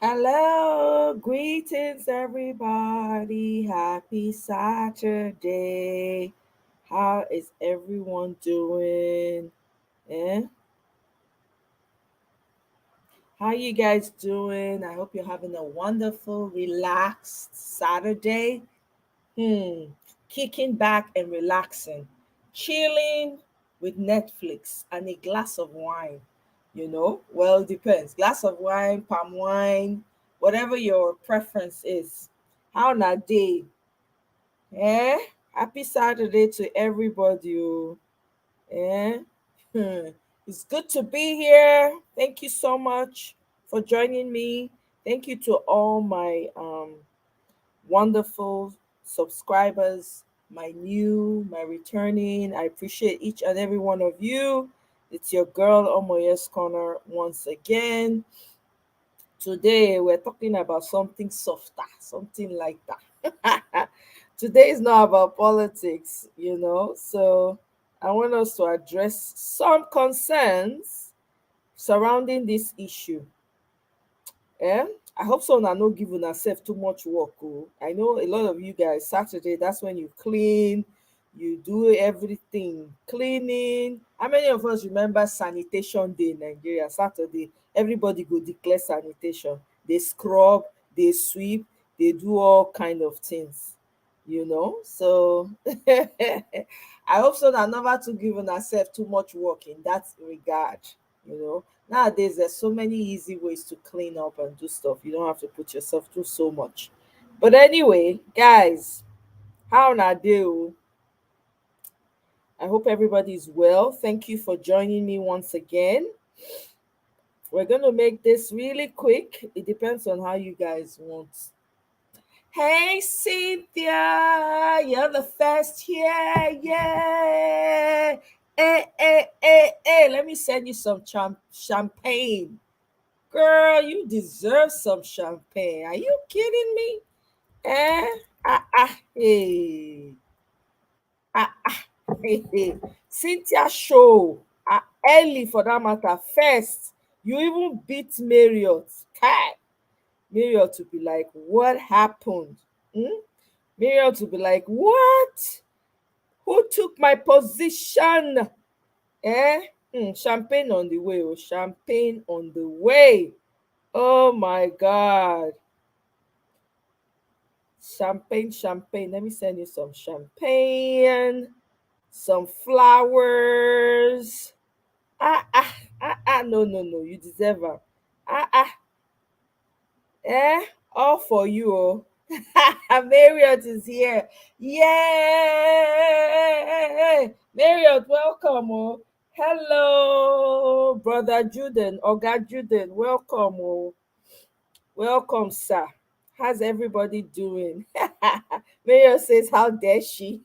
Hello, greetings everybody. Happy Saturday. How is everyone doing? Eh? How you guys doing? I hope you're having a wonderful, relaxed Saturday. Hmm. Kicking back and relaxing, chilling with Netflix and a glass of wine. Well, it depends. Glass of wine, palm wine, whatever your preference is. How na day? Eh? Happy Saturday to everybody. Oh. Eh? Hmm. It's good to be here. Thank you so much for joining me. Thank you to all my wonderful subscribers, my returning. I appreciate each and every one of you. It's your girl Omoyes Corner once again. Today we're talking about something softer, something like that. Today is not about politics. So I want us to address some concerns surrounding this issue. Eh? I hope so na no give una sef too much work. Oh. I know a lot of you guys, Saturday, that's when you clean, you do everything. Cleaning. How many of us remember sanitation day in Nigeria? Saturday, everybody go declare sanitation. They scrub, they sweep, they do all kind of things. So I hope so that never to give herself too much work in that regard. Nowadays there's so many easy ways to clean up and do stuff. You don't have to put yourself through so much. But anyway, guys, how na do? I hope everybody is well. Thank you for joining me once again. We're going to make this really quick. It depends on how you guys want. Hey, Cynthia, you're the first here. Yeah. Hey. Let me send you some champagne. Girl, you deserve some champagne. Are you kidding me? Eh? Hey. Hey. Cynthia show. Early for that matter. First, you even beat Marriott. Kai. Marriott to be like, what happened? Hmm? Marriott to be like, what? Who took my position? Eh? Champagne on the way. Oh, champagne on the way. Oh my God. Champagne. Let me send you some champagne, some flowers. No. You deserve them. Ah. Eh? All for you. Oh. Marriott is here. Yay! Marriott, welcome. Oh. Hello, brother Juden, Oga Juden, welcome. Oh. Welcome, sir. How's everybody doing? Mayor says, how dare she?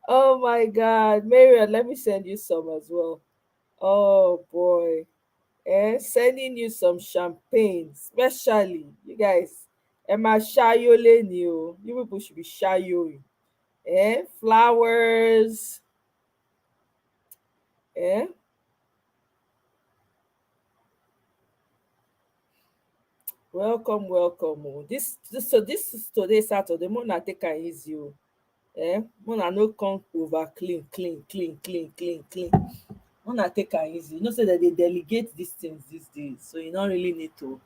Oh my God. Mayor, let me send you some as well. Oh boy. Sending you some champagne, especially you guys. Emma Shayole you. You people should be shayoing. Flowers. Eh? Welcome. Oh. This is today Saturday. Mona take am easy. Oh. Mona no come over clean. Mona take am easy. You know say that they delegate these things these days, so you don't really need to.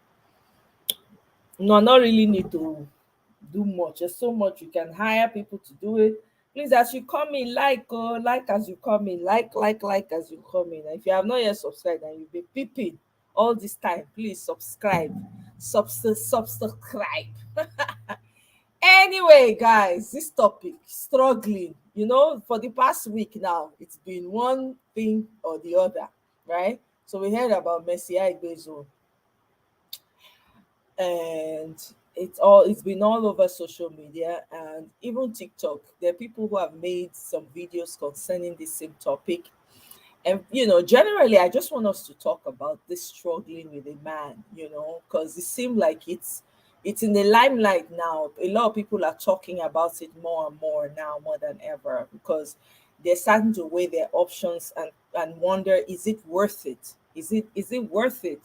No, not really need to do much. There's so much you can hire people to do it. Please, as you come in, like as you come in, like as you come in. And if you have not yet subscribed and you've been peeping all this time, please subscribe. Subscribe. Anyway, guys, this topic, struggling, for the past week now, it's been one thing or the other, right? So we heard about Messi Igbezo, and it's been all over social media and even TikTok. There are people who have made some videos concerning the same topic. And generally, I just want us to talk about this struggling with a man, because it seems like it's in the limelight now. A lot of people are talking about it more and more now, more than ever, because they're starting to weigh their options and wonder, is it worth it? Is it worth it?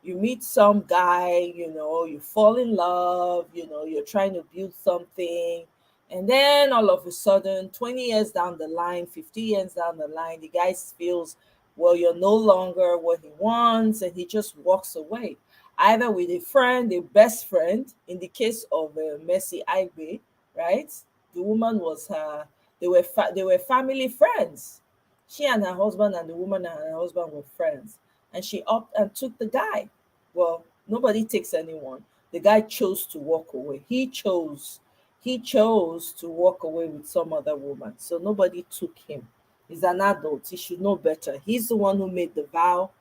You meet some guy, you fall in love, you're trying to build something, and then all of a sudden, 20 years down the line, 50 years down the line, the guy feels, well, you're no longer what he wants, and he just walks away, either with a friend, a best friend. In the case of Mercy Aigbe, right? The woman was her, they were family friends. She and her husband, and the woman and her husband were friends, and she up and took the guy. Well, nobody takes anyone. The guy chose to walk away. He chose to walk away with some other woman. So nobody took him. He's an adult. He should know better. He's the one who made the vow.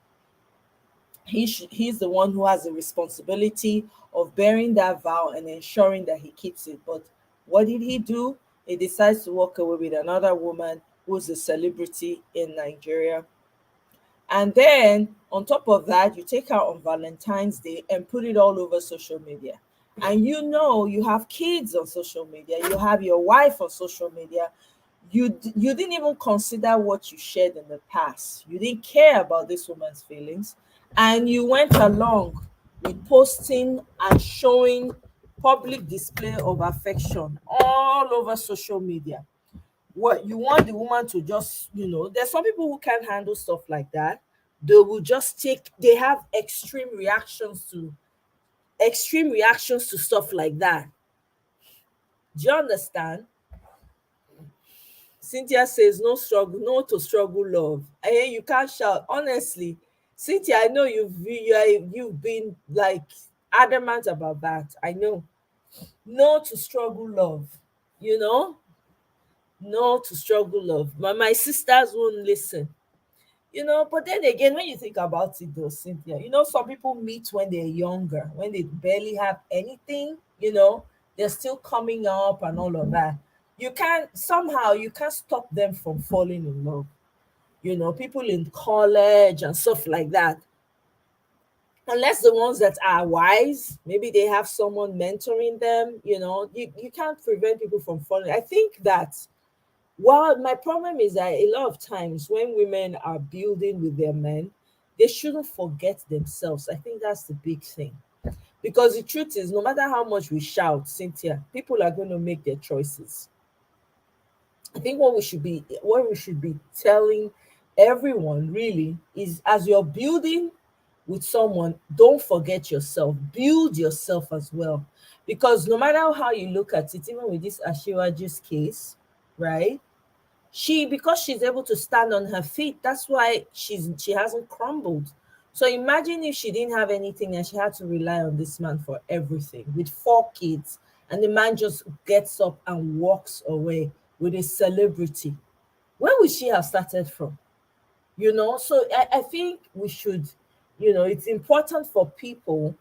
He's the one who has the responsibility of bearing that vow and ensuring that he keeps it. But what did he do? He decides to walk away with another woman who's a celebrity in Nigeria. And then on top of that, you take her on Valentine's Day and put it all over social media. And you have kids on social media, you have your wife on social media. You didn't even consider what you shared in the past. You didn't care about this woman's feelings. And you went along with posting and showing public display of affection all over social media. What you want the woman to just, there's some people who can't handle stuff like that. They will just they have extreme reactions to stuff like that. Do you understand? Cynthia says no struggle, no to struggle love. I hear you can't shout. Honestly, Cynthia, I know you've been like adamant about that. I know. No to struggle love. You know? No to struggle love. My sisters won't listen. But then again, when you think about it though, Cynthia, some people meet when they're younger, when they barely have anything, they're still coming up and all of that. You can't stop them from falling in love. People in college and stuff like that, unless the ones that are wise, maybe they have someone mentoring them. You can't prevent people from falling. I think that, well, my problem is that a lot of times when women are building with their men, they shouldn't forget themselves. I think that's the big thing. Because the truth is, no matter how much we shout, Cynthia, people are going to make their choices. I think what we should be telling everyone really is, as you're building with someone, don't forget yourself. Build yourself as well. Because no matter how you look at it, even with this Ashiwaju's case, right? Because she's able to stand on her feet, that's why she hasn't crumbled. So imagine if she didn't have anything and she had to rely on this man for everything with 4 kids, and the man just gets up and walks away with a celebrity. Where would she have started from? So I think we should, it's important for people,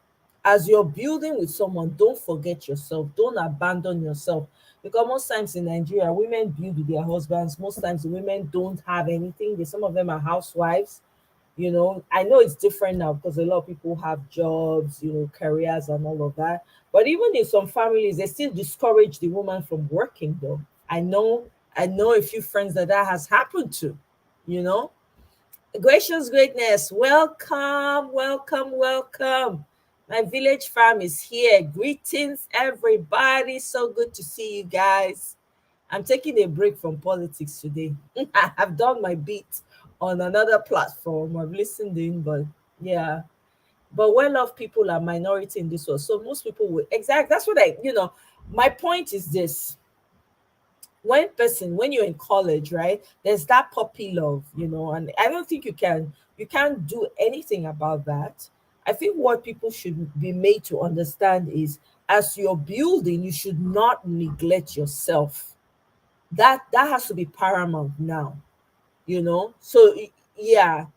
as you're building with someone, don't forget yourself, don't abandon yourself. Because most times in Nigeria, women build with their husbands. Most times the women don't have anything. Some of them are housewives. I know it's different now because a lot of people have jobs, careers and all of that. But even in some families, they still discourage the woman from working though. I know a few friends that has happened to, you know Gracious greatness, welcome, welcome, welcome. My village farm is here. Greetings, everybody. So good to see you guys. I'm taking a break from politics today. I've done my bit on another platform. I've listened in, but yeah. But well off people are minority in this world. So most people will, exactly, that's what my point is this. When you're in college, right, there's that puppy love, and I don't think you can't do anything about that. I think what people should be made to understand is, as you're building, you should not neglect yourself. That has to be paramount now. So yeah,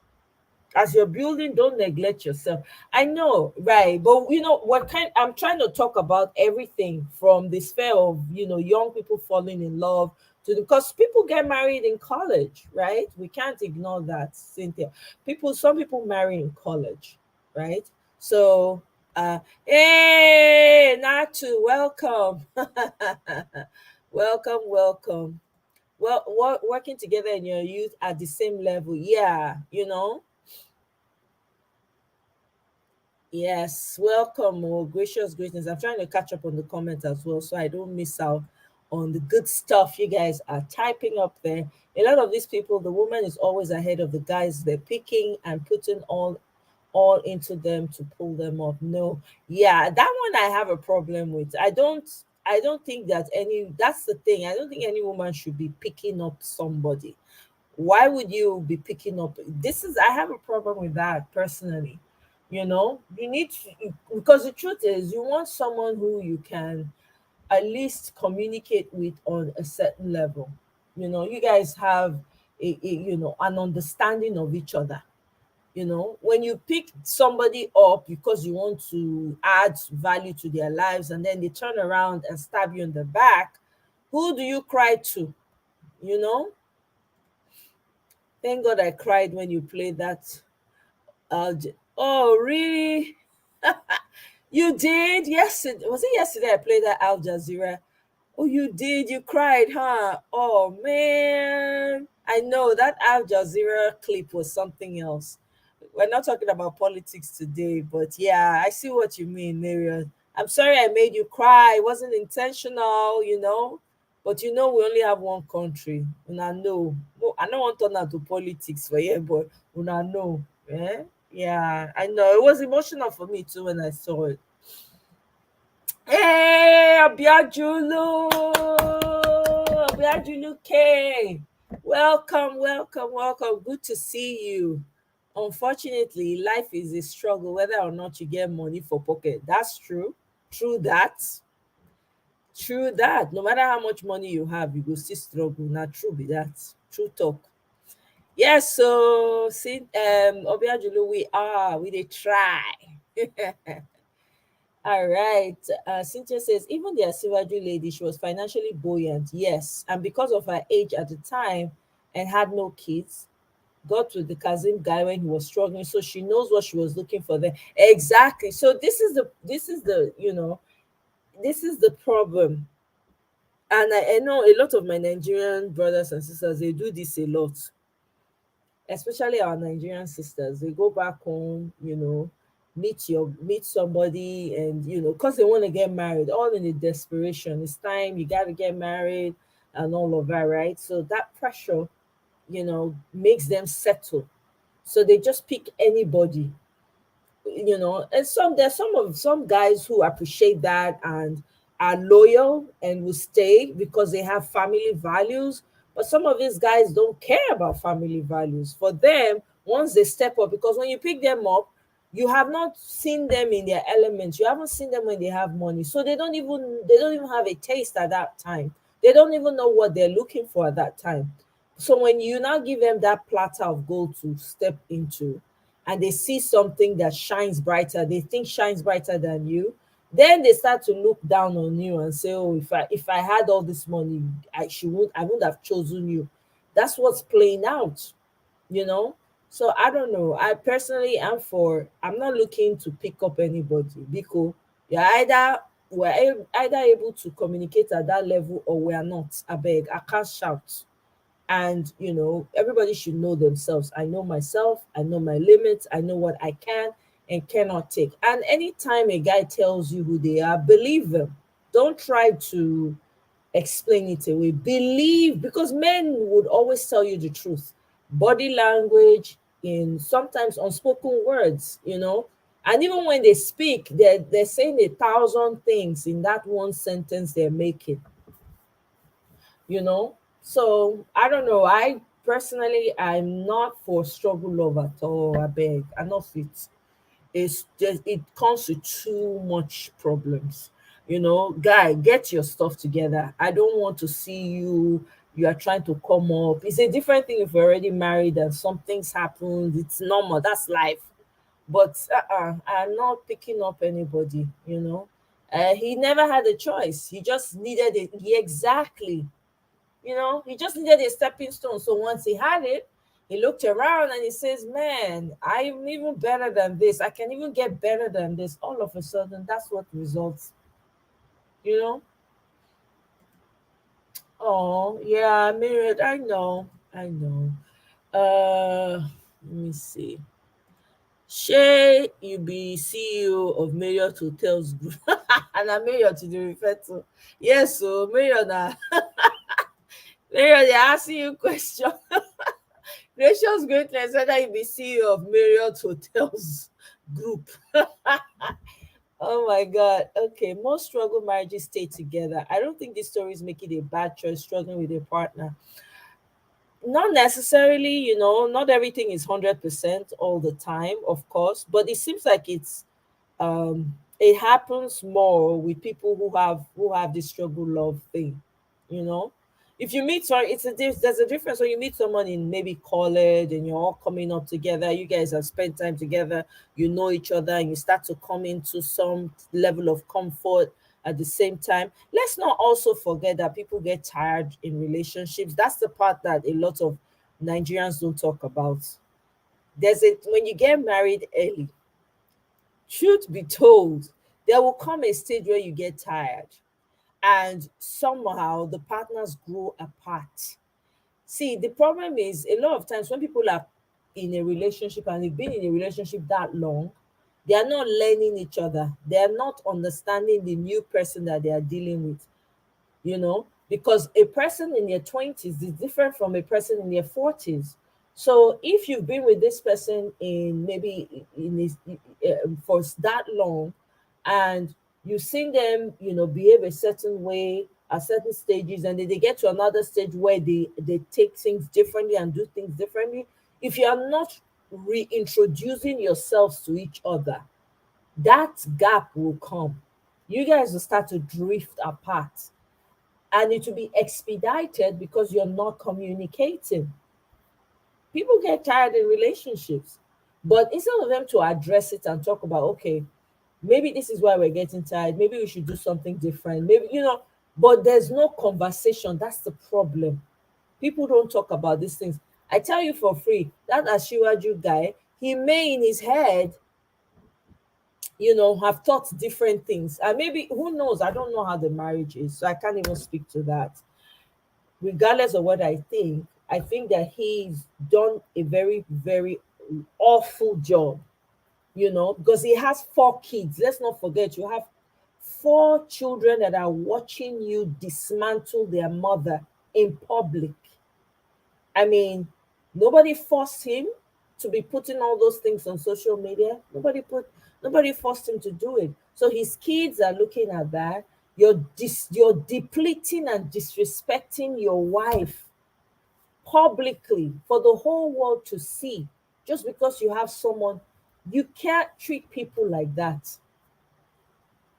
as you're building, don't neglect yourself. I know, right? But what kind I'm trying to talk about everything from the sphere of young people falling in love to because people get married in college, right? We can't ignore that, Cynthia. Some people marry in college, right? So hey, Natu, welcome. Welcome, welcome. Well, working together in your youth at the same level, yeah. Yes, welcome. Oh, gracious greetings. I'm trying to catch up on the comments as well so I don't miss out on the good stuff you guys are typing up there. A lot of these people, the woman is always ahead of the guys. They're picking and putting all into them to pull them up. No, yeah, that one I have a problem with. I don't think that any that's the thing. I don't think any woman should be picking up somebody. Why would you be picking up? This is I have a problem with that personally. You need to, because the truth is you want someone who you can at least communicate with on a certain level. You guys have an understanding of each other. When you pick somebody up because you want to add value to their lives and then they turn around and stab you in the back, who do you cry to? you know Thank God I cried when you played that. Oh, really? You did? Yesterday, was it yesterday I played that Al Jazeera? Oh, you did? You cried, huh? Oh, man. I know that Al Jazeera clip was something else. We're not talking about politics today, but yeah, I see what you mean, Marion. I'm sorry I made you cry. It wasn't intentional. But we only have one country. Una know. No, I don't want to turn out to politics for you, but una know. Eh? Yeah, I know. It was emotional for me too when I saw it. Hey, Abiajulu! Abiajulu K! Welcome, welcome, welcome. Good to see you. Unfortunately, life is a struggle whether or not you get money for pocket. That's true. True that. True that. No matter how much money you have, you go still struggle. Not true be that. True talk. Yes, so see, Obiajulu, we dey try. All right. Cynthia says, even the Asiwaju lady, she was financially buoyant, yes. And because of her age at the time and had no kids, got with the Kazim guy when he was struggling. So she knows what she was looking for there. Exactly. So this is the problem. And I know a lot of my Nigerian brothers and sisters, they do this a lot, especially our Nigerian sisters. They go back home, meet somebody, and because they want to get married, all in the desperation. It's time you got to get married and all of that, right? So that pressure, makes them settle. So they just pick anybody, and there's some guys who appreciate that and are loyal and will stay because they have family values. But some of these guys don't care about family values. For them, once they step up, because when you pick them up, you have not seen them in their elements. You haven't seen them when they have money, so they don't even have a taste at that time. They don't even know what they're looking for at that time. So when you now give them that platter of gold to step into, and they see something that shines brighter, they think shines brighter than you, then they start to look down on you and say, oh, if I had all this money, I would have chosen you. That's what's playing out, you know so I don't know. I personally am for, I'm not looking to pick up anybody, because we're either able to communicate at that level or we're not. I beg, I can't shout. And everybody should know themselves. I know myself, I know my limits, I know what I can and cannot take. And anytime a guy tells you who they are, believe them. Don't try to explain it away. Believe, because men would always tell you the truth. Body language, in sometimes unspoken words, and even when they speak, they're saying 1,000 things in that one sentence they're making you know so I don't know. I personally, I'm not for struggle love at all. I beg, I'm not fit. It's just, it comes with too much problems. Guy, get your stuff together. I don't want to see you are trying to come up. It's a different thing if you're already married and something's happened. It's normal, that's life. But I'm not picking up anybody. He never had a choice. He just needed it. He just needed a stepping stone. So once he had it, he looked around and he says, man, I'm even better than this. I can even get better than this. All of a sudden, that's what results, you know? Oh, yeah, Myriad, I know. I know. Let me see. Shey you be CEO of Marriott Hotels Group and na Marriott you dey refer to. Yes o, Marriott na Marriott dey asking you question. Gracious greatness whether you be CEO of Marriott Hotels Group. Oh my God. Okay, most struggle marriages stay together. I don't think this story is making a bad choice struggling with a partner. Not necessarily, not everything is 100% all the time, of course, but it seems like it happens more with people who have this struggle love thing, you know. If you meet someone, there's a difference when you meet someone in maybe college and you're all coming up together, you guys have spent time together, you know each other, and you start to come into some level of comfort at the same time. Let's not also forget that people get tired in relationships. That's the part that a lot of Nigerians don't talk about. There's it when you get married early, truth be told, there will come a stage where you get tired and somehow the partners grow apart. See, the problem is a lot of times when people are in a relationship and they've been in a relationship that long, they are not learning each other. They are not understanding the new person that they are dealing with, because a person in their 20s is different from a person in their 40s. So if you've been with this person in maybe for that long, and you've seen them behave a certain way at certain stages, and then they get to another stage where they take things differently and do things differently, if you are not reintroducing yourselves to each other, that gap will come. You guys will start to drift apart, and it will be expedited because you're not communicating. People get tired in relationships, but instead of them to address it and talk about, okay, maybe this is why we're getting tired, maybe we should do something different, maybe, but there's no conversation. That's the problem. People don't talk about these things. I tell you for free, that Ashiwaju guy, he may in his head, have thought different things, and maybe, who knows, I don't know how the marriage is, so I can't even speak to that. Regardless of what I think that he's done a very, very awful job, because he has 4 kids. Let's not forget, you have 4 children that are watching you dismantle their mother in public. I mean, nobody forced him to be putting all those things on social media. Nobody forced him to do it. So his kids are looking at that. You're depleting and disrespecting your wife publicly for the whole world to see, just because you have someone. You can't treat people like that.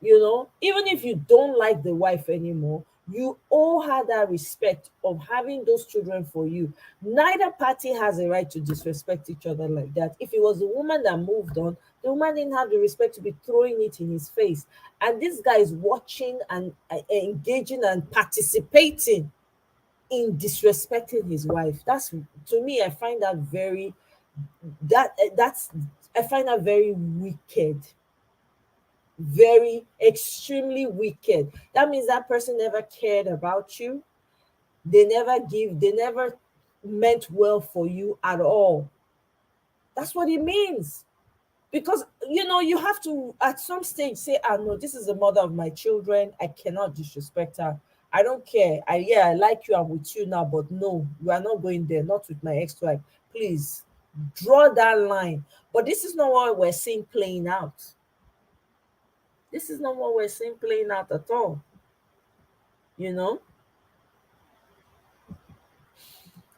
Even if you don't like the wife anymore, you owe her that respect of having those children for you. Neither party has a right to disrespect each other like that. If it was the woman that moved on, the woman didn't have the respect to be throwing it in his face. And this guy is watching and engaging and participating in disrespecting his wife. That's, to me, I find that very, that's I find that very wicked, very extremely wicked. That means that person never cared about you. They never meant well for you at all. That's what it means. Because you have to at some stage say, ah, no, this is the mother of my children, I cannot disrespect her. I don't care. I like you, I'm with you now, but no, we are not going there, not with my ex-wife. Please draw that line. But this is not what we're seeing playing out. This is not what we're seeing playing out at all. You know,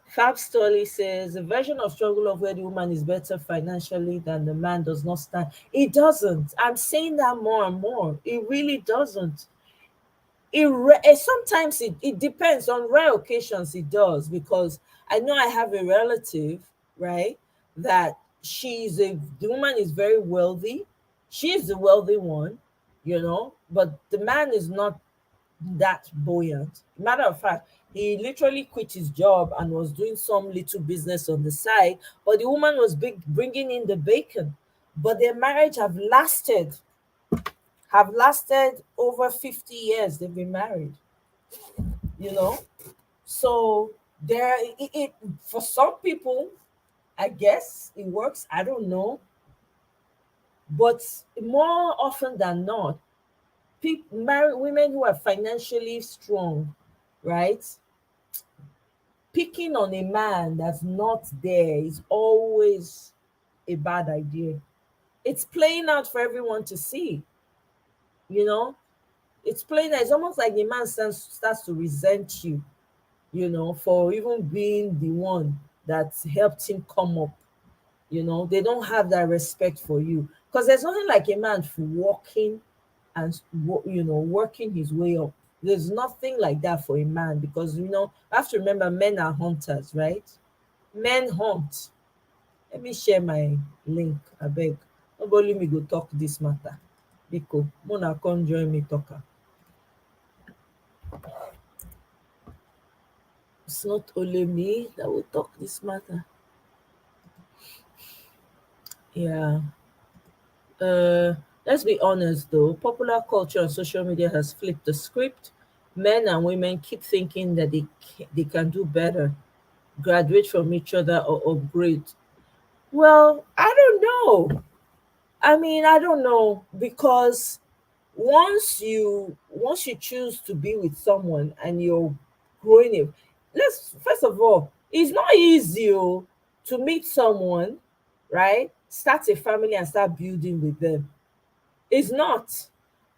Fab Stolly says the version of struggle of where the woman is better financially than the man does not stand. It doesn't. I'm saying that more and more. It really doesn't. Sometimes it depends on rare occasions. It does, because I know I have a relative, right? That the woman is very wealthy. She's the wealthy one, but the man is not that buoyant. Matter of fact, he literally quit his job and was doing some little business on the side, but the woman was bringing in the bacon. But their marriage have lasted over 50 years. They've been married, you know. So for some people, I guess it works. I don't know. But more often than not, marry women who are financially strong, right? Picking on a man that's not there is always a bad idea. It's playing out for everyone to see, you know? It's playing out. It's almost like the man starts to resent you, for even being the one that helped him come up. They don't have that respect for you because there's nothing like a man for walking and working his way up. There's nothing like that for a man because I have to remember men are hunters, right? Men hunt. Let me share my link, abeg. Nobody me go talk this matter. Biko, Mona come join me talk am. It's not only me that will talk this matter. Yeah. Uh, let's be honest though, popular culture on social media has flipped the script. Men and women keep thinking that they can do better, graduate from each other, or upgrade. Well, I don't know. I mean, I don't know because once you choose to be with someone and you're growing it, let's first of all, it's not easy to meet someone, right? Start a family and start building with them. It's not.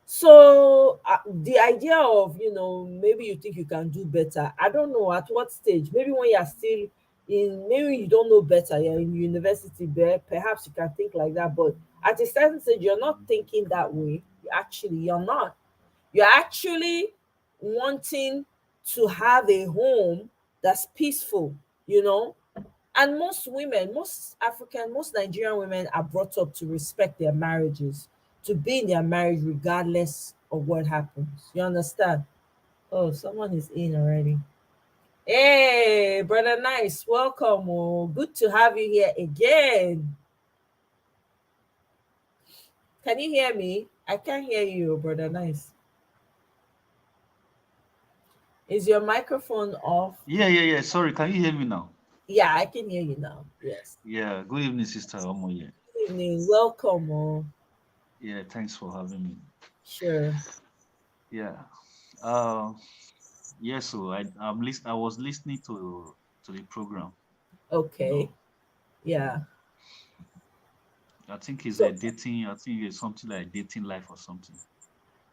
So the idea of maybe you think you can do better. I don't know at what stage. Maybe when you're still maybe you don't know better. You're in university, there perhaps you can think like that. But at a certain stage, you're not thinking that way. You're not. You're actually wanting to have a home that's peaceful. You know, and most women, most African, most Nigerian women are brought up to respect their marriages, to be in their marriage regardless of what happens. You understand? Oh, someone is in already. Hey, brother Nice, welcome. Oh, good to have you here again. Can you hear me? I can't hear you, brother Nice. Is your microphone off? Yeah. Sorry, can you hear me now? Yeah, I can hear you now. Yes. Yeah. Good evening, Sister Omoye. Good evening. Welcome. Oh, Yeah, thanks for having me. sure. Yeah. Uh, yeah. So I was listening to the program. You Okay. know, Yeah. I think it's a So dating. I think it's something like dating life or something.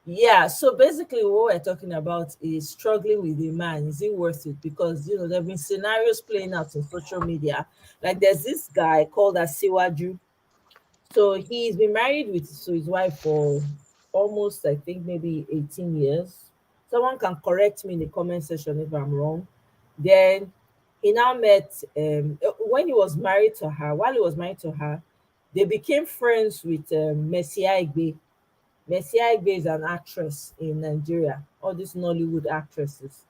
yeah, so basically what we're talking about is struggling with a man. Is it worth it? Because there have been scenarios playing out on social media. Like there's this guy called Asiwaju. So he's been married with his wife for almost I think maybe 18 years. Someone can correct me in the comment section if I'm wrong. Then he now met when he was married to her, while he was married to her, they became friends with Messi Aigbe. Mercy Aigbe is an actress in Nigeria, all these Nollywood actresses.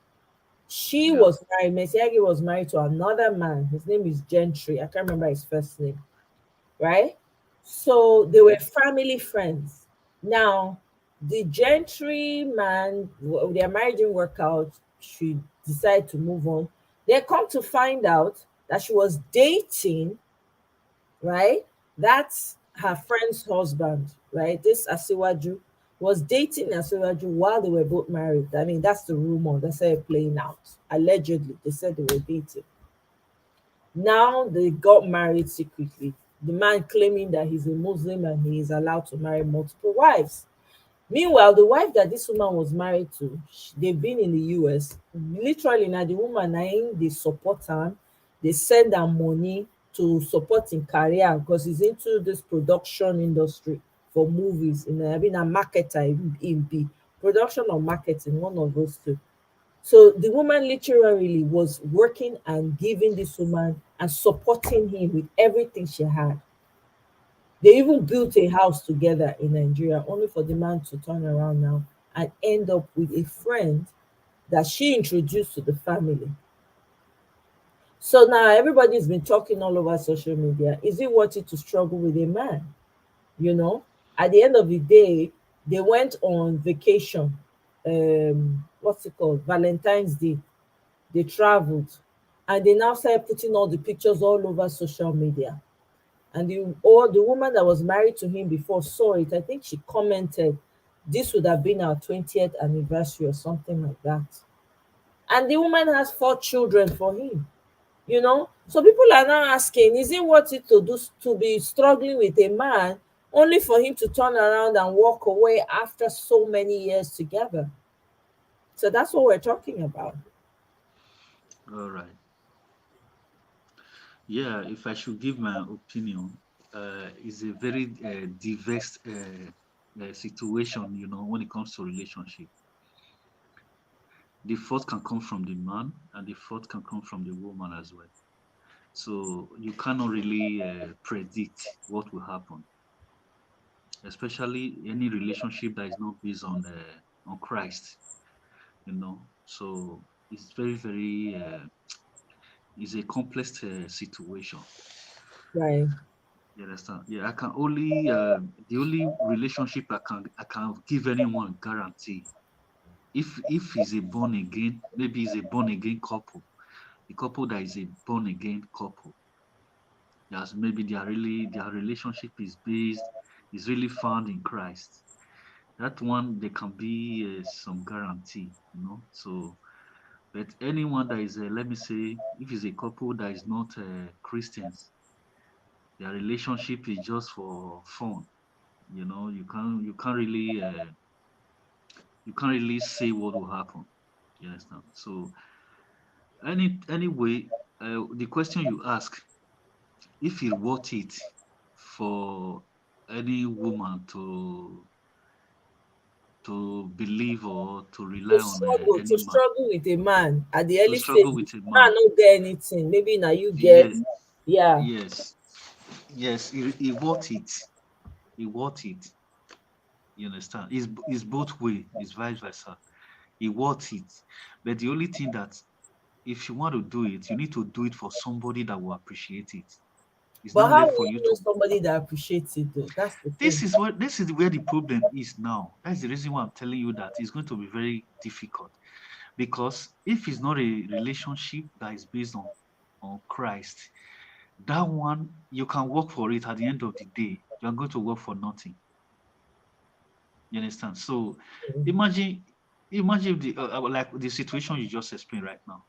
She Yeah. was married, Mercy Aigbe was married to another man. His name is Gentry. I can't remember his first name, right? So they were Okay. family friends. Now, the Gentry man, their marriage didn't work out. She decided to move on. They come to find out that she was dating, right? That's her friend's husband, right? This Asiwaju was dating Asiwaju while they were both married. I mean, that's the rumor. That's how it playing out. Allegedly, they said they were dating. Now they got married secretly. The man claiming that he's a Muslim and he is allowed to marry multiple wives. Meanwhile, the wife that this woman was married to, they've been in the US. Literally, now the woman, na im dey support am, they send am money to support im career because he's into this production industry for movies. I mean, a marketer, im be production or marketing, one of those two. So the woman literally was working and giving this woman and supporting him with everything she had. They even built a house together in Nigeria, only for the man to turn around now and end up with a friend that she introduced to the family. So now everybody's been talking all over social media. Is it worth it to struggle with a man? You know, at the end of the day, they went on vacation. What's it called? Valentine's Day. They traveled and they now started putting all the pictures all over social media. and the woman that was married to him before saw it. I think she commented, this would have been our 20th anniversary or something like that. And the woman has 4 children for him, you know. So people are now asking, is it worth it to be struggling with a man only for him to turn around and walk away after so many years together? So that's what we're talking about. All right. Yeah, if I should give my opinion, it's a very diverse situation, when it comes to relationship. The fault can come from the man, and the fault can come from the woman as well. So you cannot really predict what will happen, especially any relationship that is not based on Christ. So it's very, very it's a complex situation. Right. You understand? Yeah, I can only the only relationship I can give anyone guarantee, if he's a born again, maybe he's a born again couple, the couple that is a born again couple, yes, maybe their relationship is really found in Christ. That one there can be some guarantee, So, but anyone that is, let me say, if it's a couple that is not Christians, their relationship is just for fun. You can't really say what will happen. You understand? So anyway, the question you ask, if it worth it for any woman to believe or to rely on To any man, struggle with a man at the to early struggle stages, with a man man, not get anything, maybe now you get. yeah, Yeah. yes, yes, it worth it. It worth it. You understand? It's both way. It's vice versa. It worth it. But the only thing that, if you want to do it, you need to do it for somebody that will appreciate it. It's But not how left will for you you know to. somebody that appreciates it though? That's the This thing. is what this is where the problem is now. That's the reason why I'm telling you that it's going to be very difficult. Because if it's not a relationship that is based on Christ, that one you can work for it. At the end of the day, you are going to work for nothing. You understand? So imagine imagine like the situation you just explained right now.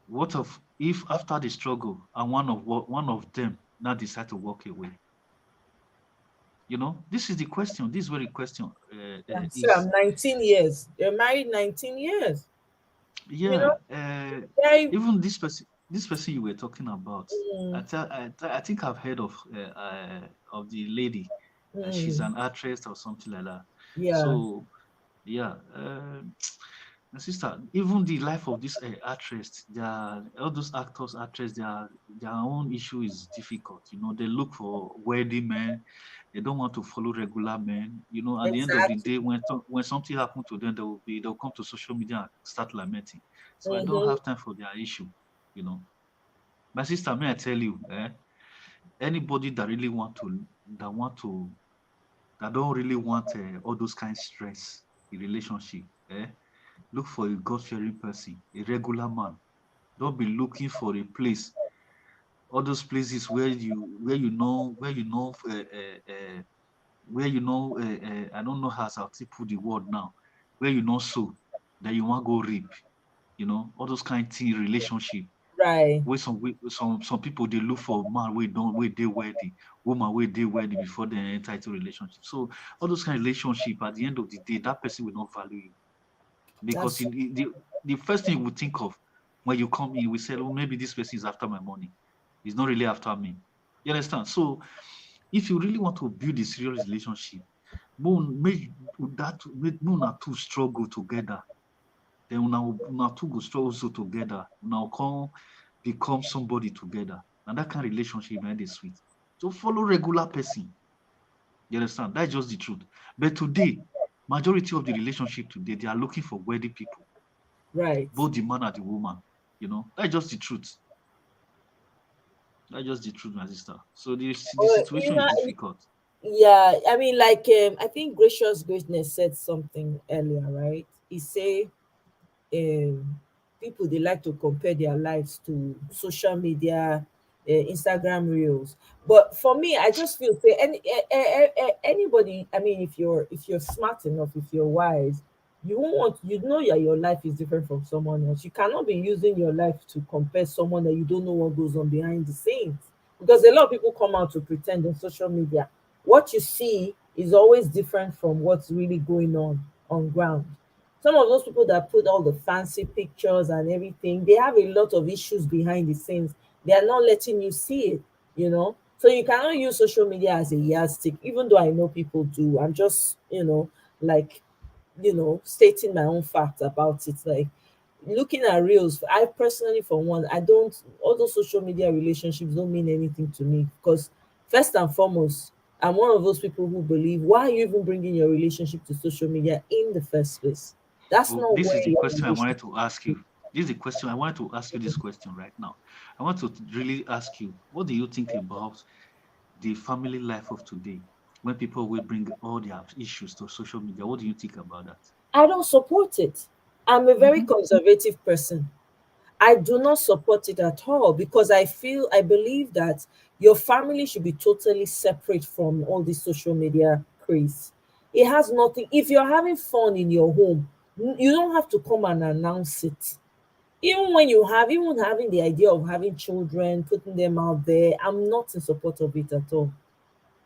What of if after the struggle and one of them now decide to walk away? This is the question. This is where the question So is. I'm 19 years. You're married 19 years. You know, Yeah, very. even this person you were talking about, Mm, I think I've heard of the lady. She's mm, an actress or something like that. yeah. So yeah, my sister, even the life of this actress, all those actors, actresses, their own issue is difficult. They look for worthy men. They don't want to follow regular men. At the end of the Exactly. day, when something happens to them, they'll come to social media and start lamenting. So I don't Mm-hmm. have time for their issue. You know, my sister, may I tell you, anybody that really want to that don't really want all those kind of stress in relationship, look for a God-fearing person, a regular man. Don't be looking for a place, all those places I don't know how to put the word now, where you know so that you want go reap, all those kind of thing relationship. Right. Where some people they look for man where they wealthy, woman where they wealthy before they enter into relationship. So all those kind of relationship, at the end of the day, that person will not value you, because That's the first thing you would think of when you come in, we say, oh, maybe this person is after my money. He's not really after me. You understand? So if you really want to build a serious relationship, make that make una two struggle together. Then una two go struggle so together. Una come become somebody together. And that kind of relationship man is sweet. So follow regular person. You understand? That's just the truth. But today, majority of the relationship today, they are looking for wealthy people, right. both the man and the woman. That's just the truth. That's just the truth, my sister. So the Well, situation is difficult. yeah. I mean, like, I think Gracious Greatness said something earlier, right? He say, people they like to compare their lives to social media, Instagram reels. But for me, I just feel say anybody. I mean, if you're smart enough, if you're wise, you won't want you know that your life is different from someone else. You cannot be using your life to compare someone that you don't know what goes on behind the scenes. Because a lot of people come out to pretend on social media. What you see is always different from what's really going on ground. Some of those people that put all the fancy pictures and everything, they have a lot of issues behind the scenes. They are not letting you see it, you know. So you cannot use social media as a yardstick, even though I know people do. I'm just, like, stating my own facts about it. Like, looking at reels, I personally, for one, I don't, all those social media relationships don't mean anything to me, because first and foremost, I'm one of those people who believe, why are you even bringing your relationship to social media in the first place? That's Oh, not this where is the your question I wanted relationship. to ask you. This is the question I wanted to ask you this question right now. I want to really ask you, what do you think about the family life of today when people will bring all their issues to social media? What do you think about that? I don't support it. I'm a very Hmm. conservative person. I do not support it at all, because I believe that your family should be totally separate from all this social media craze. It has nothing. If you're having fun in your home, you don't have to come and announce it. Even having the idea of having children, putting them out there, I'm not in support of it at all,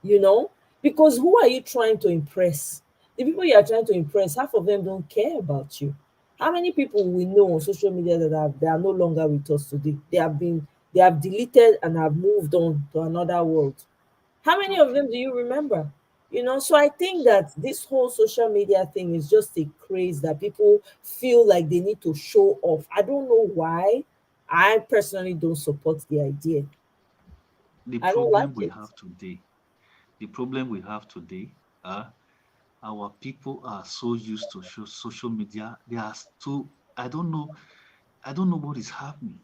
you know because who are you trying to impress? The people you are trying to impress, half of them don't care about you. How many people we know on social media that they are no longer with us today? They have deleted and have moved on to another world. How many of Okay. them do you remember? So I think that this whole social media thing is just a craze that people feel like they need to show off. I don't know why. I personally don't support the idea. The I don't problem like we it. have today, the problem we have today, our people are so used to social media. They are too, I don't know what is happening.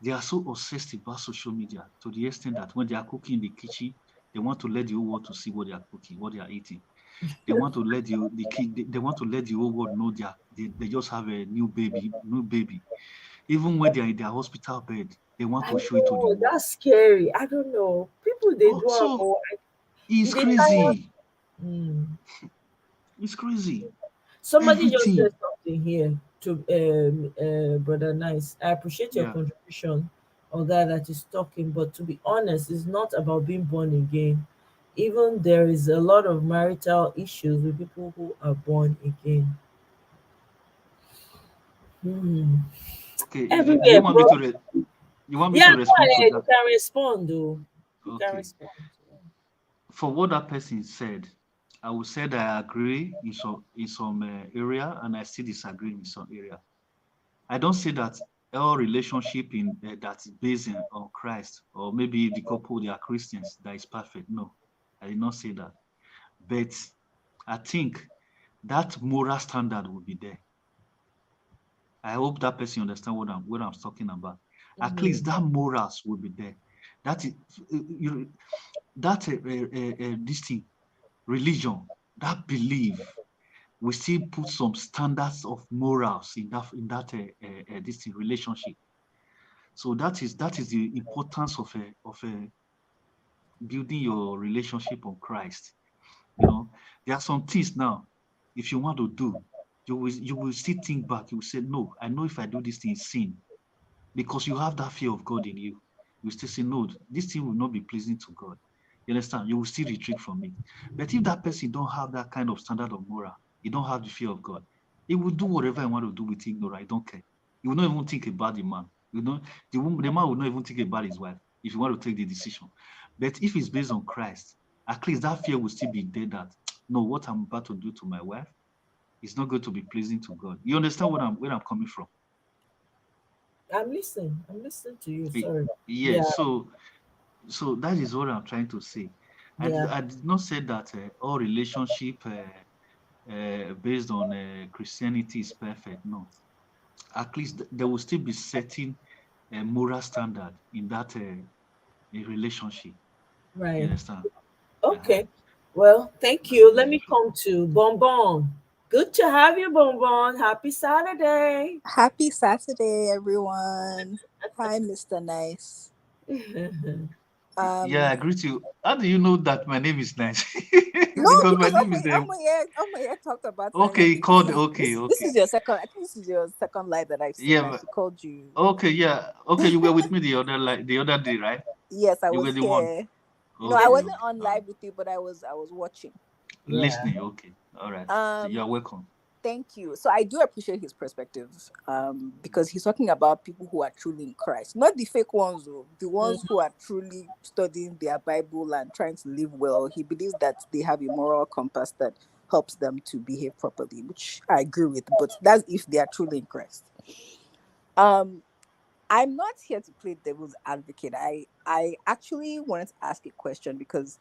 They are so obsessed about social media to the extent that when they are cooking in the kitchen, they want to let the whole world to see what they are cooking, what they are eating. They want to let the kid, they want to let the whole world know they just have a new baby. Even when they are in their hospital bed, they want I to show it to the know world. that's scary. I don't know. People they Oh, do am so oh, it's they tire. crazy. Mm. It's crazy. Somebody just said Everything. something here to brother Nice. I appreciate your Yeah. contribution on that is talking, but to be honest, it's not about being born again. Even there is a lot of marital issues with people who are born again. Hmm. Okay. Do you Everywhere, want me bro. to you want me Yeah, to go respond to ahead. You that? can respond, though. You can Okay. respond. For what that person said, I would say that I agree in some area, and I still disagree in some area. I don't say that all relationship in that is based on Christ, or maybe the couple they are Christians, that is perfect. No, I did not say that. But I think that moral standard will be there. I hope that person understand what I'm talking about. At Mhm. least that morals will be there. That is you that this thing, religion, that belief, we still put some standards of morals in that this thing, relationship. So that is the importance of building your relationship on Christ. You know, there are some things now. If you want to do, you will still think back. You will say, no, I know if I do this thing, it's sin, because you have that fear of God in you. You still say, no, this thing will not be pleasing to God. You understand? You will still retreat from it. But if that person don't have that kind of standard of moral, he don't have the fear of God, he will do whatever he want to do with ignorance. I don't care. He will not even think about the man. The man will not even think about his wife if you want to take the decision. But if it's based on Christ, at least that fear will still be there that no, what I'm about to do to my wife is not going to be pleasing to God. You understand where I'm coming from? I'm listening. I'm listening to you. Eh, Sorry. Yeah, Yeah, so that is what I'm trying to say. yeah, I did not say that all relationship based on Christianity is perfect. No, at least there will still be certain moral standard in that a relationship. You right. understand? Uh-huh. Okay. Well, thank That's you. just Let the me truth. come to Bonbon. Good to have you, Bonbon. Happy Saturday. Happy Saturday, everyone. Hi, Mr. Nice. Yeah, I Um, agree to you. How do you know that my name is nice? no, Because my because name is Omoye talked about it, and I okay. think this Called is okay, this okay. is your second. I think this is your second live that I've seen, Yeah, and she called you. okay, yeah, okay. You were with me the other day, right? Yes, I You were was the one. here. No, I Okay, wasn't okay. on All right. live with you, but I was watching. Yeah. Listening. Okay. All right. Um, You're welcome. Thank you. So I do appreciate his perspective, because he's talking about people who are truly in Christ, not the fake ones, though, the ones who are truly studying their Bible and trying to live well. He believes that they have a moral compass that helps them to behave properly, which I agree with. But that's if they are truly in Christ. Um, I'm not here to play devil's advocate. I actually wanted to ask a question because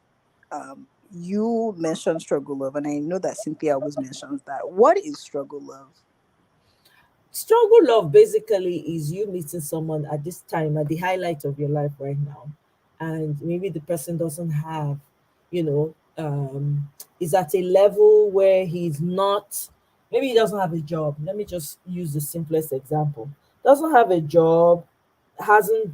you mentioned struggle love, and I know that Cynthia always mentions that. What is struggle love? Struggle love basically is you meeting someone at this time, at the highlight of your life right now, and maybe the person doesn't have, you know, is at a level where he's not, maybe he doesn't have a job. Let me just use the simplest example. Doesn't have a job, hasn't,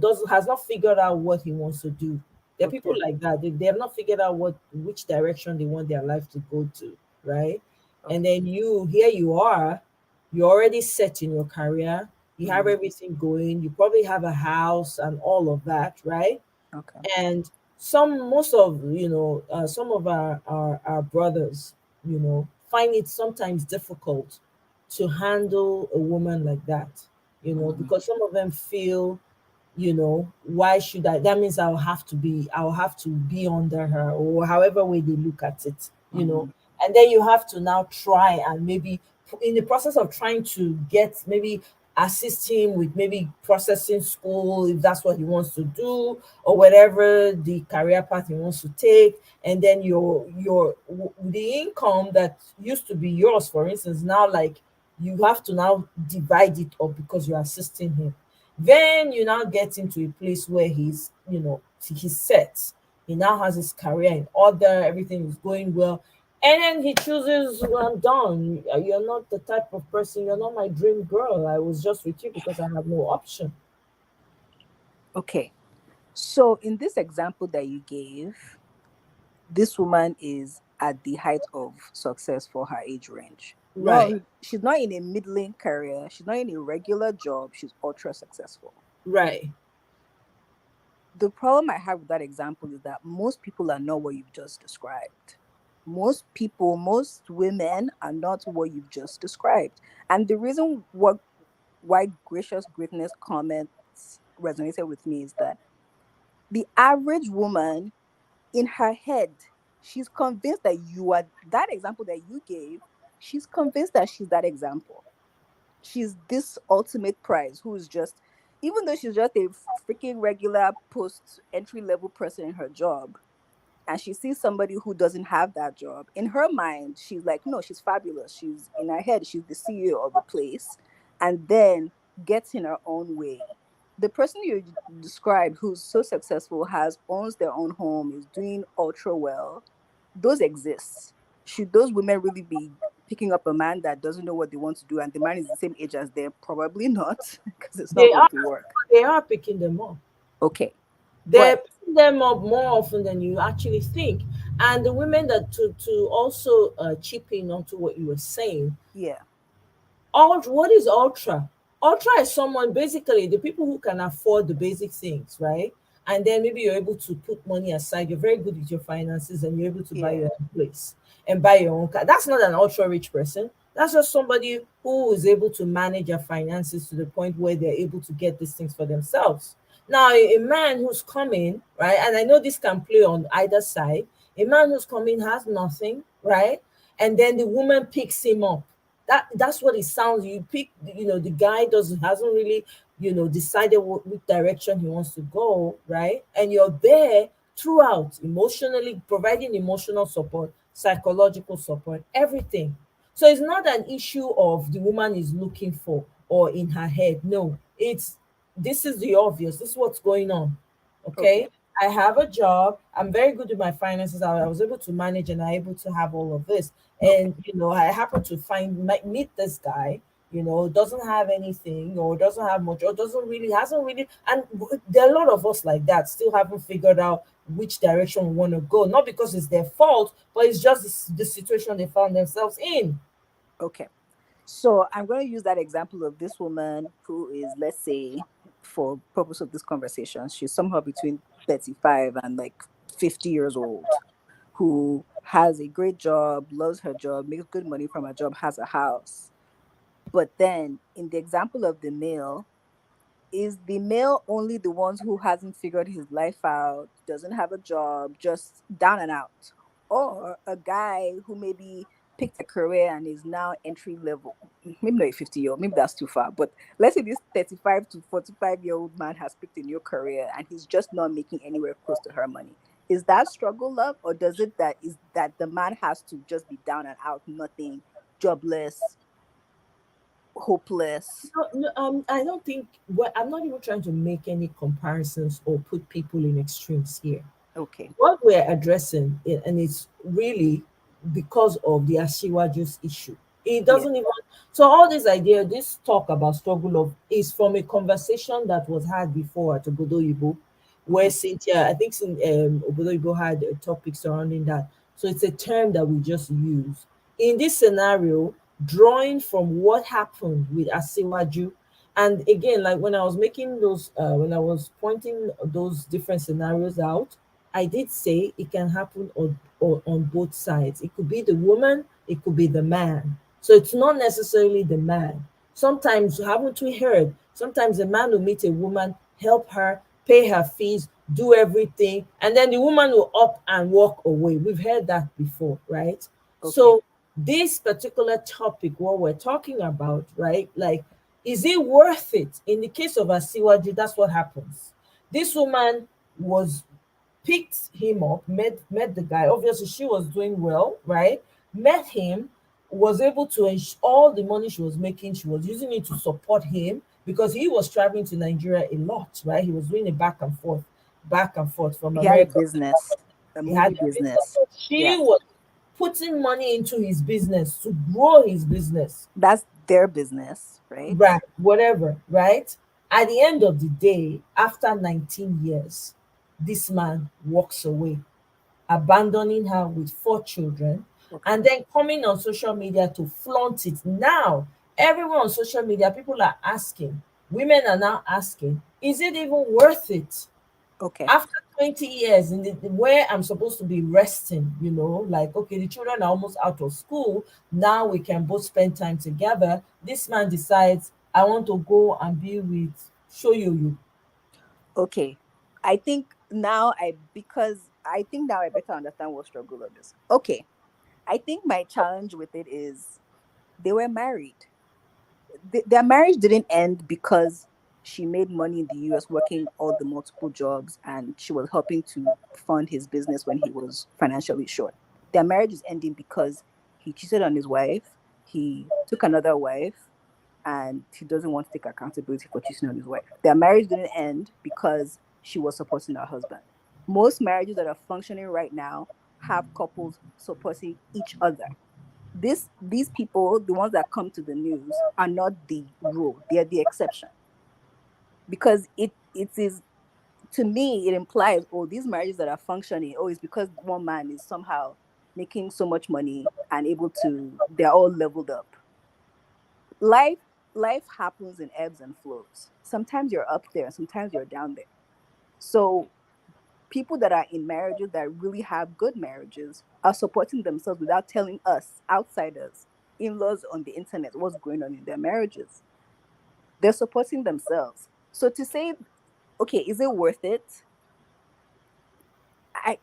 doesn't has not figured out what he wants to do. There are people Okay. like that. They have not figured out which direction they want their life to go to, right? And Okay. then you are, you're already set in your career, you have Mm, everything going, you probably have a house and all of that, right? okay. And most of some of our brothers, find it sometimes difficult to handle a woman like that, Mm, because some of them feel, why should I, that means I'll have to be under her, or however way they look at it. mm, And then you have to now try and maybe in the process of trying to get, maybe assist him with maybe processing school if that's what he wants to do, or whatever the career path he wants to take. And then the income that used to be yours, for instance, now, like, you have to now divide it up because you're assisting him. Then you now get into a place where he's set. He now has his career in order, everything is going well. And then he chooses, "Well, I'm done. You're not the type of person, you're not my dream girl. I was just with you because I have no option." okay. So in this example that you gave, this woman is at the height of success for her age range. Right, No, she's not in a middling career. She's not in a regular job. She's ultra successful. right. The problem I have with that example is that most people are not what you've just described. Most people, most women are not what you've just described. And the reason why gracious greatness comments resonated with me is that the average woman in her head, she's convinced that you are that example that you gave. She's convinced that she's that example. She's this ultimate prize who is just, even though she's just a freaking regular post entry level person in her job, and she sees somebody who doesn't have that job, in her mind she's like, no, she's fabulous, she's in her head, she's the CEO of the place, and then gets in her own way. The person you described who's so successful, has owns their own home, is doing ultra well, those exist. Should those women really be picking up a man that doesn't know what they want to do and the man is the same age as them? Probably not, because it's not They going are to work. they are picking them up. Okay. They're But picking them up more often than you actually think. And the women that to also chip in onto what you were saying, yeah. what is ultra? Ultra is someone, basically the people who can afford the basic things, right? And then maybe you're able to put money aside, you're very good with your finances, and you're able to buy Yeah. your own place and buy your own car. That's not an ultra rich person. That's just somebody who is able to manage their finances to the point where they're able to get these things for themselves. Now, a man who's coming, right, and I know this can play on either side. A man who's coming has nothing, right? And then the woman picks him up. That's what it sounds. You pick, the guy doesn't hasn't really, decided which direction he wants to go, right? And you're there throughout, emotionally providing emotional support, psychological support, everything. So it's not an issue of the woman is looking for or in her head. No, it's this is the obvious. This is what's going on. Okay. Okay. I have a job. I'm very good with my finances. I was able to manage and I'm able to have all of this. Okay. And I happen to meet this guy. doesn't have anything, or doesn't have much, or doesn't really hasn't really, and there are a lot of us like that still haven't figured out which direction we want to go, not because it's their fault, but it's just the situation they found themselves in. Okay. So I'm going to use that example of this woman who is, let's say, for purpose of this conversation, she's somewhere between 35 and like 50 years old, who has a great job, loves her job, makes good money from her job, has a house. But then in the example of the male, is the male only the ones who hasn't figured his life out, doesn't have a job, just down and out, or a guy who maybe picked a career and is now entry level, maybe not a 50-year-old, maybe that's too far, but let's say this 35 to 45-year-old man has picked a new career and he's just not making anywhere close to her money. Is that struggle love, or does it that is that the man has to just be down and out, nothing, jobless, hopeless? No, no, I don't think. Well, I'm not even trying to make any comparisons or put people in extremes here. Okay. What we're addressing, and it's really because of the Ashiwaju's issue. It Yeah. doesn't even, so all this idea, this talk about struggle of is from a conversation that was had before at Obodo Yibo, where Mhm. Cynthia, I think Obodo Yibo had a topic surrounding that. So it's a term that we just use. In this scenario, drawing from what happened with Asiwaju, and again, like when I was making those, when I was pointing those different scenarios out, I did say it can happen on both sides. It could be the woman, it could be the man. So it's not necessarily the man. Sometimes, haven't we heard? Sometimes the man will meet a woman, help her, pay her fees, do everything, and then the woman will up and walk away. We've heard that before, right? Okay. So this particular topic, what we're talking about, right? Like, is it worth it? In the case of Asiwaju, that's what happens. This woman was picked him up, met the guy. Obviously, she was doing well, right? Met him, was able to all the money she was making, she was using it to support him because he was traveling to Nigeria a lot, right? He was doing it back and forth from He had a America. business, a He had movie a business. business. So she Yeah. was putting money into his business to grow his business, That's their business, right? right? Whatever, right? At the end of the day, after 19 years, this man walks away, abandoning her with 4 children, Okay. and then coming on social media to flaunt it. Now, everyone on social media, people are asking, women are now asking, is it even worth it? Okay. After 20 years, in where I'm supposed to be resting, like, okay, the children are almost out of school. Now we can both spend time together. This man decides, I want to go and be with Shoyoyo. Okay. I think now I think now I better understand what struggle love is. Okay. I think my challenge with it is they were married. Their marriage didn't end because she made money in the US working all the multiple jobs and she was helping to fund his business when he was financially short. Their marriage is ending because he cheated on his wife, he took another wife, and he doesn't want to take accountability for cheating on his wife. Their marriage didn't end because she was supporting her husband. Most marriages that are functioning right now have couples supporting each other. These people, the ones that come to the news, are not the rule. They are the exception. Because it is, to me, it implies, oh, these marriages that are functioning, oh, it's because one man is somehow making so much money and able to, they're all leveled up. Life life happens in ebbs and flows. Sometimes you're up there, sometimes you're down there. So people that are in marriages that really have good marriages are supporting themselves without telling us outsiders, in-laws on the internet, what's going on in their marriages. They're supporting themselves. So to say, okay, is it worth it? I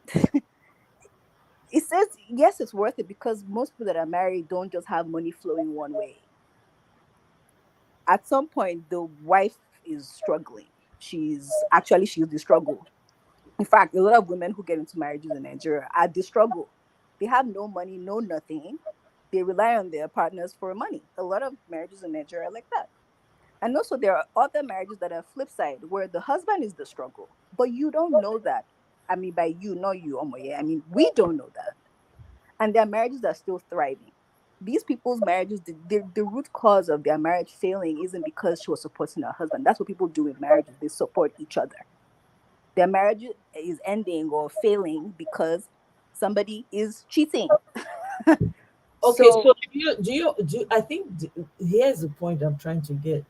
It says yes, it's worth it because most people that are married don't just have money flowing one way. At some point the wife is struggling. She's the struggle. In fact, a lot of women who get into marriages in Nigeria are the struggle. They have no money, no nothing. They rely on their partners for money. A lot of marriages in Nigeria are like that. And also there are other marriages that are flip side where the husband is the struggle. But you don't know that. I mean, by you, not you, Omoye. I mean, we don't know that. And their marriages are still thriving. these people's marriages, the root cause of their marriage failing isn't because she was supporting her husband. That's what people do in marriages. They support each other. Their marriage is ending or failing because somebody is cheating. Okay, So so I think here's the point I'm trying to get.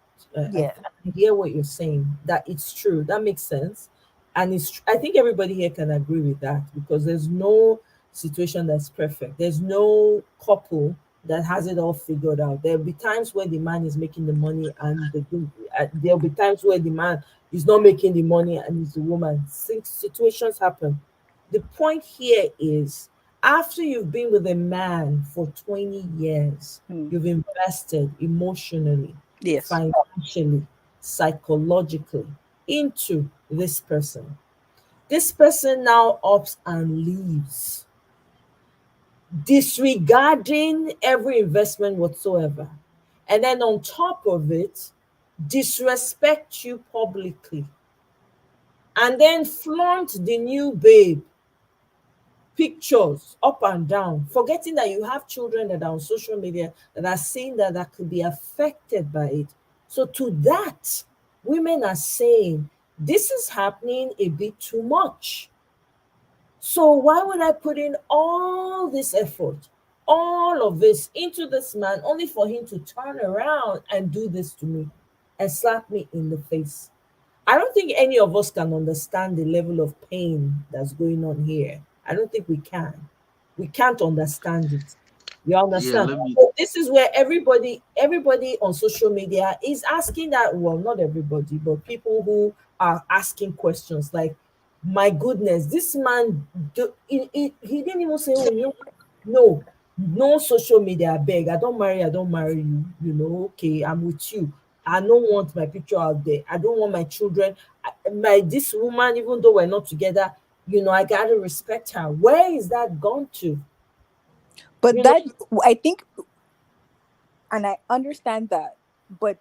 yeah. I hear what you're saying, that it's true, that makes sense, and I think everybody here can agree with that, because there's no situation that's perfect. There's no couple that has it all figured out. There'll be times where the man is making the money, and there'll be times where the man is not making the money and it's the woman. Situations happen. The point here is, after you've been with a man for 20 years, Hmm. you've invested emotionally, Yes. financially, psychologically into this person. This person now ups and leaves, disregarding every investment whatsoever. And then on top of it, disrespect you publicly, and then flaunt the new babe pictures up and down, forgetting that you have children that are on social media that are seeing that could be affected by it. So to that, women are saying this is happening a bit too much. So why would I put in all this effort, all of this into this man, only for him to turn around and do this to me and slap me in the face? I don't think any of us can understand the level of pain that's going on here. I don't think we can. We can't understand it. You Yeah, understand? let me. So this is where everybody on social media is asking that. Well, not everybody, but people who are asking questions like, my goodness, this man, he didn't even say, oh, no, no social media, I beg. I don't marry you. You know, okay, I'm with you. I don't want my picture out there. I don't want my children. My this woman, even though we're not together, I gotta respect her. Where is that gone to? But You know, that, I think, and I understand that, but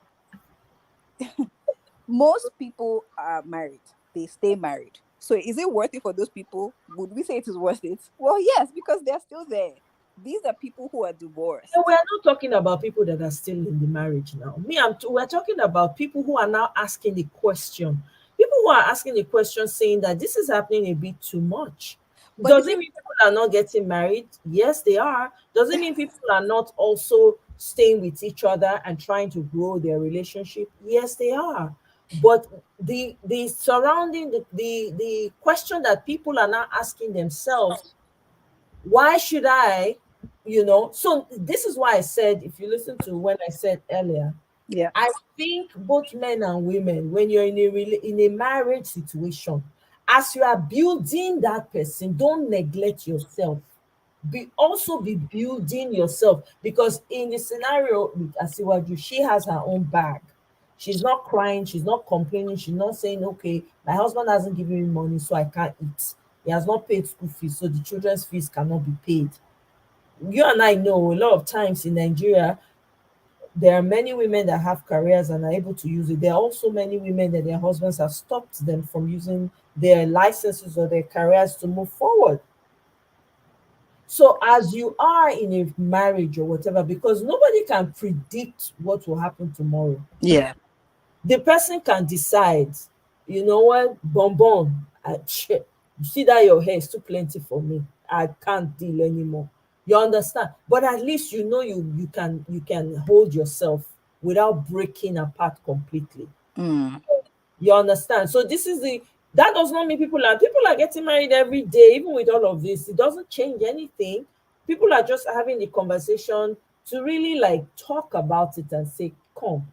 most people are married. They stay married. So is it worth it for those people? Would we say it is worth it? Well, yes, because they're still there. These are people who are and divorced. we're not talking about people that are still in the marriage now. We're talking about people who are now asking the question. People who are asking the question, saying that this is happening a bit too much. But the Does thing, it mean people are not getting married? Yes, they are. Does it mean people are not also staying with each other and trying to grow their relationship? Yes, they are. But the surrounding the question that people are now asking themselves, why should I, so this is why I said, if you listen to when I said earlier, yeah. I think both men and women, when you're in a marriage situation, as you are building that person, don't neglect yourself. Be building yourself, because in the scenario with Asiwaju, she has her own bag. She's not crying, she's not complaining, she's not saying, okay, my husband hasn't given me money, so I can't eat. He has not paid school fees, so the children's fees cannot be paid. You and I know a lot of times in Nigeria, there are many women that have careers and are able to use it. There are also many women that their husbands have stopped them from using their licenses or their careers to move forward. So, as you are in a marriage or whatever, because nobody can predict what will happen tomorrow, Yeah. the person can decide, you know what, bonbon, you see that your hair is too plenty for me. I can't deal anymore. You understand? But at least you can hold yourself without breaking apart completely. Mm. You understand? So this is the that does not mean people are getting married every day. Even with all of this, it doesn't change anything. People are just having the conversation to really like talk about it and say, come,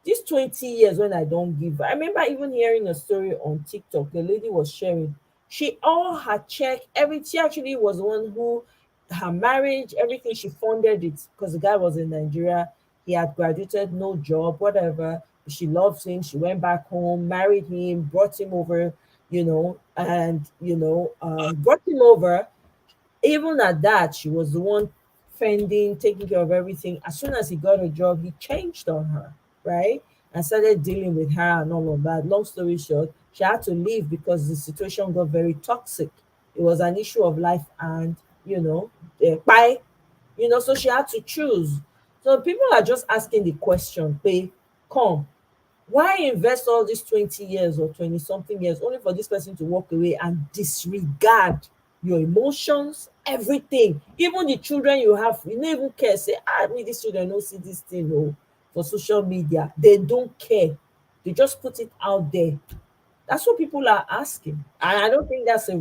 these 20 years when I don't give. I remember even hearing a story on TikTok. The lady was sharing. She all her check, every she actually was the one who her marriage, everything she funded it because the guy was in Nigeria. He had graduated, no job, whatever. She loves him. She went back home, married him, brought him over, and brought him over. Even at that, she was the one fending, taking care of everything. As soon as he got a job, he changed on her, right? And started dealing with her and all of that. Long story short, she had to leave because the situation got very toxic. It was an issue of life and, bye. So she had to choose. So people are just asking the question, pay, come, why invest all these 20 years or 20 something years only for this person to walk away and disregard your emotions, everything, even the children you have, you don't even care. Say, me, these children don't see this thing, oh, for social media. They don't care. They just put it out there. That's what people are asking. And I don't think that's I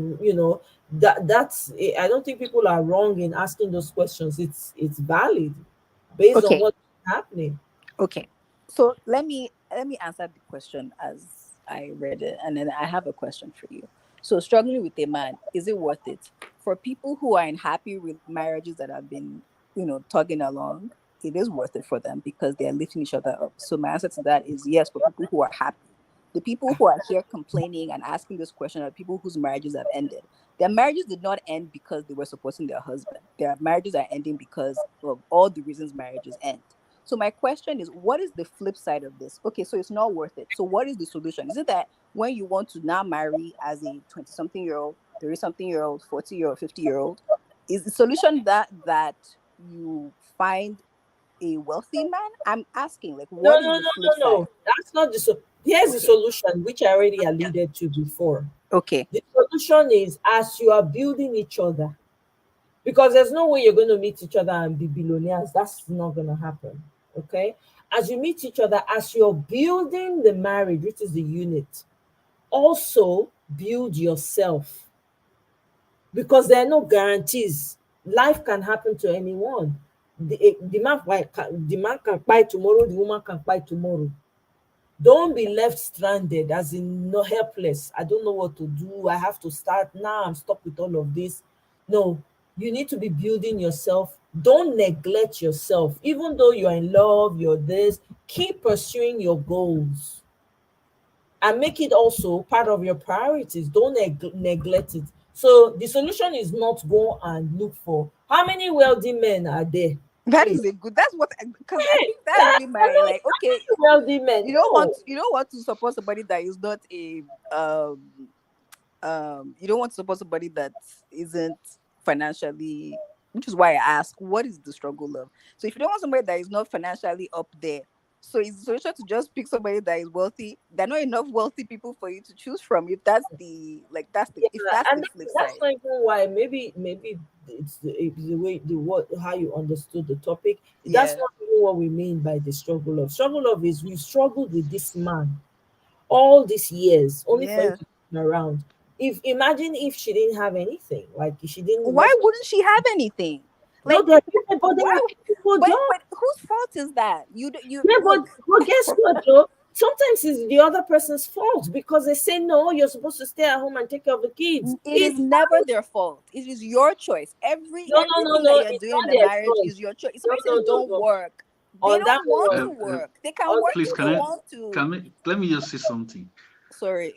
don't think people are wrong in asking those questions. It's valid based on Okay. what's happening. Okay. So let me answer the question as I read it, and then I have a question for you. So struggling with a man, is it worth it? For people who are in happy marriages that have been, tugging along, it is worth it for them because they are lifting each other up. So my answer to that is yes, for people who are happy. The people who are here complaining and asking this question are people whose marriages have ended. Their marriages did not end because they were supporting their husband. Their marriages are ending because of all the reasons marriages end. So my question is, what is the flip side of this? Okay, so it's not worth it. So what is the solution? Is it that when you want to now marry as a 20-something-year-old, 30-something-year-old, 40-year-old, 50-year-old, is the solution that you find a wealthy man? I'm asking, like, No, what is no, the no, flip no, side? no. That's not here's the Okay. solution, which I already alluded to before. Okay. The solution is as you are building each other, because there's no way you're going to meet each other and be billionaires. That's not going to happen. Okay. As you meet each other, as you're building the marriage, which is the unit, also build yourself, because there are no guarantees. Life can happen to anyone. The man can buy tomorrow, the woman can buy tomorrow. Don't be left stranded, as in no helpless. I don't know what to do. I have to start now. I'm stuck with all of this. No, you need to be building yourself. Don't neglect yourself. Even though you're in love, you're this, keep pursuing your goals and make it also part of your priorities. Don't neglect it. So the solution is not go and look for how many wealthy men are there. That Please. is a good. That's what, because I Hey, think that's really my, like. how Okay, many wealthy men? No. you don't want to support somebody that is not a you don't want to support somebody that isn't financially, which is why I ask, what is the struggle of? So if you don't want somebody that is not financially up there, so is the solution to just pick somebody that is wealthy? There are not enough wealthy people for you to choose from. If that's the, like, that's the, Yeah, if that's and the flip that's side. not even why. Maybe it's the way the what how you understood the topic. That's Yeah. not even what we mean by the struggle of. Struggle of is we struggled with this man all these years only for him Yeah. to come around. If imagine if she didn't have anything, like she didn't Why wasn't. wouldn't she have anything? No, Like, but there why? are people But don't. whose fault is that? You Yeah, look. but guess what though? Sometimes it's the other person's fault because they say no, you're supposed to stay at home and take care of the kids. It is It's never their fault. It is your choice. Everything that no, you're it's doing in not the their marriage choice. is your choice. If No, somebody no, says no, don't no. work, they On that don't want one, to work. They can on work Please, if can they I want to. can I, let me just say something. Sorry.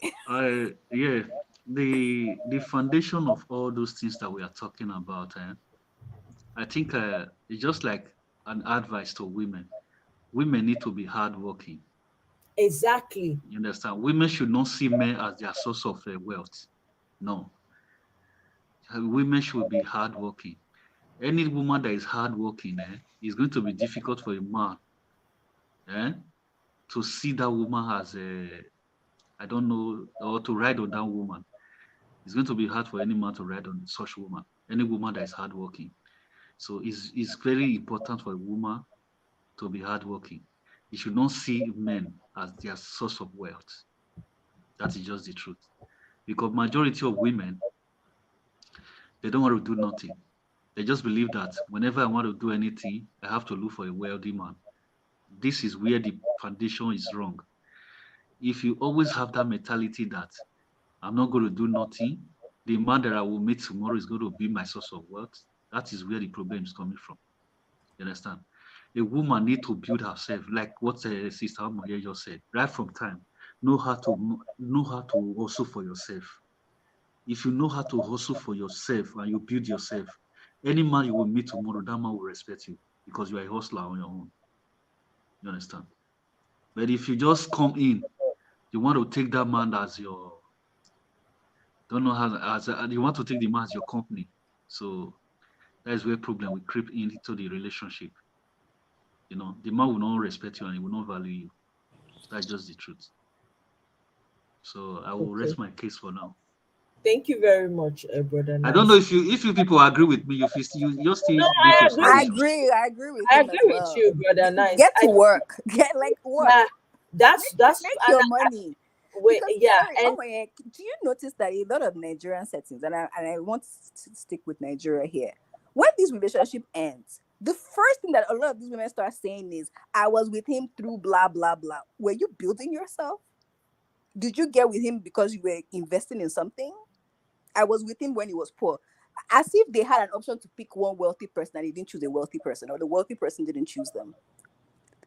Yeah, the foundation of all those things that we are talking about, I think it's just like an advice to women. Women need to be hardworking. exactly. You understand? Women should not see men as their source of wealth. No, women should be hardworking. Any woman that is hardworking, is going to be difficult for a man, eh, to see that woman as a, I don't know, or to ride on that woman. It's going to be hard for any man to ride on such woman. Any woman that is hardworking. So it's very important for a woman to be hardworking. You should not see men as their source of wealth. That is just the truth. Because majority of women, they don't want to do nothing. They just believe that whenever I want to do anything, I have to look for a wealthy man. This is where the foundation is wrong. If you always have that mentality that I'm not going to do nothing, the man that I will meet tomorrow is going to be my source of wealth, that is where the problem is coming from. You understand? A woman need to build herself, like what Sister Amoye just said, right from time. Know how to hustle for yourself. If you know how to hustle for yourself and you build yourself, any man you will meet tomorrow, that man will respect you because you are a hustler on your own. You understand? But if you just come in, you want to take that man as your, don't know how, as you want to take the man as your company. So That's where problem will creep into the relationship. The man will not respect you and he will not value you. That's just the truth. So I will Okay. rest my case for now. Thank you very much, brother. I don't know Nice. if you people agree with me. You still No, based I your agree I with submission. agree. I agree with I him agree as with well. you, brother. Nice. Get to work. Get like work. Yeah, that's Make and your money. wait, Because yeah, sorry, oh and my God, do you notice that a lot of Nigerian settings, and I want to stick with Nigeria here, when this relationship ends, the first thing that a lot of these women start saying is, "I was with him through blah blah blah." Were you building yourself? Did you get with him because you were investing in something? I was with him when he was poor. As if they had an option to pick one wealthy person and they didn't choose a wealthy person, or the wealthy person didn't choose them.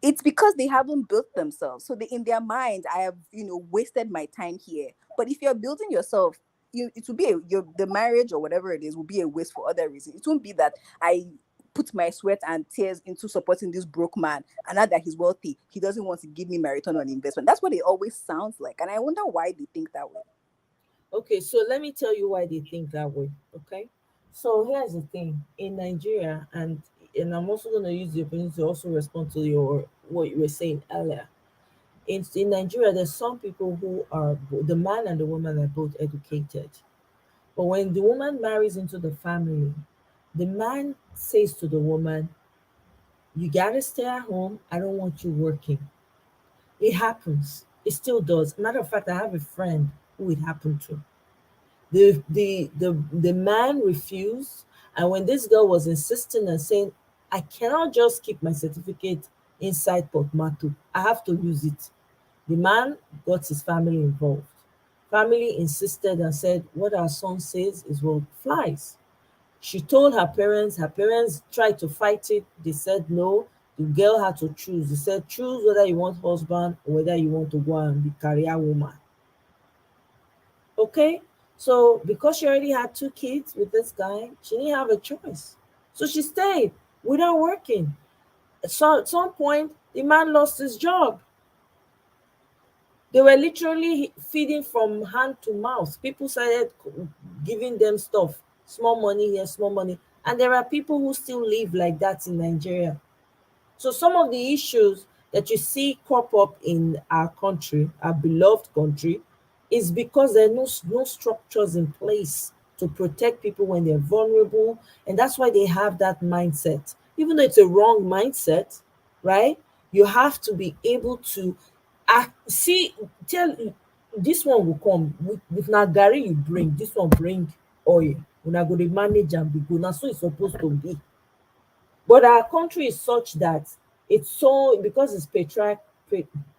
It's because they haven't built themselves. So they, in their mind, I have, wasted my time here. But if you're building yourself, it will be the marriage or whatever it is will be a waste for other reasons. It won't be that I put my sweat and tears into supporting this broke man, and now that he's wealthy, he doesn't want to give me my return on investment. That's what it always sounds like, and I wonder why they think that way. okay, so let me tell you why they think that way. Okay, so here's the thing in Nigeria, and I'm also going to use the opportunity to also respond to your what you were saying earlier. In Nigeria, there's some people who are the man and the woman are both educated, but when the woman marries into the family, the man says to the woman, "You gotta stay at home. I don't want you working." It happens. It still does. Matter of fact, I have a friend who it happened to. The man refused, and when this girl was insisting and saying, "I cannot just keep my certificate inside Portmato, I have to use it," the man got his family involved. Family insisted and said, "What our son says is what flies." She told her parents tried to fight it. They said no. The girl had to choose. They said, "Choose whether you want husband or whether you want to go and be career woman." Okay? So because she already had two kids with this guy, she didn't have a choice. So she stayed without working. So at some point, the man lost his job. They were literally feeding from hand to mouth. People started giving them stuff, small money here, small money. And there are people who still live like that in Nigeria. So some of the issues that you see crop up in our country, our beloved country, is because there are no structures in place to protect people when they're vulnerable. And that's why they have that mindset. Even though it's a wrong mindset, right? You have to be able to see, tell this one will come with na garri you bring, this one bring oil. Una go dey manage and be good. Na so it's supposed to be. But our country is such that it's so because it's I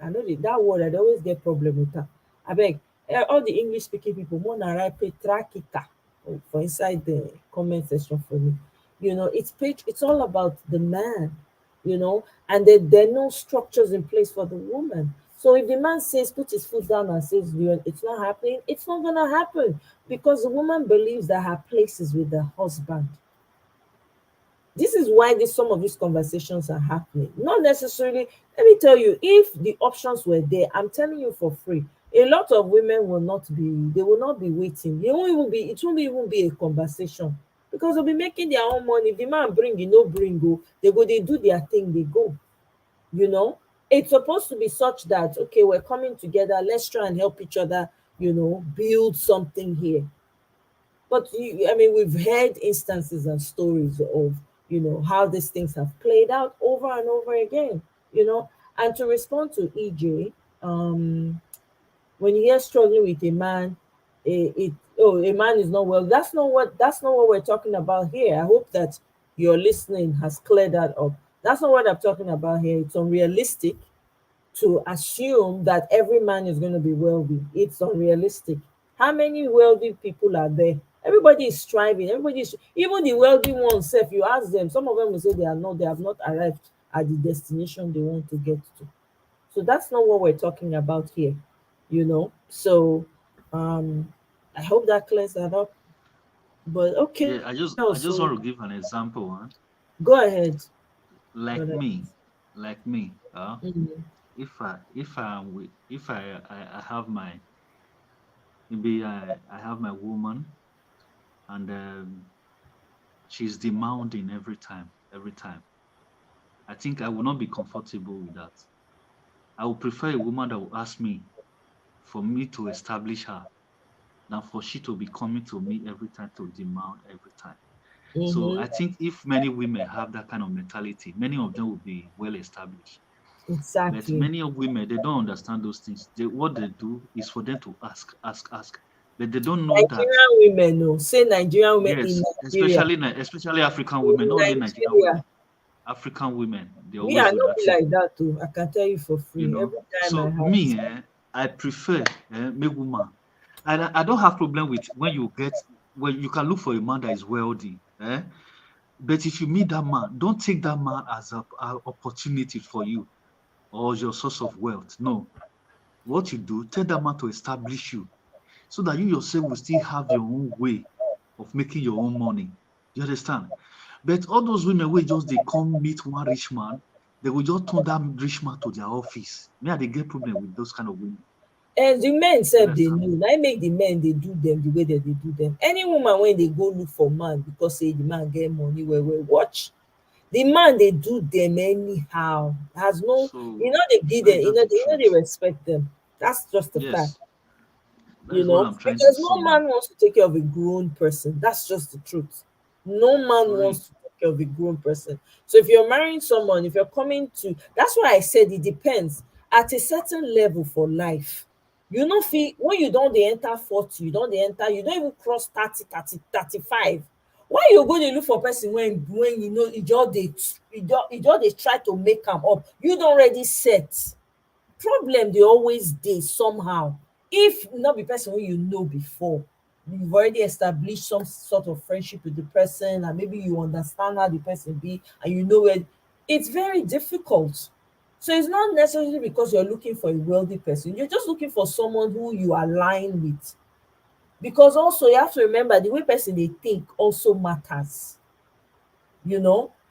know that word I dey always get problem with am. Abeg, all the English speaking people more na write patriarchal for inside the comment section for me. It's all about the man, and there are no structures in place for the woman. So if the man says put his foot down and says it's not happening, it's not gonna happen because the woman believes that her place is with the husband. This is why some of these conversations are happening. Not necessarily, let me tell you, if the options were there, I'm telling you for free, a lot of women will not be waiting. It won't even be a conversation because they'll be making their own money. If the man bring, no bring, go, they do their thing, they go. You know, it's supposed to be such that, okay, we're coming together, let's try and help each other, build something here. But I mean, we've heard instances and stories of, how these things have played out over and over again, you know. And to respond to EJ, when you hear struggling with a man, a man is not well. That's not what we're talking about here. I hope that your listening has cleared that up. That's not what I'm talking about here. It's unrealistic to assume that every man is going to be wealthy. It's unrealistic. How many wealthy people are there? Everybody is striving. Even the wealthy ones, if you ask them, some of them will say they have not arrived at the destination they want to get to. So that's not what we're talking about here. So um I hope that clears that up. But okay, Yeah, I what just I else? just So want to give an example. Huh? go ahead. Like Brother. me, like me. Mhm. If I have my maybe I have my woman and she's demanding every time, every time. I think I will not be comfortable with that. I would prefer a woman that will ask me for me to establish her than for she to be coming to me every time to demand every time. So I Mm-hmm. think if many women have that kind of mentality, many of them will be well established. But Exactly. many of women, they don't understand those things. What they do is for them to ask, ask, ask. But they don't know that, Nigerian women, no, say Nigerian women in yes, Nigeria. especially African women, In not only Nigerian women, Nigeria, African women, they me, I always do don't that be thing, like that too. I can tell you for you free. know. Every time I So have me, I prefer me woman. And I don't have problem with when you can look for a man that is wealthy. But if you meet that man, don't take that man as a opportunity for you or your source of wealth. No. What you do, tell that man to establish you so that you yourself will still have your own way of making your own money. You understand? But all those women will just they come meet one rich man, they will just turn that rich man to their office. Me, they get problem with those kind of women. and the men You sef dey understand? know na im make the men dey do dem the way dem dey do dem. Any woman wey dey go look for man because say the man get money well well, watch, the man dey do dem anyhow, has no, So e no dey give dem, that's just the e no dey truth. respect dem. That's just the fact. Yes, that is what I'm trying to Because say no now. man wants to take care of a grown person. That's just the truth. No man For real. wants to take care of a grown person. So if you're marrying someone, if you're coming to, that's why I said it depends. At a certain level for life, you know, feel when you don't dey enter 40, you don't dey enter, you don't even cross 30, 30, 35. Why you go dey look for person when you know you just dey try to make am up? You don already set. Problem dey always dey somehow. If not be person wey you know before, you've already established some sort of friendship with the person and maybe you understand how the person be and you know where, it's very difficult. So it's not necessarily because you're looking for a wealthy person, you're just looking for someone who you align with. Because also you have to remember the way person dey think also matters.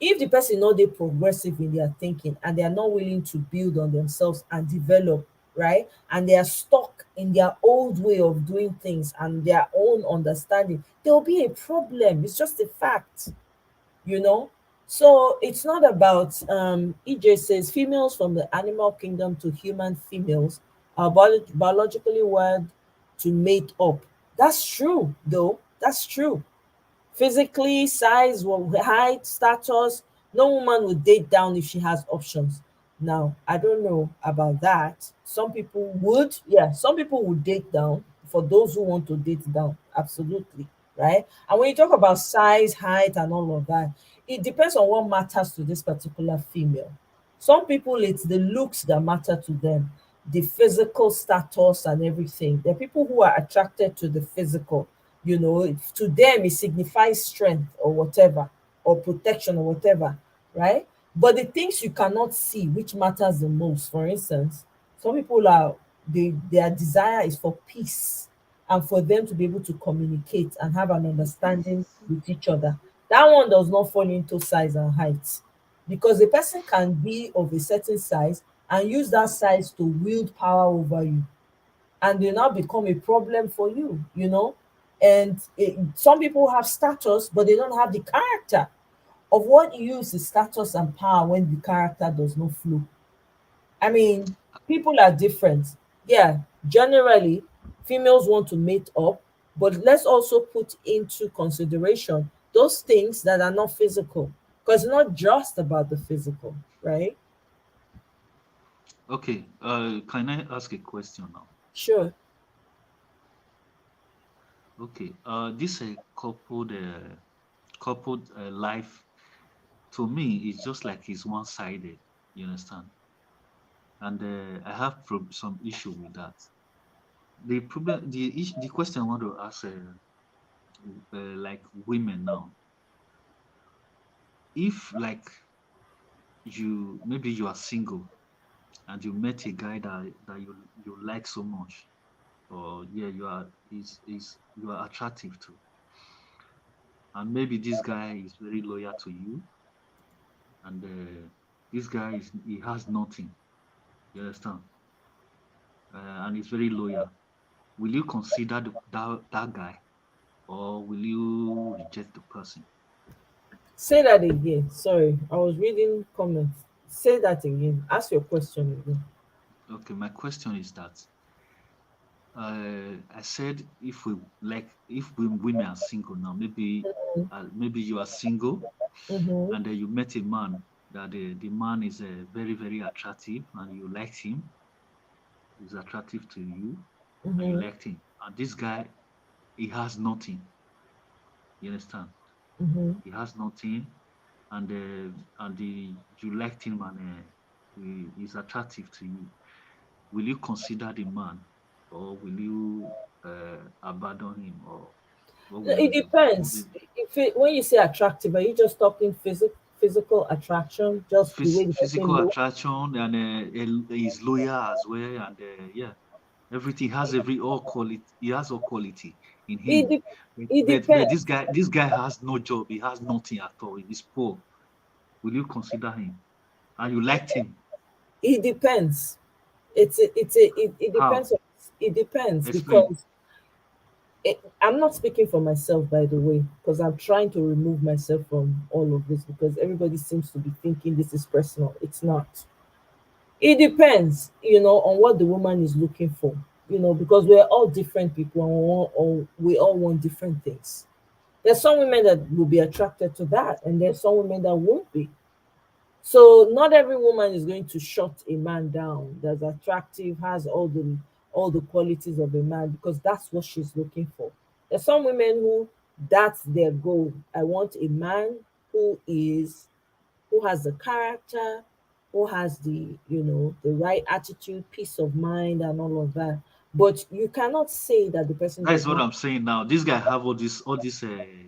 If the person no dey progressive in their thinking and they are not willing to build on themselves and develop, right, and they are stuck in their old way of doing things and their own understanding, there will be a problem. It's just a fact. you know so it's not about, EJ says females from the animal kingdom to human females are biologically wired to mate up. That's true, though. That's true. Physically, size, height, status, no woman would date down if she has options. Now, I don't know about that. Some people would, yeah, some people would date down for those who want to date down. Absolutely. Right. And when you talk about size, height, and all of that, it depends on what matters to this particular female. Some people, it's the looks that matter to them, the physical status and everything. There are people who are attracted to the physical. To them it signifies strength or whatever, or protection or whatever, right? But the things you cannot see, which matters the most, for instance, some people their desire is for peace and for them to be able to communicate and have an understanding with each other. That one does not fall into size and height, because the person can be of a certain size and use that size to wield power over you, and they now become a problem for you. And some people have status, but they don't have the character. Of what use is status and power when the character does not flow? I mean, people are different. Yeah, generally, females want to mate up, but let's also put into consideration those things that are not physical, because it's not just about the physical, right? Okay, can I ask a question now? Sure. Okay, this coupled life to me is just like it's one-sided. You understand? And I have some issue with that. The question I want to ask, like women now, if like maybe you are single and you met a guy that you like so much, or yeah, you are attractive to, and maybe this guy is very loyal to you, and this guy he has nothing. You understand? And he's very loyal. Will you consider that guy, or will you reject the person? Say that again. Sorry, I was reading comments. Say that again. Ask your question again. Okay, my question is that I said if we if we women are single now, maybe you are single Mm-hmm. and then you met a man that the man is very very attractive and you liked him, he's attractive to you and you Mm-hmm. liked him, and this guy he has nothing. You understand? Mm-hmm. He has nothing, and the you liked him and he's attractive to you. Will you consider the man, or will you abandon him, or what will It you do? What will depends. you If when you say attractive, are you just talking physical attraction, just the way the person physical looks? attraction, and he's loyal as well, and yeah, everything has every all quality. He has all quality in It him. de- it But depends. this guy has no job. He has nothing at all. He's poor. Will you consider him? And you liked him? It depends. It How? depends. It depends Explain. because I'm not speaking for myself, by the way, because I'm trying to remove myself from all of this because everybody seems to be thinking this is personal. It's not. It depends, on what the woman is looking for, because we're all different people and we all want different things. There's some women that will be attracted to that, and there's some women that won't be. So not every woman is going to shut a man down that's attractive, has all the qualities of a man because that's what she's looking for. There's some women who that's their goal. I want a man who is who has the character, who has the right attitude, peace of mind, and all of that. But you cannot say that the person That is does what not. I'm saying now. This guy have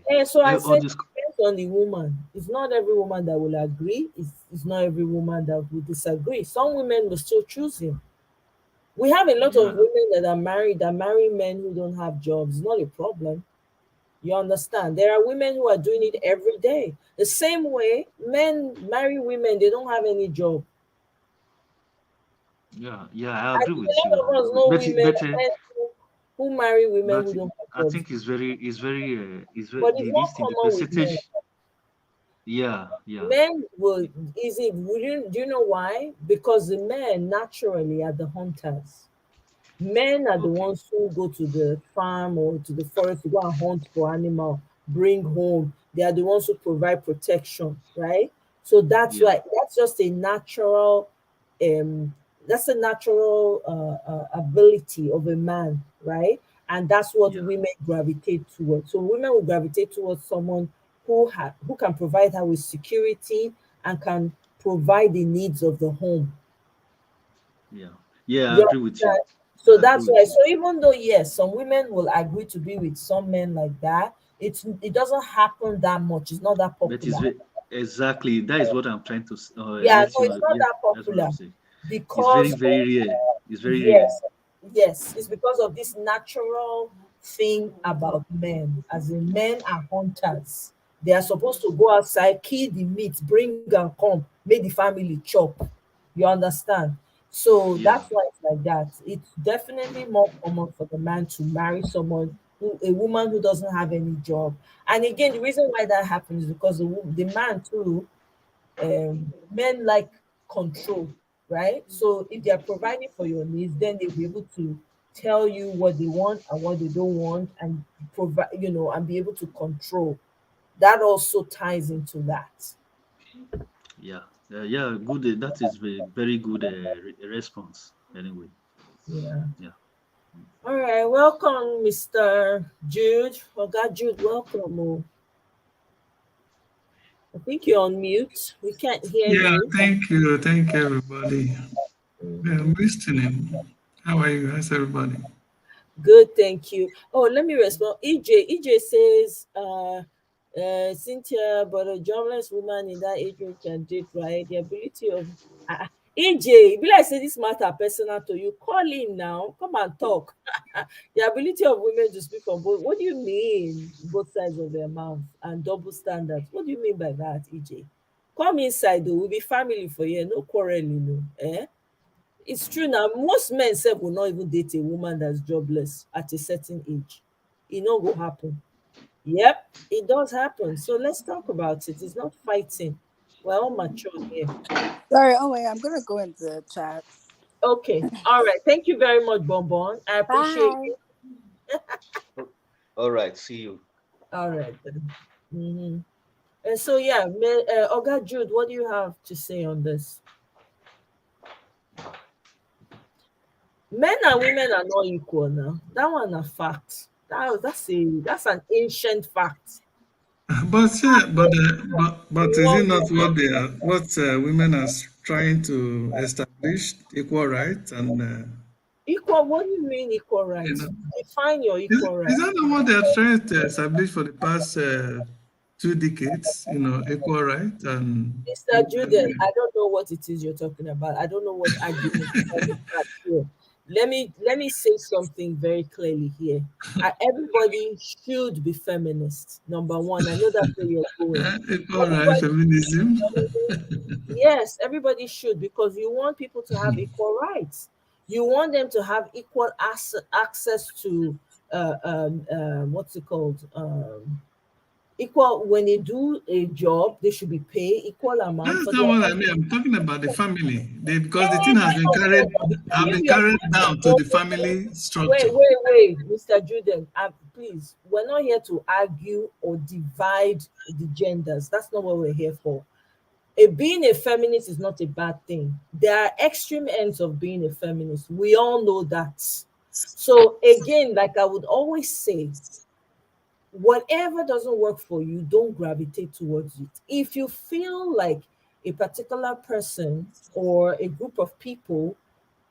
And so I all said, it this. depends on the woman. It's not every woman that will agree. It's not every woman that will disagree. Some women will still choose him. We have a lot of Yeah, women that are married that marry men who don't have jobs. It's not a problem. You understand? There are women who are doing it every day. The same way men marry women, they don't have any job. yeah, yeah. I I agree think with a you. lot of us know women, But men who marry women but who don't have I jobs. think it's very But it's the more this thing, the common with men. percentage. Yeah, yeah. Men will is it would you do you know why? Because the men naturally are the hunters. Men are the Okay. ones who go to the farm or to the forest to go and hunt for animal, bring home. They are the ones who provide protection, right? So that's Yeah, why um that's a natural ability of a man, right? And that's what yeah, women gravitate towards. So women will gravitate towards someone who can provide her with security and can provide the needs of the home. yeah, yeah. I You agree with you. understand? So I agree that's why. with you. So even though yes, some women will agree to be with some men like that, it doesn't happen that much. It's not that But popular. exactly that is what I'm trying to Yeah, let no, you it's know. not Yeah, that that's what I'm popular saying. It's very because very rare. It's very rare. yes, yes, it's because of this natural thing about men. As in, men are hunters. They are supposed to go outside, kill the meat, bring and come, make the family chop. You understand? So Yeah, that's why it's like that. It's definitely more common for the man to marry someone a woman who doesn't have any job. And again, the reason why that happens is because the man too, men like control, right? So if they are providing for your needs, then they'll be able to tell you what they want and what they don't want and provide, and be able to control. That also ties into that. yeah, yeah. Good. That is very good response. Anyway, Yeah. yeah. All right. Welcome, Mr. Jude. Oh, God, Jude, welcome. Oh, I think you're on mute. We can't hear Yeah, you. thank you. Thank you, everybody. Yeah, I'm Mhm. listening. How are you? How's everybody? Good, thank you. Oh, let me respond. EJ says, Cynthia, but a jobless woman in that age group can date, right? The ability of EJ, be like say this matter personal to you. Call in now. Come and talk. The ability of women to speak on both. What do you mean, both sides of their mouth and double standards? What do you mean by that, EJ? Come inside, though. We'll be family for you. No quarreling, no. Eh? It's true now. Most men sef will not even date a woman that's jobless at a certain age. E no go happen. Yep, it does happen. So let's talk about it. It's not fighting. We're all mature here. Sorry, oh wait, I'm gonna go into the chat. Okay. All right. Thank you very much, Bonbon. I appreciate Bye. you. Oh, all right, see you. All right then. Hmm. And so yeah, Oga Jude, what do you have to say on this? Men and women are not equal now. That one a fact. That's an ancient fact. But yeah, but is it One not woman. what they are, what women are trying to establish equal rights and Equal, what do you mean equal you know rights? Define your equal is rights. that not what they are trying to establish for the past 2 decades? Equal rights and Mr. Juden, I don't know what it is you're talking about. I don't know what argument you're trying to start here. Let me say something very clearly here. Everybody should be feminist. Number one, I know that's where you're going. equal right Everybody should be feminism. feminist. Yes, everybody should because you want people to have equal rights. You want them to have equal access to what's it called? Equal when they do a job, they should be paid equal amount That's for not their what I mean. effort. I'm talking about the family. Because the thing Eh, has been carried have you been yourself, carried down to oh, the family wait, structure. wait, wait, Mr. Juden, please, we're not here to argue or divide the genders. That's not what we're here for. Being a feminist is not a bad thing. There are extreme ends of being a feminist. We all know that. So again, like I would always say, whatever doesn't work for you, don't gravitate towards it. If you feel like a particular person or a group of people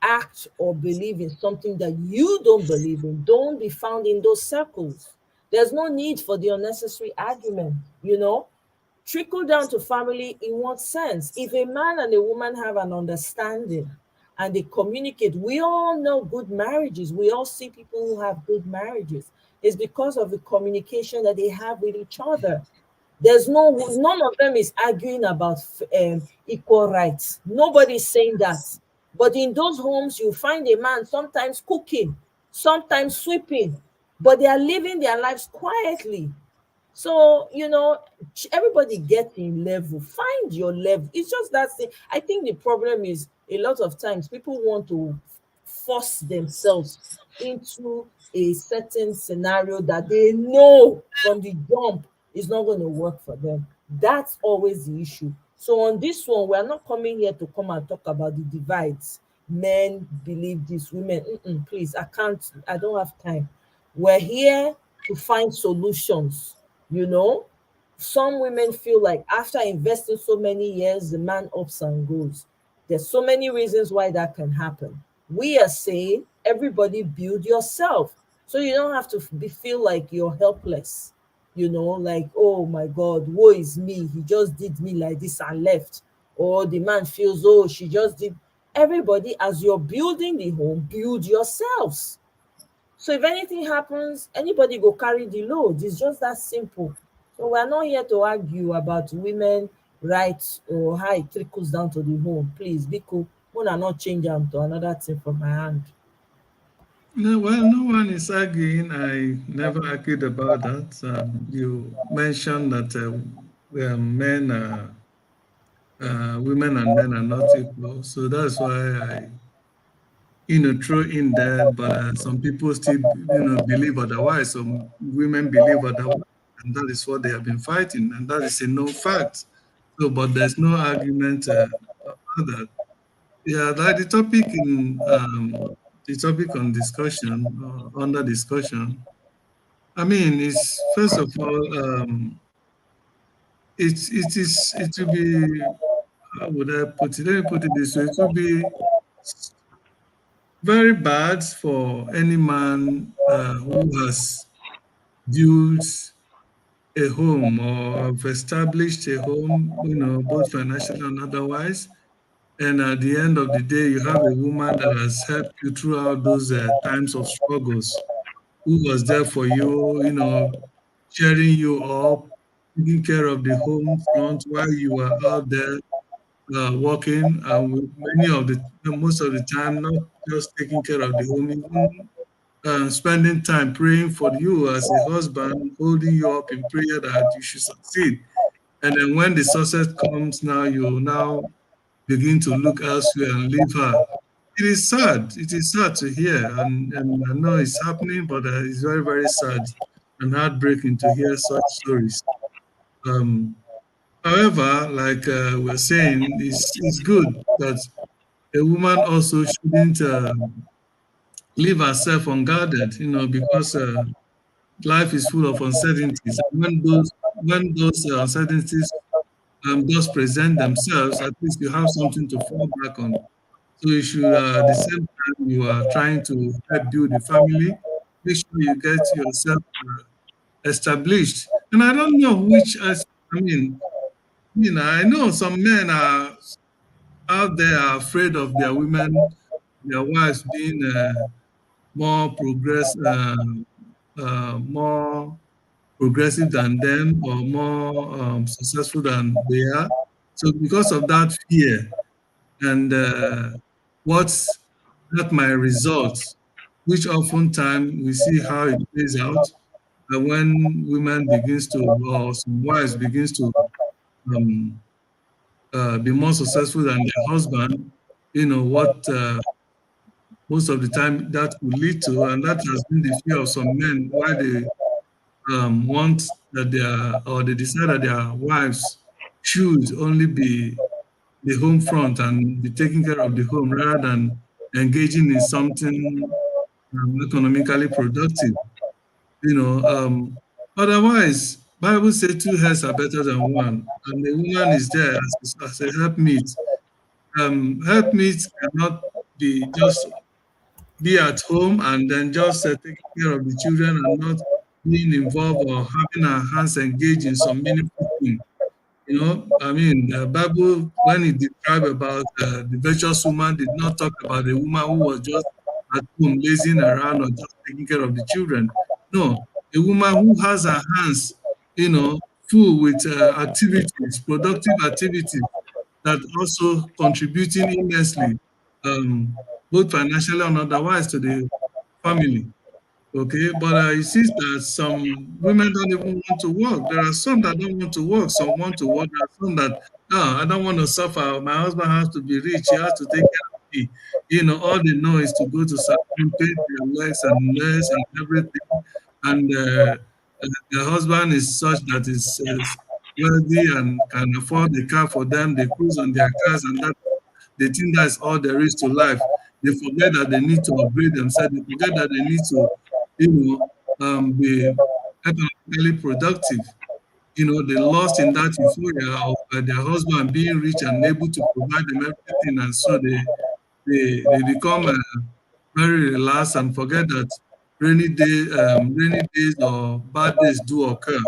act or believe in something that you don't believe in, don't be found in those circles. There's no need for the unnecessary argument. Trickle down to family in what sense? If a man and a woman have an understanding and they communicate, we all know good marriages. We all see people who have good marriages. It's because of the communication that they have with each other. None of them is arguing about equal rights. Nobody's saying that. But in those homes, you find a man sometimes cooking, sometimes sweeping, but they are living their lives quietly. So, everybody get in level. Find your level. It's just that thing. I think the problem is a lot of times people want to force themselves into a certain scenario that they know from the jump is not going to work for them. That's always the issue. So on this one, we're not coming here to come and talk about the divides. Men believe this, women. Please, I can't, I don't have time. We're here to find solutions you know some women feel like after investing so many years the man ups and goes. There's so many reasons why that can happen. We are saying everybody build yourself so you don't have to feel like you're helpless. Like, oh my god, woe is me, he just did me like this and left. Or the man feels, oh, she just did. Everybody, as you're building the home, build yourselves. So if anything happens, anybody go carry the load. It's just that simple. So we're not here to argue about women rights or how it trickles down to the home. Please be cool. Wanna not change them to another thing from my hand. No, well, no one is arguing. I never argued about that. You mentioned that women and men are not equal. So that's why I throw in there. But some people still, believe otherwise. Some women believe otherwise. And that is what they have been fighting. And that is a no fact. So, but there's no argument about that. Yeah, like the topic on discussion, under discussion. I mean, it's first of all, it will be, how would I put it? Let me put it this way: it will be very bad for any man who has built a home or have established a home, both financially and otherwise. And at the end of the day, you have a woman that has helped you throughout those times of struggles, who was there for you, cheering you up, taking care of the home front while you were out there working, and with many of the most of the time, not just taking care of the home, even spending time praying for you as a husband, holding you up in prayer that you should succeed. And then when the success comes, now you now begin to look elsewhere and leave her. It is sad. It is sad to hear, and I know it's happening, but it's very, very sad and heartbreaking to hear such stories. Um, However, like we're saying, it's good that a woman also shouldn't leave herself unguarded, because life is full of uncertainties. And when those uncertainties just present themselves, at least you have something to fall back on. So you should, at the same time, you are trying to help build a family, make sure you get yourself established. And I don't know I know some men are out there are afraid of their women, their wives being more progress, more progressive than them or more successful than they are. So because of that fear and what's that might result, which oftentimes we see how it plays out when women begins to or some wives begins to um, be more successful than their husband, what most of the time that could lead to, and that has been the fear of some men why they want that they decide that their wives should only be the home front and be taking care of the home rather than engaging in something economically productive. You know, otherwise, Bible says two heads are better than one, and the woman is there as a helpmeet. Helpmeet cannot be just be at home and then just taking care of the children and not being involved or having our hands engaged in some meaningful thing. Bible, when it described about the virtuous woman, did not talk about a woman who was just at home lazing around or just taking care of the children. No, a woman who has her hands, full with activities, productive activities that also contributing immensely, both financially and otherwise to the family. Okay, but it seems that some women don't even want to work. There are some that don't want to work. Some want to work. There are some that, no, I don't want to suffer. My husband has to be rich. He has to take care of me. All they know is to go to salon, pay their legs and legs and everything. And their husband is such that is wealthy and can afford the car for them. They cruise on their cars, and that they think that's all there is to life. They forget that they need to upgrade themselves. They forget that they need to, be economically productive. They lost in that euphoria of their husband being rich and able to provide them everything, and so they become very relaxed and forget that rainy days or bad days do occur.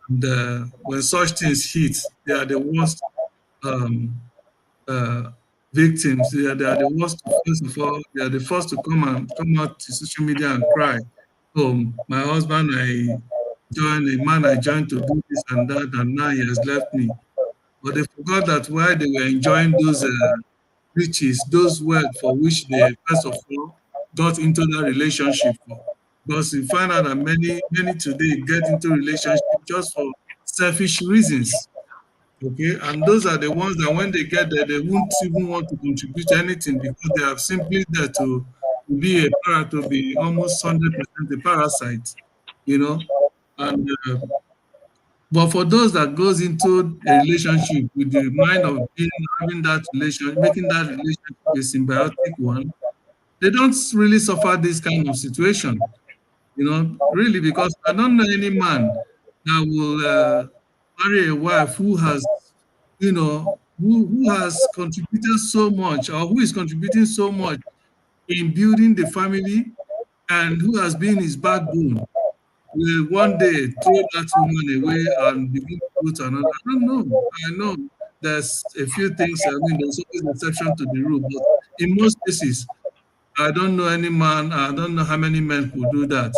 And when such things hit, they are the worst um, uh, victims. They are the worst. First of all, they are the first to come out to social media and cry. Oh, my husband, a man I joined to do this and that, and now he has left me. But they forgot that while they were enjoying those riches, those wealth for which they first of all got into that relationship for. Because you find out that many today get into relationship just for selfish reasons. Okay, and those are the ones that when they get there, they won't even want to contribute anything because they are simply there to be to be almost 100% a parasite, you know. And but for those that goes into a relationship with the mind of having that relation, making that relationship a symbiotic one, they don't really suffer this kind of situation, really, because I don't know any man that will marry a wife who has, who has contributed so much or who is contributing so much in building the family and who has been his backbone will one day throw that woman away and begin to go to another. I don't know. I know there's a few things, there's always exception to the rule, but in most cases, I don't know any man, I don't know how many men could do that.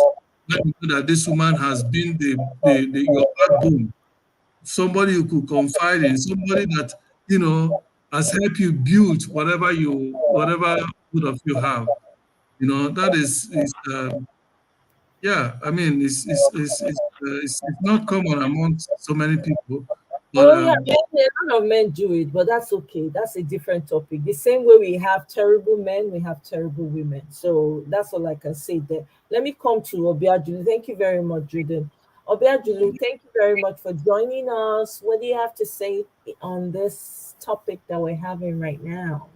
Let me know that this woman has been your backbone, somebody you could confide in, somebody that, has helped you build whatever both of you have. That is yeah. I mean, it's not common amongst so many people, but Oh yeah, a lot of men do it, but that's okay. That's a different topic. The same way we have terrible men, we have terrible women. So that's all I can say there. Let me come to Obiajulu. Thank you very much, Jordan. Obiajulu, thank you very much for joining us. What do you have to say on this topic that we're having right now?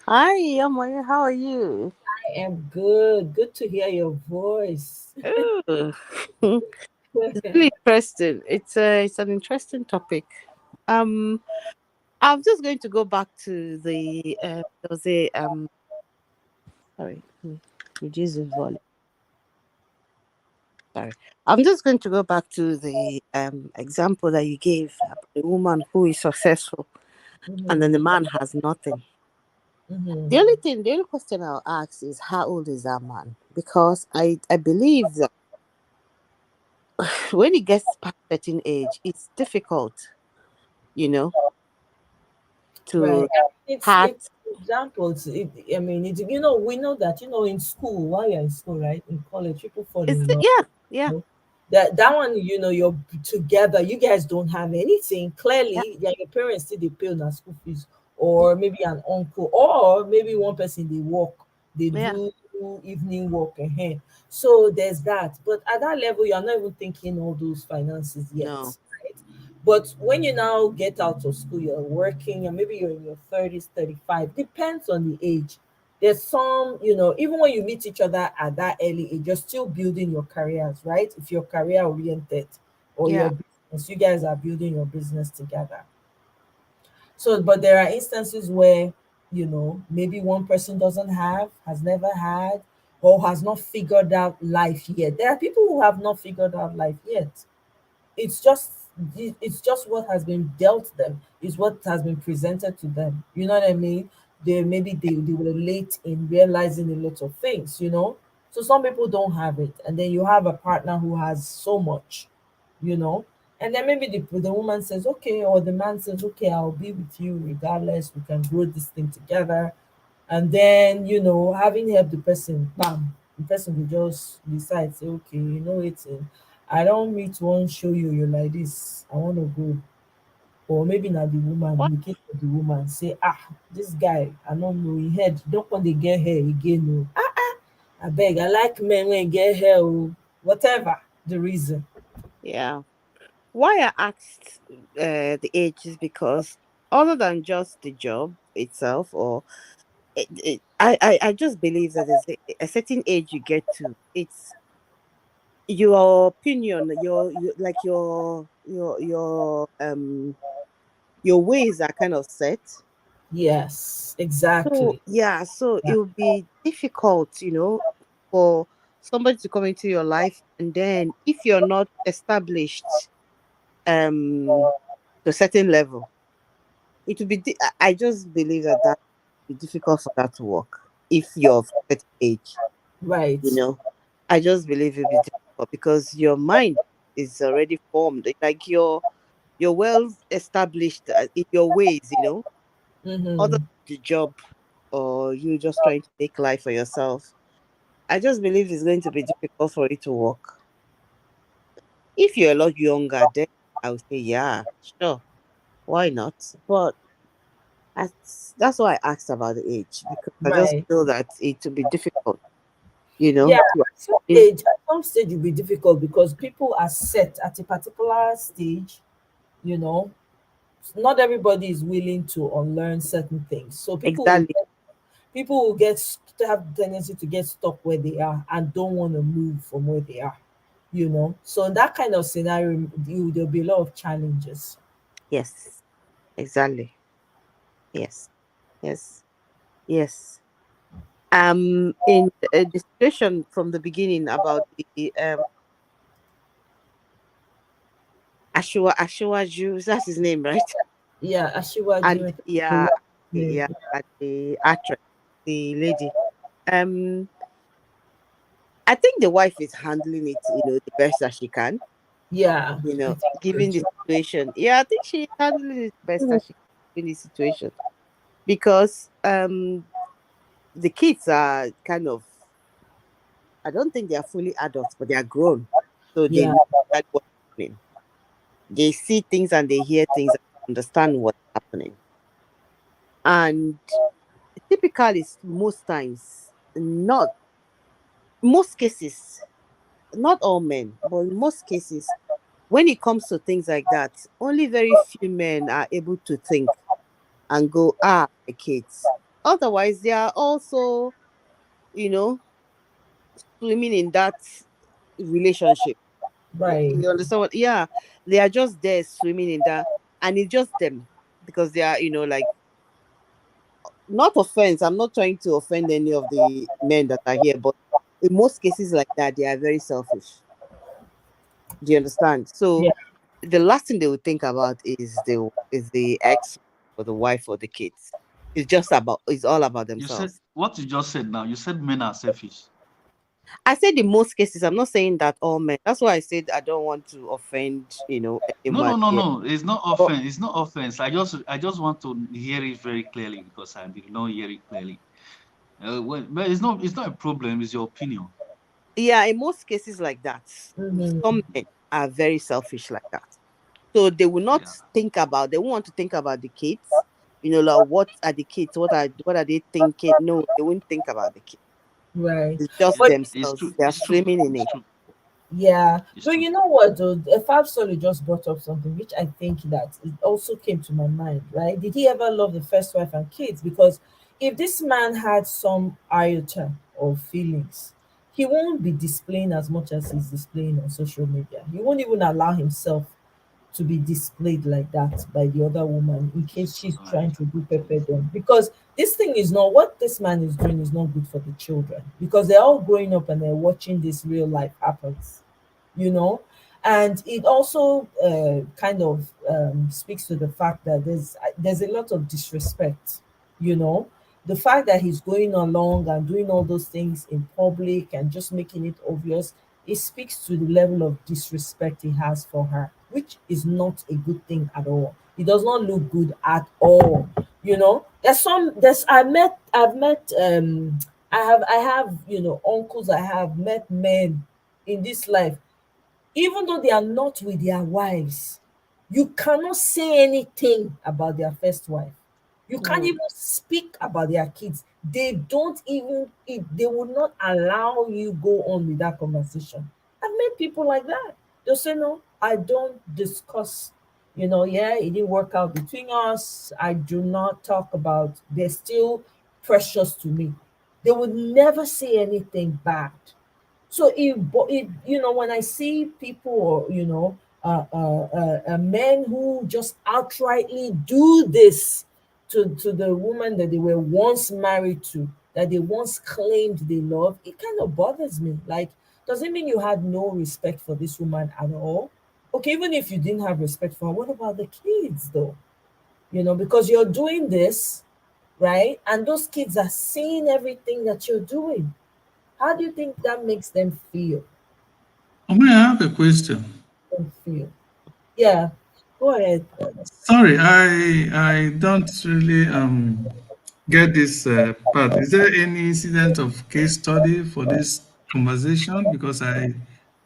Hi, Amoy, how are you? I am good. Good to hear your voice. Ooh. It's really interesting. It's an interesting topic. Um, I'm just going to go back to the there was a sorry, reduce the volume. Sorry, I'm just going to go back to the example that you gave about the woman who is successful and then the Mhm, man has nothing. mhm. The only question I'll ask is how old is that man? Because I believe that when he gets past a certain age, it's difficult, you know, Right. to It's part. examples. I mean, we know that in school, while you're in school, right, in college, people fall It's in love. yeah, yeah, You know? That one, you're together. You guys don't have anything. yeah, Clearly, yeah, your parents still they pay on their school fees, or maybe an uncle, or maybe one person they work, they yeah. do evening work ahead. So there's that. But at that level, you're not even thinking all those finances yet. No, Right? But when you now get out of school, you're working, and maybe you're in your 30s, 35, depends on the age. There's some, even when you meet each other at that early age, you're still building your careers, right? If you're career oriented or your yeah, business, you guys are building your business together. So, but there are instances where, maybe one person doesn't have, has never had, or has not figured out life yet. There are people who have not figured out life yet. It's just what has been dealt them, is what has been presented to them, you know what I mean. They were late in realizing a lot of things. So some people don't have it, and then you have a partner who has so much, you know and then maybe the woman says okay, or the man says okay, I'll be with you regardless, we can grow this thing together. And then having helped the person, bam, the person will just decide, say okay, it's I don't meet one show you're like this, I want to go. Or maybe now the woman, what? in the case of the woman, say this guy, I don't know, he head don't want to get hair again. No, I beg, I like men when get hair. Oh, whatever the reason. Yeah. Why I asked the age is because other than just the job itself, or I just believe that there's a certain age you get to. It's your opinion, like your ways are kind of set. Yes, So exactly. yeah, so Yeah. it would be difficult, for somebody to come into your life, and then if you're not established to a certain level, it would be. I just believe that would be difficult for that to work if you're of a certain age. You Right. know, I just believe it'd be difficult because your mind is already formed. Like you're well established in your ways. Other Mm-hmm. than the job or you just trying to make life for yourself. I just believe it's going to be difficult for it to work. If you're a lot younger, then I would say, yeah, sure, why not? But that's why I asked about the age because I just Right. feel that it will be difficult, Yeah, to at some in stage, at some stage it will be difficult because people are set at a particular stage, you know. Not everybody is willing to unlearn certain things. So exactly. people will to have the tendency to get stuck where they are and don't want to move from where they are. So in that kind of scenario, there'll be a lot of challenges. Yes, exactly. Yes, yes, yes. In the situation from the beginning about the Ashua Jews, that's his name, right? Yeah, And Ashiwaju. yeah, yeah, and the actress, the lady. Um, I think the wife is handling it, the best that she can. Yeah, I think so Given the too. situation. Yeah, I think she's handling it best that she can in the situation because The kids are kind of, I don't think they are fully adults, but they are grown. So they Yeah. know exactly what's happening. They see things and they hear things and understand what's happening. And typically, most times, not most cases, not all men, but in most cases, when it comes to things like that, only very few men are able to think and go, ah, the kids. Otherwise, they are also, you know, swimming in that relationship. Right. You understand what? Yeah, they are just there swimming in that, and it's just them because they are, like, not offense. I'm not trying to offend any of the men that are here, but in most cases like that, they are very selfish. Do you understand? So Yeah. the last thing they would think about is the ex or the wife or the kids. It's all about You said themselves. what you just said now. You said men are selfish. I said in most cases, I'm not saying that all men. That's why I said I don't want to offend, any No, man no, no, here. no. It's not But offense. It's not offense. I just want to hear it very clearly because I did not hear it clearly. But it's not a problem. It's your opinion. yeah, in most cases like that, Mm-hmm. some men are very selfish like that. So they will not Yeah. they won't want to think about the kids. Like what are the kids? What are they thinking? No, they won't think about the kids. Right. It's just It's But it's themselves. true. They are It's true. swimming in It's it. true. yeah, It's but true. you know what though? Fab Solo just brought up something which I think that it also came to my mind, right? Did he ever love the first wife and kids? Because if this man had some iota of feelings, he won't be displaying as much as he's displaying on social media. He won't even allow himself to be displayed like that by the other woman in case she's Right. trying to do pepper them. Because this thing is not what this man is doing is not good for the children because they're all growing up and they're watching this real life happens, you know. And it also kind of speaks to the fact that there's a lot of disrespect, you know. The fact that he's going along and doing all those things in public and just making it obvious, it speaks to the level of disrespect he has for her, which is not a good thing at all. It does not look good at all, you know. There's I've met I have uncles, I have met men in this life, even though they are not with their wives, you cannot say anything about their first wife. You can't Mm. even speak about their kids. They don't even, they will not allow you go on with that conversation. I've met people like that. They'll say, no, I don't discuss, yeah, it didn't work out between us. I do not talk about, they're still precious to me. They would never say anything bad. So when I see people, or men who just outrightly do this to the woman that they were once married to, that they once claimed they love, it kind of bothers me. Like, does it mean you had no respect for this woman at all? Okay, even if you didn't have respect for her, what about the kids though? Because you're doing this, right? And those kids are seeing everything that you're doing. How do you think that makes them feel? I mean, I have a question. Them feel. Yeah, go ahead. Sorry, I don't really get this part. Is there any incident of case study for this conversation? Because I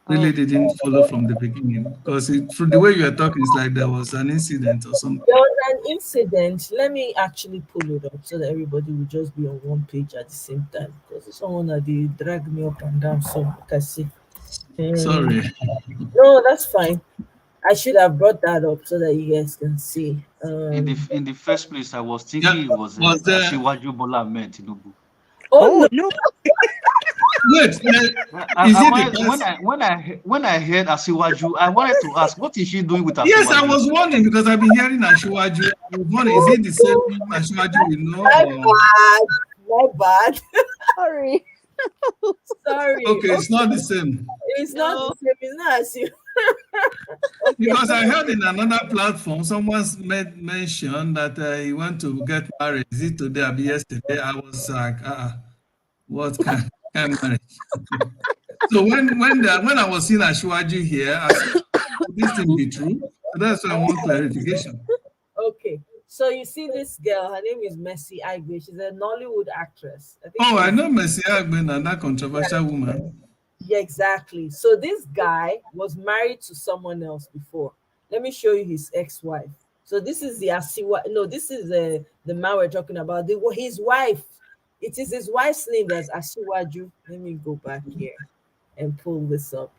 really Oh, didn't follow from the beginning. Because from the way you are talking, it's like there was an incident or something. There was an incident. Let me actually pull it up so that everybody will just be on one page at the same time. Because this one that they drag me up and down so I can see. Sorry. No, that's fine. I should have brought that up so that you guys can see. In the first place, I was Yeah, thinking it was was there? Asiwaju Bola Ahmed Tinubu. Oh oh no, no. Wait, I is it the wanted when past? I heard Asiwaju, I wanted to ask, what is she doing with Yes, I Asiwaju? was wondering because I've been hearing Ashwaju. I was wondering, is it the same Ashwaju we know my or bad. My bad. Sorry. Sorry. okay, it's not the Okay. same? It's not the No. same. It's not as you. Okay. Because I heard in another platform someone mentioned that he went to get married. Is it today or yesterday? I was like, what kind of marriage? So when I was seeing Ashwaju here, I said, could this thing be true? So that's why I want clarification. Okay. So you see this girl, her name is Mercy Aigbe. She's a Nollywood actress. I think Oh, I she's know Mercy Agben and that yeah, controversial woman. yeah, exactly. So this guy was married to someone else before. Let me show you his ex-wife. So this is the Asiwa. No, this is the man we're talking about. His wife. It is his wife's name that's Asiwaju. Let me go back here and pull this up.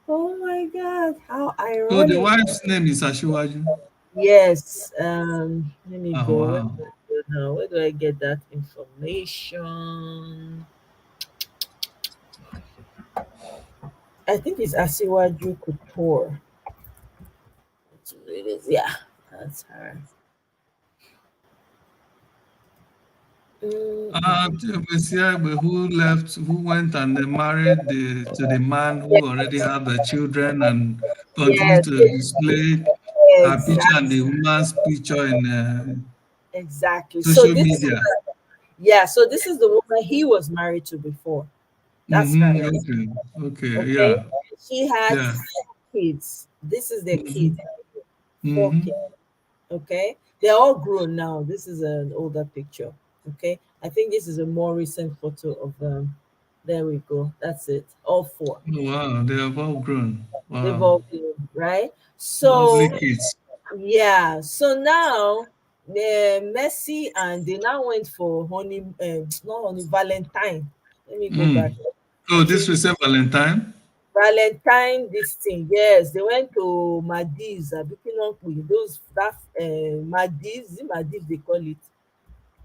Oh my God, how So the ironic. wife's name is Ashiwaju. Yes. Let me Oh, go. Where wow. do I go now? Where do I get that information? I think it's Asiwaju Couture. That's what it is. Yeah, that's her. Mm. Mercy Agben, who left, who went and married to the man who already had the children and continued Yes, to display her picture and exactly. the woman's picture in Exactly. So social this, media. yeah, so this is the woman he was married to before. That's her. Mm-hmm. Okay. Okay. Okay. Yeah. She had Yeah. 4 kids. This is their Mm-hmm. kid. 4 kids. Mm-hmm. Okay. They're all grown now. This is an older picture. Okay. I think this is a more recent photo of them. There we go. That's it. All four. Oh, wow. They have all grown. They've Wow. all grown, right? Lovely So kids. yeah. So now Messi and they now went for honey not honey Valentine. Let me go back Mm. Oh, and show this you recent Valentine? Valentine this thing. Yes, they went to Maldives. I picking up with those that Maldives, is it Maldives they call it.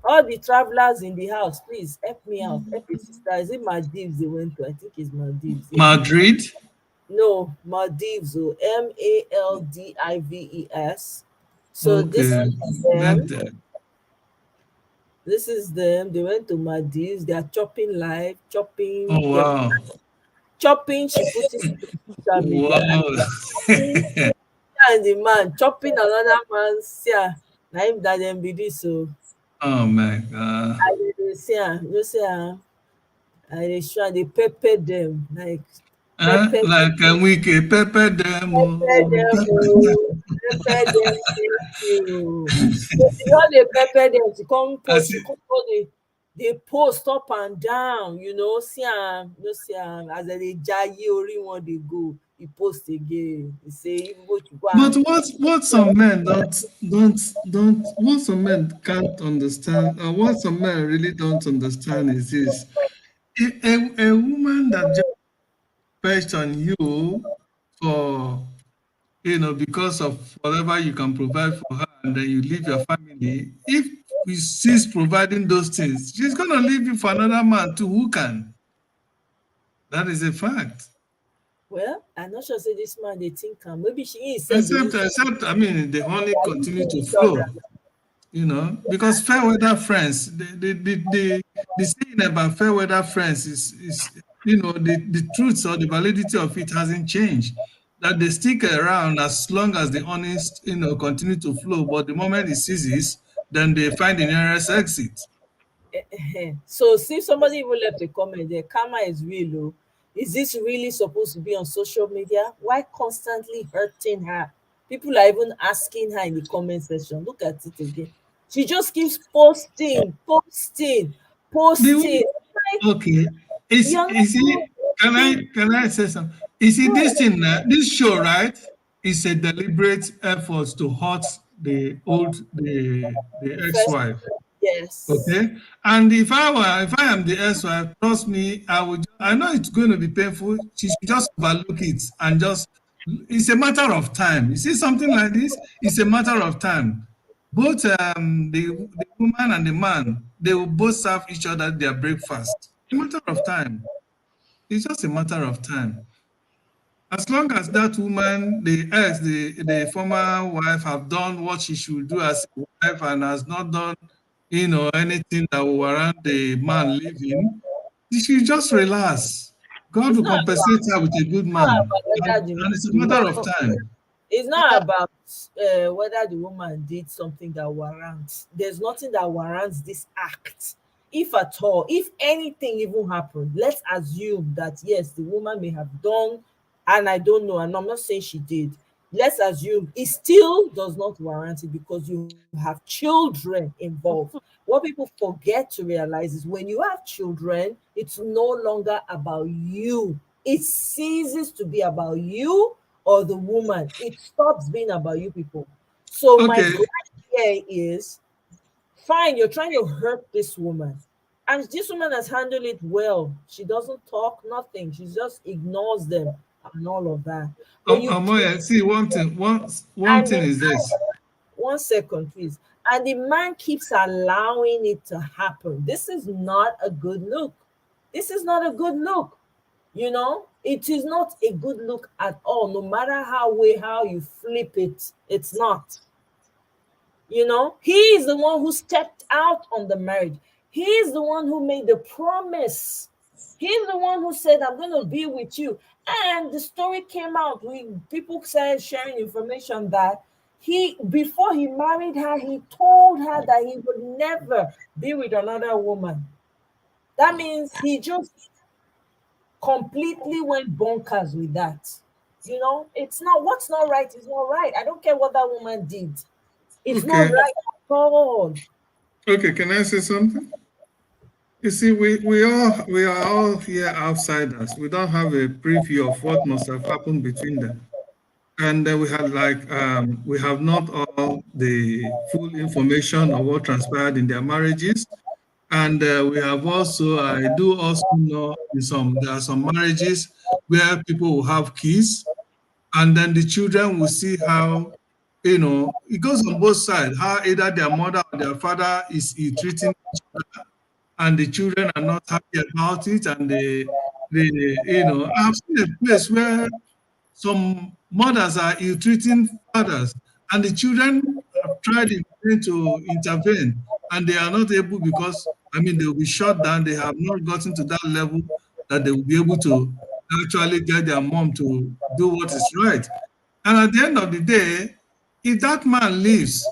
All the travelers in the house, please help me out. Help a sister. Is it Maldives they went to? I think it's Maldives. Yeah. Madrid? No, Maldives. Oh, Maldives. So this Okay. is Went them. there. This is them. They went to Maldives. They are chopping live, chopping. Oh, They're wow. chopping. She put it into social media. Wow. And the man chopping another man's yeah. Na him that dem be this so Oh, my God. I dey see am, you know say I dey show am dey pepper dem like pepper Like a wiki, pepper them. pepper Oh, dem pepper dem plenty oh. So she don dey pepper dem, she come I post, she see. come go dey post up and down, you know, see am, you know see am as dem dey jaye orí wọn dey go, e post again, e say even though she go But and what some men don't what some men can't understand, or what some men really don't understand is this: a woman that just perched on you for because of whatever you can provide for her, and then you leave your family. If we cease providing those things, she's gonna leave you for another man too who can. That is a fact. well, I'm not sure say this man dey think am, maybe she himself dey use Except I mean the honey they are continue using to each other. flow. Because fair weather friends, the saying about fair weather friends is the truth or the validity of it hasn't changed. That they stick around as long as the honest, continue to flow. But the moment it ceases, then they find the nearest exit. So see somebody even left a comment there, karma is real oh. Is this really supposed to be on social media? Why constantly hurting her? People are even asking her in the comment section. Look at it again. She just keeps posting, The posting. Like Okay. Is you're not is it posting. can I say something? Is it Go this ahead. thing this show, right? Is a deliberate effort to hurt the First, ex-wife. yes. Okay. And if I am the ex-wife, trust me, I know it's going to be painful. She should just overlook it and just it's a matter of time. You see something like this, it's a matter of time. Both the woman and the man, they will both serve each other their breakfast. A matter of time. It's just a matter of time. As long as that woman, the former wife, have done what she should do as a wife and has not done, anything that will warrant the man leaving, she should just relax. God It's will not compensate her with a good not man. about whether the And it's a woman matter of time. it's not about whether the woman did something that warrants. There's nothing that warrants this act. If at all, if anything even happened, let's assume that yes, the woman may have done, and I don't know, and I'm not saying she did. let's assume it still does not warrant it because you have children involved. What people forget to realize is when you have children, it's no longer about you. It ceases to be about you or the woman. It stops being about you people. So my Okay, gripe here is, fine, you're trying to hurt this woman. And this woman has handled it well. She doesn't talk, nothing. She just ignores them and all of that. But you keep, Amoya, see one and thing the is this. man, 1 second, please. And the man keeps allowing it to happen. This is not a good look. This is not a good look. It is not a good look at all. No matter how you flip it, it's not. He is the one who stepped out on the marriage. He is the one who made the promise. He's the one who said, I'm going to be with you. And the story came out. People started sharing information that before he married her, he told her that he would never be with another woman. That means he just completely went bonkers with that. It's not, what's not right is not right. I don't care what that woman did. It's not Okay, right at all. okay, can I say something? You see, we are all here outsiders. We don't have a preview of what must have happened between them. And we had we have not all the full information of what transpired in their marriages. And we have also, I do also know there are some marriages where people will have kids, and then the children will see how, it goes on both sides, how either their mother or their father is treating, and the children are not happy about it, and I've seen a place where some mothers are ill-treating fathers, and the children have tried in vain to intervene, and they are not able because, I mean, they will be shut down. They have not gotten to that level that they will be able to actually get their mom to do what is right. And at the end of the day, if that man leaves,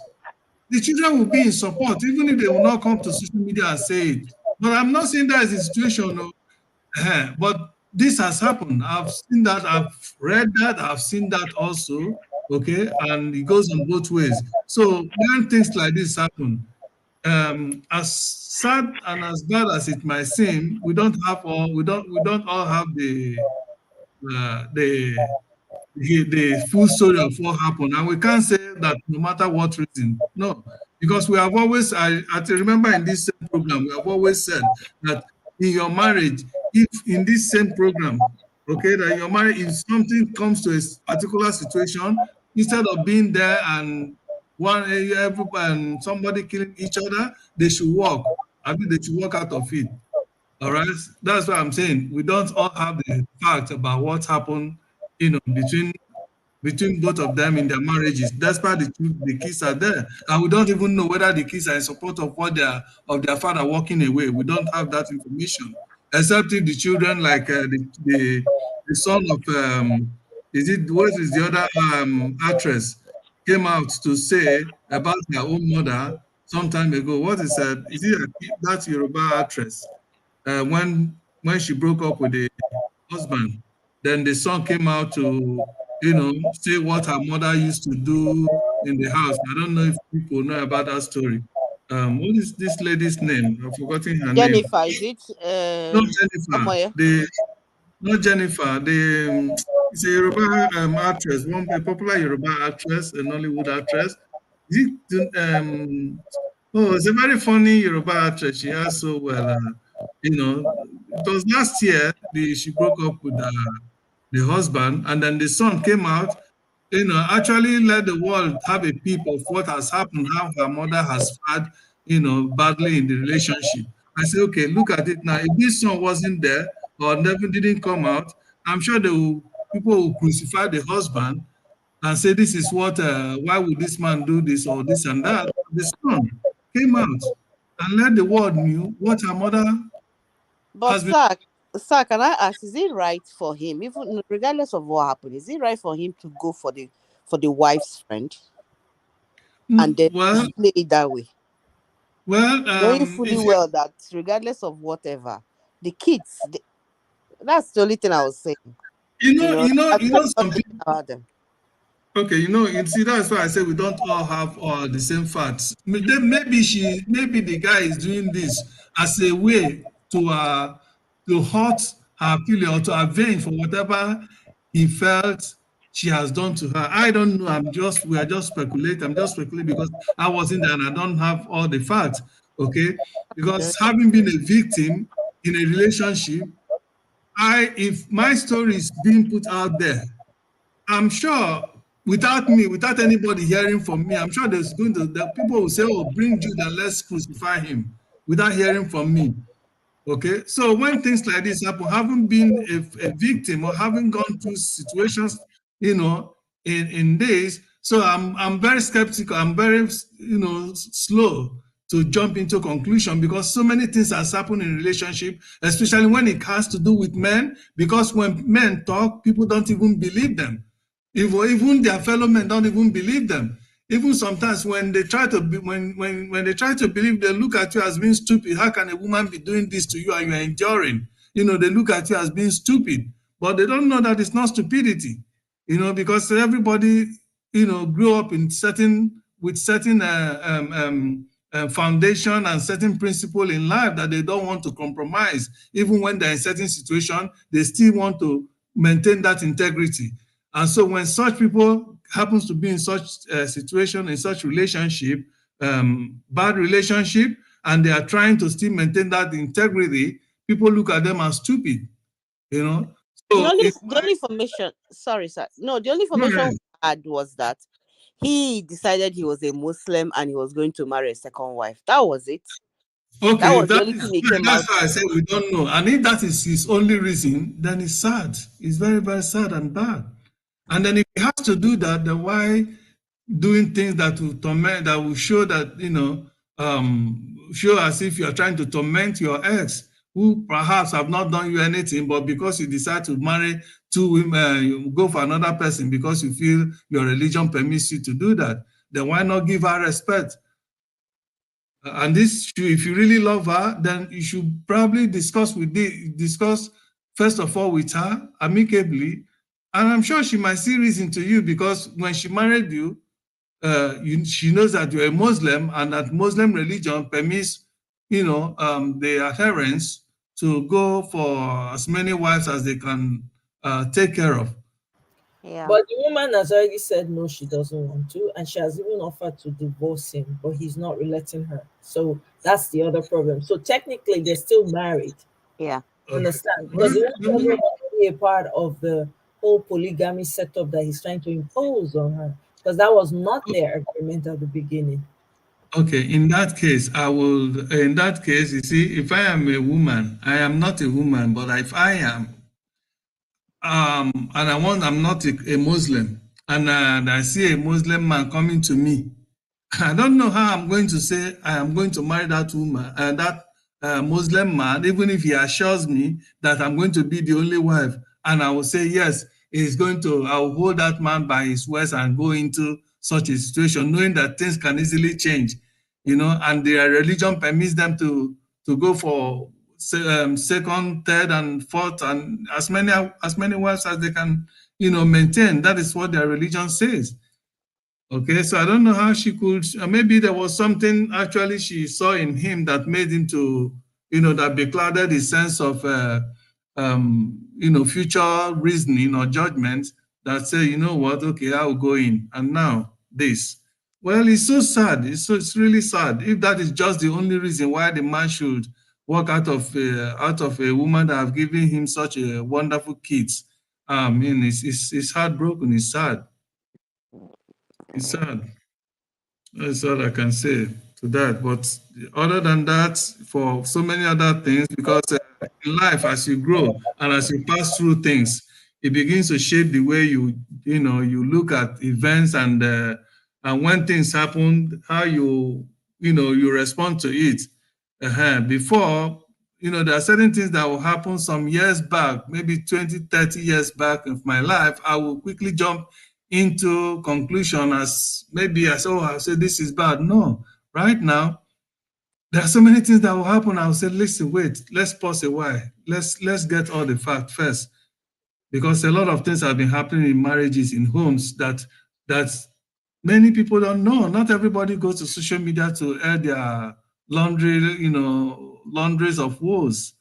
the children will be in support, even if they will not come to social media and say it. But I'm not saying that is the situation. Oh. But this has happened. I've seen that. I've read that. I've seen that also. Okay, and it goes on both ways. So when things like this happen, as sad and as bad as it might seem, we don't all have the the full story of what happened. And we can't say that no matter what reason. No, because we have always, I remember in this same program, we have always said that in your marriage, if in this same program, okay, that in your marriage, if something comes to a particular situation, instead of being there and everybody and somebody killing each other, they should walk. I mean, they should walk out of it. All right. That's what I'm saying. We don't all have the facts about what happened, between both of them in their marriages, despite the kids are there. And we don't even know whether the kids are in support of their father walking away. We don't have that information. Except if the children, like the son of is it what is the other actress came out to say about her own mother some time ago. What is it that Yoruba actress? When she broke up with the husband, then the son came out to say what her mother used to do in the house. I don't know if people know about that story. What is this lady's name? I've forgotten her name. Jennifer, is it Not Jennifer. Amoye? The Not Jennifer. It's a Yoruba actress, a popular Yoruba actress, a Nollywood actress. Is it, it's a very funny Yoruba actress. She has so well. It was last year she broke up with the husband, and then the son came out, actually let the world have a peep of what has happened, how her mother has fared, badly in the relationship. I say, okay, look at it now. If this son wasn't there or never didn't come out, I'm sure people will crucify the husband and say, this is why would this man do this or this and that? The son came out and let the world knew what her mother But has been. sir, can I ask, is it right for him, even regardless of what happened, is it right for him to go for the wife's friend and then Well, play it that way? well, Knowing fully if well that regardless of whatever, the kids, that's the only thing I was saying. you know, That's some not thinking people. about them. Okay, you see, that's why I say we don't all have all the same facts. Maybe the guy is doing this as a way to hurt her feeling or to avenge for whatever he felt she has done to her. I don't know. We are just speculating. I'm just speculating because I wasn't there and I don't have all the facts. Okay, Mm. because having been a victim in a relationship, if my story is being put out there, I'm sure without anybody hearing from me, I'm sure the people will say, "Oh, bring Jude and let's crucify him," without hearing from me. Okay, so when things like this happen, having been a victim or having gone through situations, you know, in this, so I'm very skeptical. I'm very slow to jump into conclusion because so many things has happened in relationship, especially when it has to do with men. Because when men talk, people don't even believe them. Even their fellow men don't even believe them. Even sometimes when they try to be, when they try to believe, they look at you as being stupid. How can a woman be doing this to you and you're enduring? They look at you as being stupid, but they don't know that it's not stupidity. Because everybody grew up in certain with certain foundation and certain principle in life that they don't want to compromise. Even when they're in certain situation, they still want to maintain that integrity. And so when such people happens to be in such situation, in such relationship, bad relationship, and they are trying to still maintain that integrity, people look at them as stupid, you know. The So only in the only information, sorry, sir. No, the only my information we had was that he decided he was a Muslim and he was going to marry a second wife. That was it. That okay, was if the that only is thing he fine, came that's out why I with. said we don't know. And if that is his only reason, then it's sad. It's very, very sad and bad. And then if he has to do that, then why doing things that will torment, that will show that, show as if you are trying to torment your ex, who perhaps have not done you anything, but because you decide to marry two women, you go for another person because you feel your religion permits you to do that, then why not give her respect? And if you really love her, then you should probably discuss first of all with her amicably, and I'm sure she might see reason to you because when she married you, she knows that you're a Muslim and that Muslim religion permits, the adherents to go for as many wives as they can take care of. Yeah. But the woman has already said no, she doesn't want to, and she has even offered to divorce him, but he's not letting her. So that's the other problem. So technically, they're still married. Yeah. Okay. Understand? Well, Because the woman doesn't want to be a part of the whole polygamy setup that he's trying to impose on her, because that was not their agreement at the beginning. okay, in that case, you see, if I am a woman, I am not a woman, but if I am, and I'm not a Muslim, and I see a Muslim man coming to me, I don't know how I'm going to say I am going to marry that woman and that Muslim man, even if he assures me that I'm going to be the only wife, and I will say yes, I will hold that man by his waist and go into such a situation, knowing that things can easily change, and their religion permits them to go for second, third, and fourth, and as many wives as they can, maintain. That is what their religion says. Okay, so I don't know how she could. Maybe there was something actually she saw in him that made him to, that beclouded his sense of, future reasoning or judgment that say, you know what, okay, I'll go in. And now this. Well, it's so sad. It's really sad. If that is just the only reason why the man should walk out of a woman that have given him such a wonderful kids, I mean, it's heartbroken. It's sad. It's sad. That's all I can say to that. But other than that, for so many other things, because in life, as you grow and as you pass through things, it begins to shape the way you look at events and when things happen, how you respond to it. Before, there are certain things that will happen some years back, maybe 20, 30 years back of my life. I will quickly jump into conclusion as maybe as, oh, I'll say this is bad. No, right now, there are so many things that will happen. I'll say, listen, wait, let's pause a while. Let's get all the facts first. Because a lot of things have been happening in marriages, in homes that that many people don't know. Not everybody goes to social media to air their laundry, laundries of woes.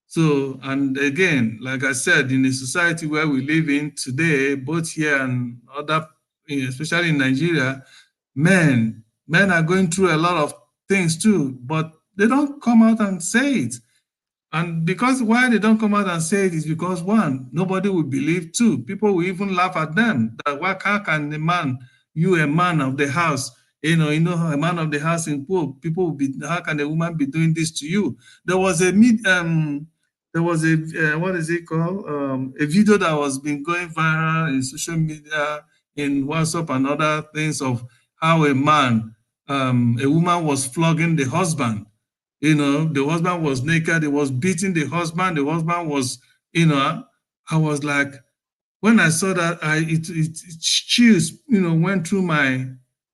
So, and again, like I said, in a society where we live in today, both here and other, especially in Nigeria, men are going through a lot of things too, but they don't come out and say it. And because why they don't come out and say it is because one, nobody will believe. Two, people will even laugh at them. That why how can a man, you a man of the house, a man of the house in poor, people will be how can a woman be doing this to you? There was a there was a what is it called? A video that was been going viral in social media, in WhatsApp and other things of how a woman was flogging the husband. The husband was naked, he was beating the husband was, I was like, when I saw that, it chills, went through my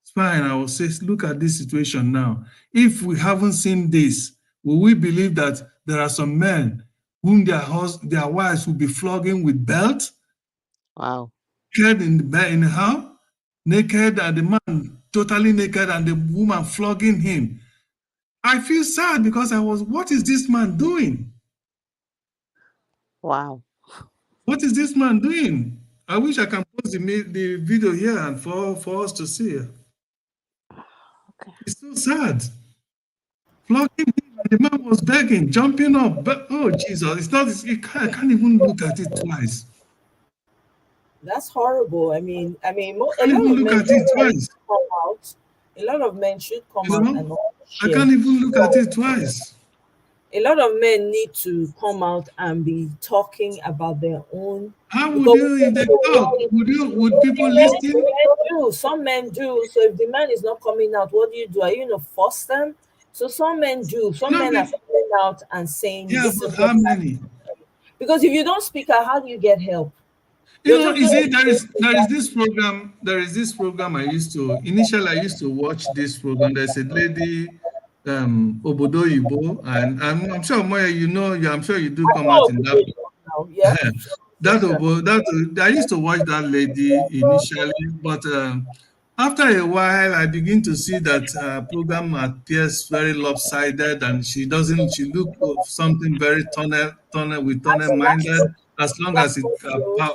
spine. I was saying, look at this situation now. If we haven't seen this, will we believe that there are some men whom their wives will be flogging with belt, Wow. naked in the bed in the house, naked, and the man totally naked, and the woman flogging him? I feel sad because what is this man doing? Wow. What is this man doing? I wish I can post the video here and for us to see. Okay. It's so sad. Flogging him, and the man was begging, jumping up. But oh Jesus, it's not. I can't even look at it twice. That's horrible. I A can't lot even of look men at it should twice. come out. A lot of men should come You out know, and I share. can't even look at it twice. A lot of men need to come out and be talking about their own, How would because you, if they talk, would people listen? men do. Some men do. So if the man is not coming out, what do? Are you gonna force them? So some men do. Some Not men are be, coming out and saying yeah, this but is what how many? happened. Because if you don't speak out, how do you get help? You You're know, just is going it to there is this program I used to watch this program. There's a lady, Obodo Ibo, and I'm sure Moya, I'm sure you do I come out know in the that. day now. Yeah, sure, sister. I used to watch that lady initially, but after a while, I begin to see that program appears very lopsided, and she look of something very tunnel minded. As long That's as not true. it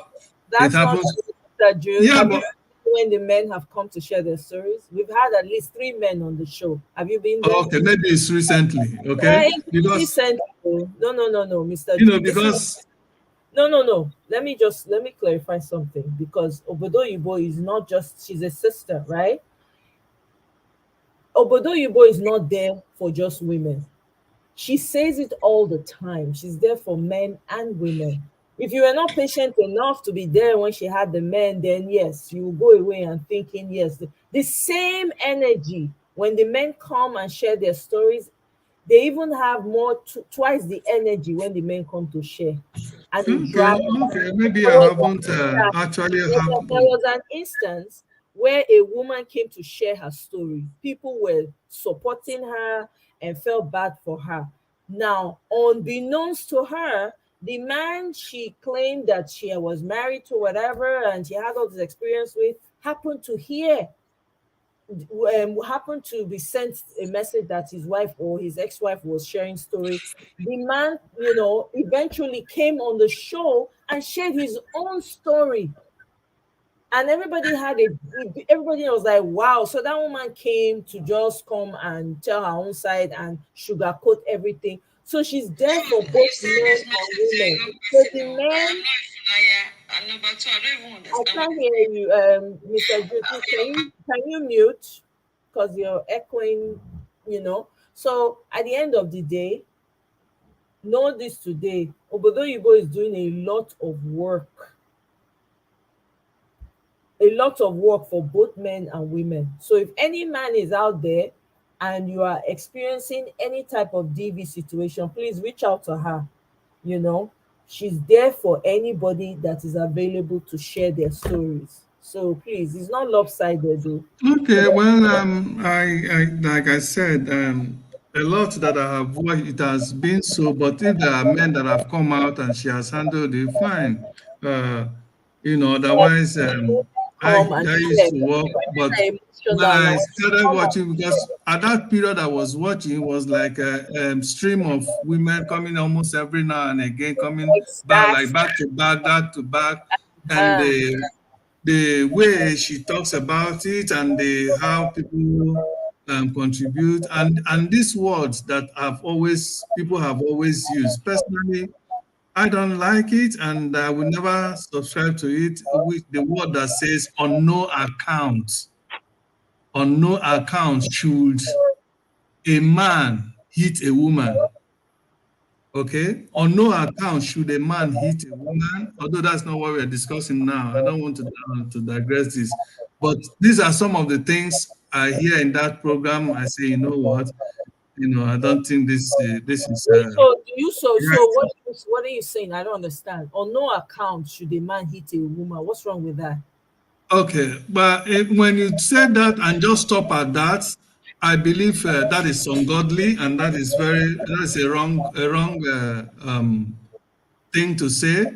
That's not happens, true, Sister Jude. yeah, Have you but seen when the men have come to share their stories? We've had at least three men on the show. Have you been there? okay, maybe it's recently, Yeah, okay, it's not because recent. No, Mr. Jude. This is because no. Let me clarify something, because Obodo Yubo is not just, she's a sister, right? Obodo Yubo is not there for just women. She says it all the time. She's there for men and women. If you were not patient enough to be there when she had the men, then yes, you will go away and thinking, yes, the same energy when the men come and share their stories, they even have twice the energy when the men come to share. And it okay, drives. okay, maybe There I was haven't actually there have. was an instance where a woman came to share her story. People were supporting her and felt bad for her. Now, unbeknownst to her, the man she claimed that she was married to, whatever, and she had all this experience with, happened to hear, happened to be sent a message that his wife or his ex-wife was sharing story. The man, eventually came on the show and shared his own story, and everybody was like, wow. So that woman came to just come and tell her own side and sugarcoat everything. So she's there for both men and women. So the men, I can't hear you, Mr. Juti. Can you mute? Because you're echoing, So at the end of the day, know this today. Obodo Yibo is doing a lot of work for both men and women. So if any man is out there and you are experiencing any type of DV situation, please reach out to her. You know, she's there for anybody that is available to share their stories. So please, it's not lopsided though. Okay, well, I like I said, a lot that I have watched, it has been so. But if there are men that have come out and she has handled it fine, otherwise. come and I used share. to work, Women but are when emotional I now. started Come on. watching, because at that period I was watching was like a stream of women coming almost every now and again, coming back like Exactly. back to back, and Uh, the way she talks about it and the how people contribute and these words that have always people have always used. Personally, I don't like it, and I will never subscribe to it. With the word that says on no account should a man hit a woman. Okay, on no account should a man hit a woman. Although that's not what we're discussing now. I don't want to digress this, but these are some of the things I hear in that program. I say, you know what, I don't think this is wait, so do you so right. what are you saying? I don't understand. On no account should a man hit a woman. What's wrong with that? Okay, but when you said that and just stop at that, I believe that is ungodly and that's a wrong thing to say. So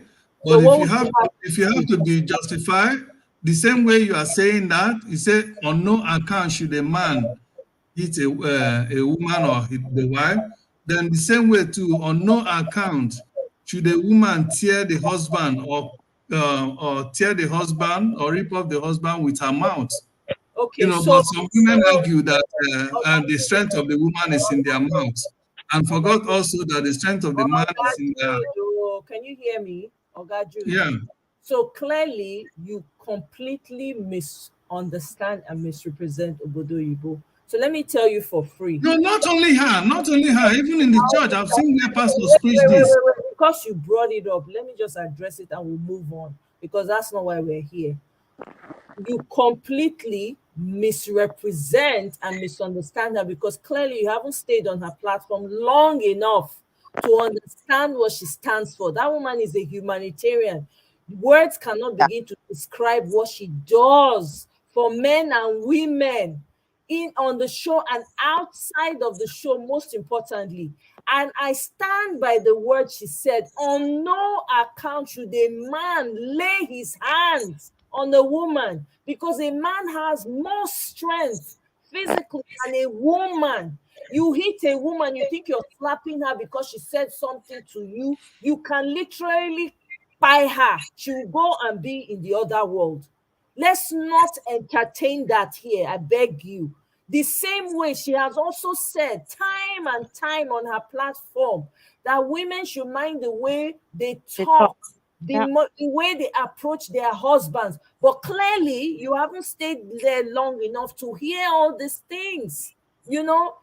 But what would you have if you have to to say? be justified, the same way you are saying that, you say on no account should a man hit a woman or hit the wife, then the same way too, on no account should a woman tear the husband or tear the husband or rip off the husband with her mouth. Okay, But some women argue that the strength of the woman is in their mouth, and forgot also that the strength of the man Oga is in their Jude, oh, can you hear me? Oga Jude. yeah. So clearly, you completely misunderstand and misrepresent Obodo Yibo. So let me tell you for free. No, not only her, even in the church, I've seen where pastors Wait, preach wait, wait, this. wait, wait. Because you brought it up, let me just address it and we'll move on. Because that's not why we're here. You completely misrepresent and misunderstand her because clearly you haven't stayed on her platform long enough to understand what she stands for. That woman is a humanitarian. Words cannot Yeah. begin to describe what she does for men and women in on the show and outside of the show, most importantly. And I stand by the word she said: on no account should a man lay his hands on a woman, because a man has more strength physically than a woman. You hit a woman, you think you're slapping her because she said something to you. You can literally buy her. She will go and be in the other world. Let's not entertain that here, I beg you. The same way she has also said time and time on her platform that women should mind the way they They talk. talk, Yeah. the way they approach their husbands. But clearly, you haven't stayed there long enough to hear all these things. You know,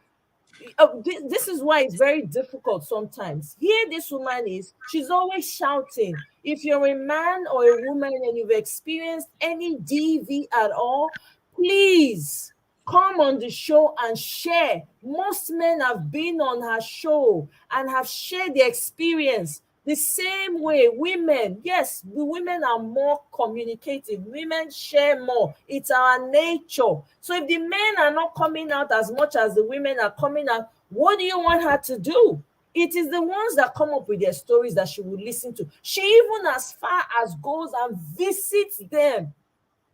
this is why it's very difficult sometimes. Here, this woman is, she's always shouting. If you're a man or a woman and you've experienced any DV at all, please come on the show and share. Most men have been on her show and have shared their experience. The same way women, yes, the women are more communicative. Women share more. It's our nature. So if the men are not coming out as much as the women are coming out, what do you want her to do? It is the ones that come up with their stories that she will listen to. She even as far as goes and visits them.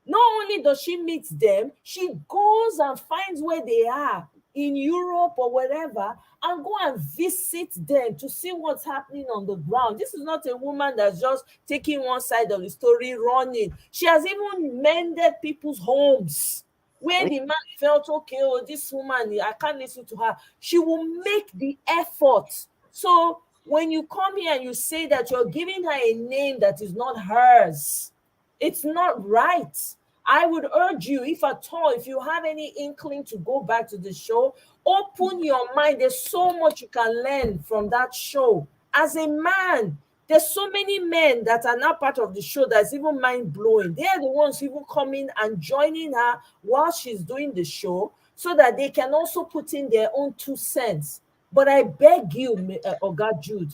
Not only does she meet them, she goes and finds where they are in Europe or wherever and go and visit them to see what's happening on the ground. This is not a woman that's just taking one side of the story, running. She has even mended people's homes where the man felt, okay, oh, this woman, I can't listen to her. She will make the effort. So when you come here and you say that you're giving her a name that is not hers, it's not right. I would urge you, if at all, if you have any inkling to go back to the show, open your mind. There's so much you can learn from that show. As a man, there's so many men that are now part of the show that's even mind blowing. They are the ones even coming and joining her while she's doing the show so that they can also put in their own 2 cents. But I beg you, Oga Jude,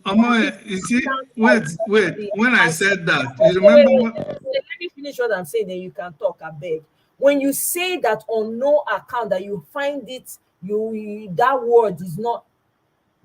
Amoy, you see, wait. the When I answer. said that, you Wait, remember wait, what? wait. Let me finish what I'm saying, then you can talk, I beg. When you say that on no account, that you find it, that word is not.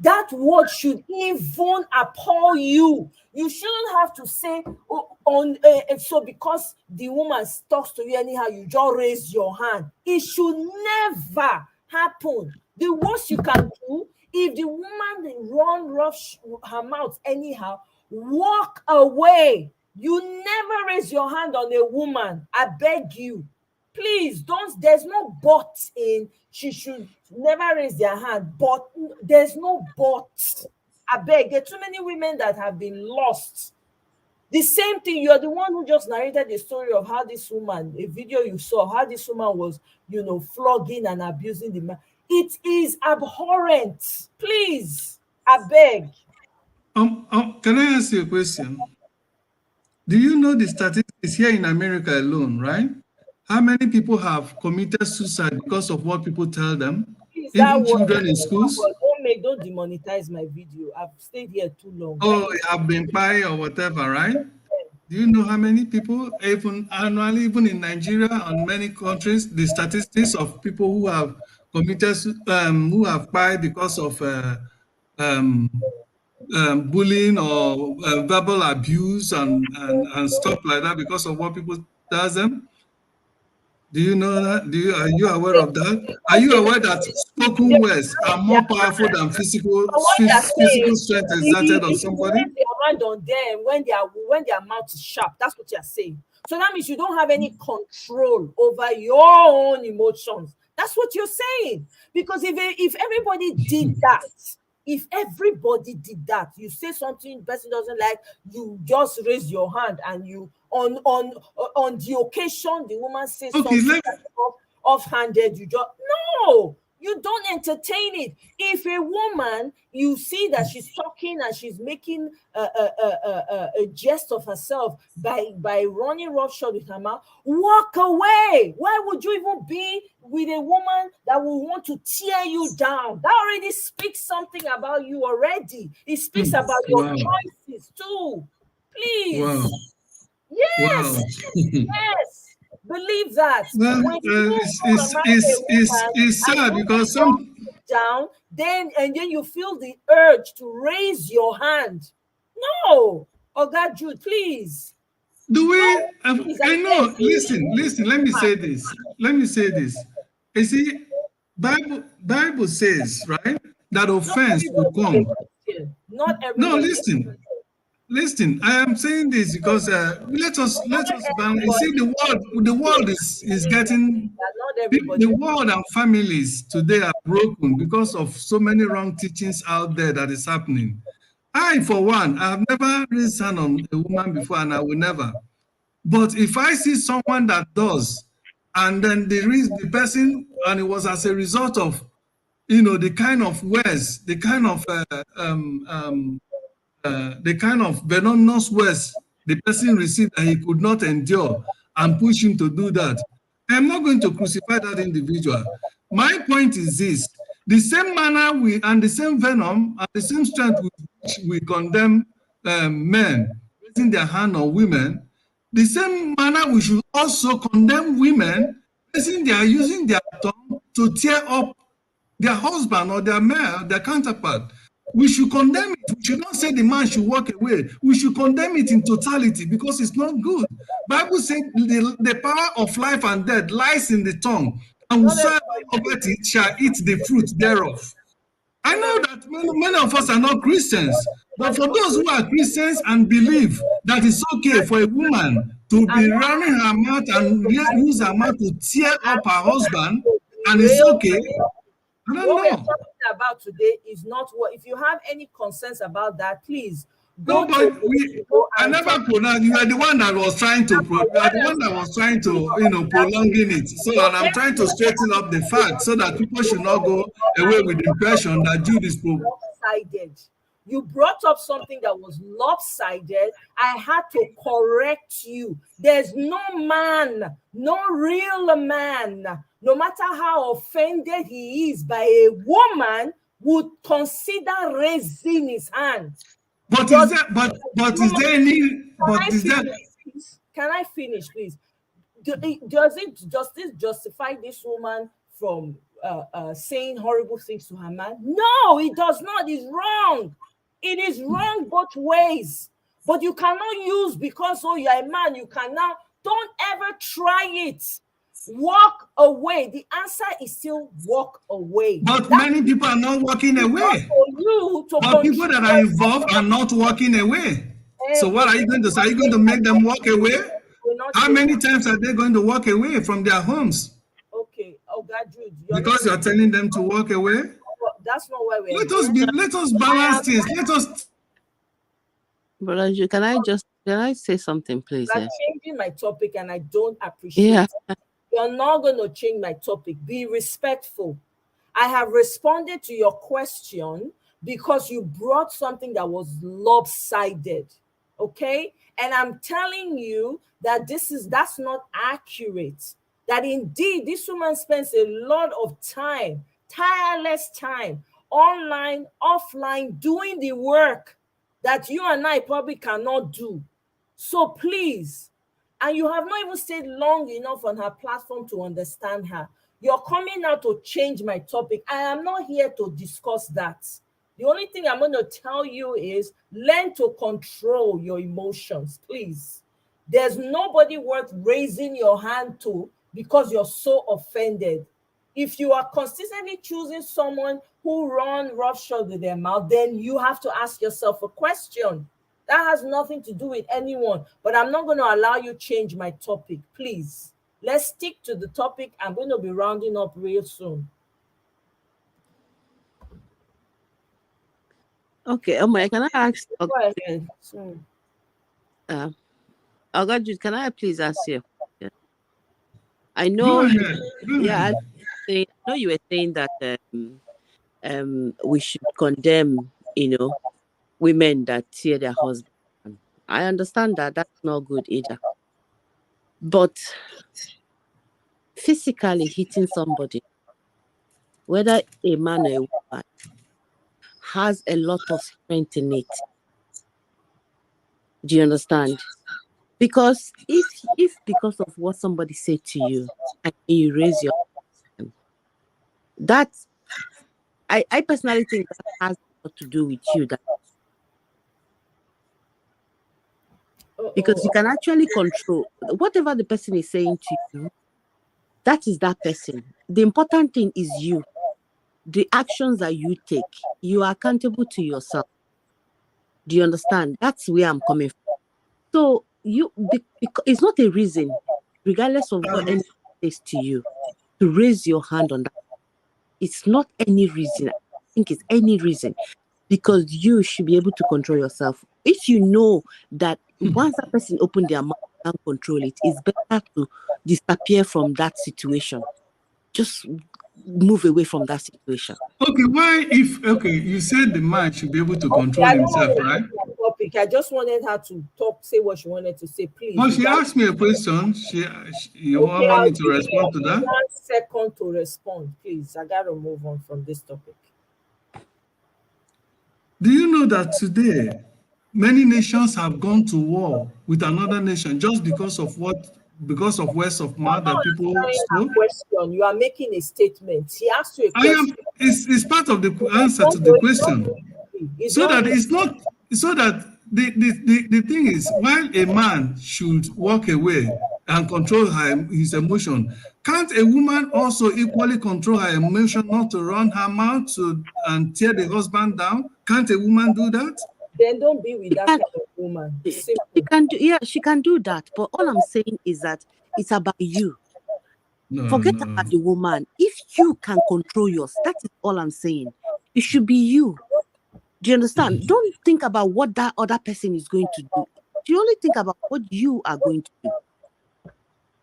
That word should even appall you. You shouldn't have to say, oh, on so because the woman talks to you anyhow, you just raise your hand. It should never happen. The worst you can do, if the woman run rough her mouth anyhow, walk away. You never raise your hand on a woman. I beg you. Please don't. There's no but in she should never raise their hand. But there's no but. I beg. There are too many women that have been lost. The same thing. You're the one who just narrated the story of how this woman, a video you saw, how this woman was, flogging and abusing the man. It is abhorrent. Please, I beg. Can I ask you a question? Do you know the statistics here in America alone, right? How many people have committed suicide because of what people tell them? Please, that Even word, children in schools? don't demonetize my video. I've stayed here too long. Oh, you have been by or whatever, right? Do you know how many people, even annually, even in Nigeria and many countries, the statistics of people who have committed, who have died because of um, bullying or verbal abuse and stuff like that because of what people tell them? Do you know that? Are you aware of that? Are you Okay, aware that spoken words are more powerful than so what you are saying, physical strength exerted on if you somebody? raise your hand on them when their mouth is sharp, that's what you're saying. So that means you don't have any control over your own emotions. That's what you're saying. Because if everybody did that, if everybody did that, you say something person doesn't like, you just raise your hand and you on the occasion the woman says Okay, something that's offhanded, you just no. You don't entertain it. If a woman, you see that she's talking and she's making a jest of herself by running roughshod with her mouth, walk away. Why would you even be with a woman that will want to tear you down? That already speaks something about you already. It speaks about your wow, choices too. wow, Please. wow. Yes. Yes. Believe that. Well, When you it's, go and marry a woman it's and the sad woman because runs you down, then you feel the urge to raise your hand. No. Oh God, Jude, please. the way No, please, I I beg know. you. Listen. Let me say this. Let me say this. You see, Bible says right that Not offense will everybody is a come. Christian. Not No, everybody is a listen. Christian. Listen, I am saying this because let Not us you see everybody the is world is getting not the everybody. world and families today are broken because of so many wrong teachings out there that is happening. I, for one, I have never raised hand on a woman before, and I will never. But if I see someone that does, and then the person, and it was as a result of the kind of words, the kind of venomous words the person received that he could not endure and push him to do that. I'm not going to crucify that individual. My point is this: the same manner and the same venom and the same strength with which we condemn men raising their hand on women, the same manner we should also condemn women using their tongue to tear up their husband or their male, their counterpart. We should condemn it. We should not say the man should walk away. We should condemn it in totality because it's not good. Bible says the power of life and death lies in the tongue, and Not whosoever everybody loveth it shall eat the fruit thereof. I not know every that many of us are not Christians, but for those who are Christians and believe that it's okay for a woman to I'm be not running her mouth and use her mouth to tear I'm up her not husband, to and it's derail okay, you. I don't What we are know. talking about today is not what. If you have any concerns about that, please No, go but to go I and never talk. pronounced. You are the one that was trying to, you are the one that was trying to, prolonging it. So, and I'm trying to straighten up the facts so that people should not go away with the impression that Jude is Lopsided. You brought up something that was lopsided. I had to correct you. There's no man, no real man, no matter how offended he is by a woman, would consider raising his hand. But is Does there, is woman, there any, can I is there, finish, please? Can I finish, please? Does this justify this woman from saying horrible things to her man. No, it does not. It's wrong. It is wrong both ways. But you cannot use because, oh, you're a man, you cannot. Don't ever try it. Walk away. The answer is still walk away. But That many people are not walking is not away. for you to But people that are control involved are not walking away. So what are you going to say? Are you going to make them walk away? We're not How saying many that. times are they going to walk away from their homes Okay. Oh, God, Jude, you're not. because you're telling them to walk away? That's not why we're Let here. us be. Let us I balance am. things. Let us. Brother, can I say something, please? You are Yeah. changing my topic, and I don't appreciate Yeah. it. You're not going to change my topic. Be respectful. I have responded to your question because you brought something that was lopsided. Okay? And I'm telling you that that's not accurate. That indeed this woman spends a lot of time, tireless time, online, offline, doing the work that you and I probably cannot do. So please, and you have not even stayed long enough on her platform to understand her. You're coming out to change my topic. I am not here to discuss that. The only thing I'm going to tell you is learn to control your emotions, please. There's nobody worth raising your hand to because you're so offended. If you are consistently choosing someone who run roughshod with their mouth, then you have to ask yourself a question. That has nothing to do with anyone, but I'm not going to allow you change my topic. Please, let's stick to the topic. I'm going to be rounding up real soon. Okay, Omar, can I ask? Go ahead. So, Uh, Ogaju, can I please ask you? Yeah. I Go know you. ahead. Go Yeah, ahead. I know you were saying that we should condemn, women that tear their husband. I understand that that's not good either. But physically hitting somebody, whether a man or a woman, has a lot of strength in it. Do you understand? Because if because of what somebody said to you and you raise your hand, that I personally think that has a lot to do with you. That because you oh, can actually control whatever the person is saying to you. That is that person. The important thing is you. The actions that you take. You are accountable to yourself. Do you understand? That's where I'm coming from. So because it's not a reason, regardless of what anyone says to you, to raise your hand on that. It's not any reason. I think it's any reason because you should be able to control yourself. If you know that once that person opened their mouth and can't control it, it's better to disappear from that situation. Just move away from that situation. Okay. Why, if okay, you said the man should be able to okay, control I don't himself, want to right? change my topic. I just wanted her to talk, say what she wanted to say. Please, But is she that asked me a question. You okay? want I'll me to give respond to you that? 1 second to respond, please. I gotta move on from this topic. Do you know that today many nations have gone to war with another nation just because of words of You're mouth not that people answering her spoke? question. You are making a statement. She asked you a I am. question. It's part of the It's answer not to the going. It's not question. going to be. It's So not that going. it's not so that the thing is, while a man should walk away and control his emotion, can't a woman also equally control her emotion not to run her mouth and tear the husband down? Can't a woman do that? Then don't be with She that can, kind of woman. she Simple. can do, yeah, she can do that. But all I'm saying is that it's about you. No, Forget no. about the woman. If you can control yours, that is all I'm saying. It should be you. Do you understand? Don't think about what that other person is going to do. You only think about what you are going to do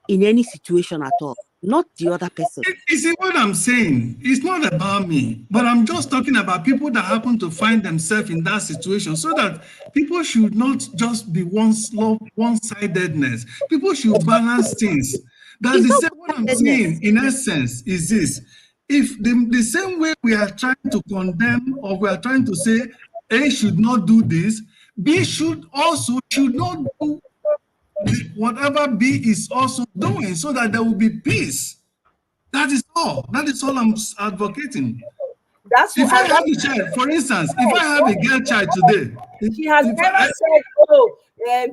in any situation at all, not the other person. You see what I'm saying? It's not about me, but I'm just talking about people that happen to find themselves in that situation so that people should not just be one-sidedness. People should balance things. That It's the not same, what I'm saying one-sidedness. in essence is this. If the same way we are trying to condemn or we are trying to say A should not do this, B should not do whatever B is also doing so that there will be peace. That is all. That is all I'm advocating. That's what, If I and have that's a child, for instance, if I have a what girl child today, she has if never I, said, "Oh,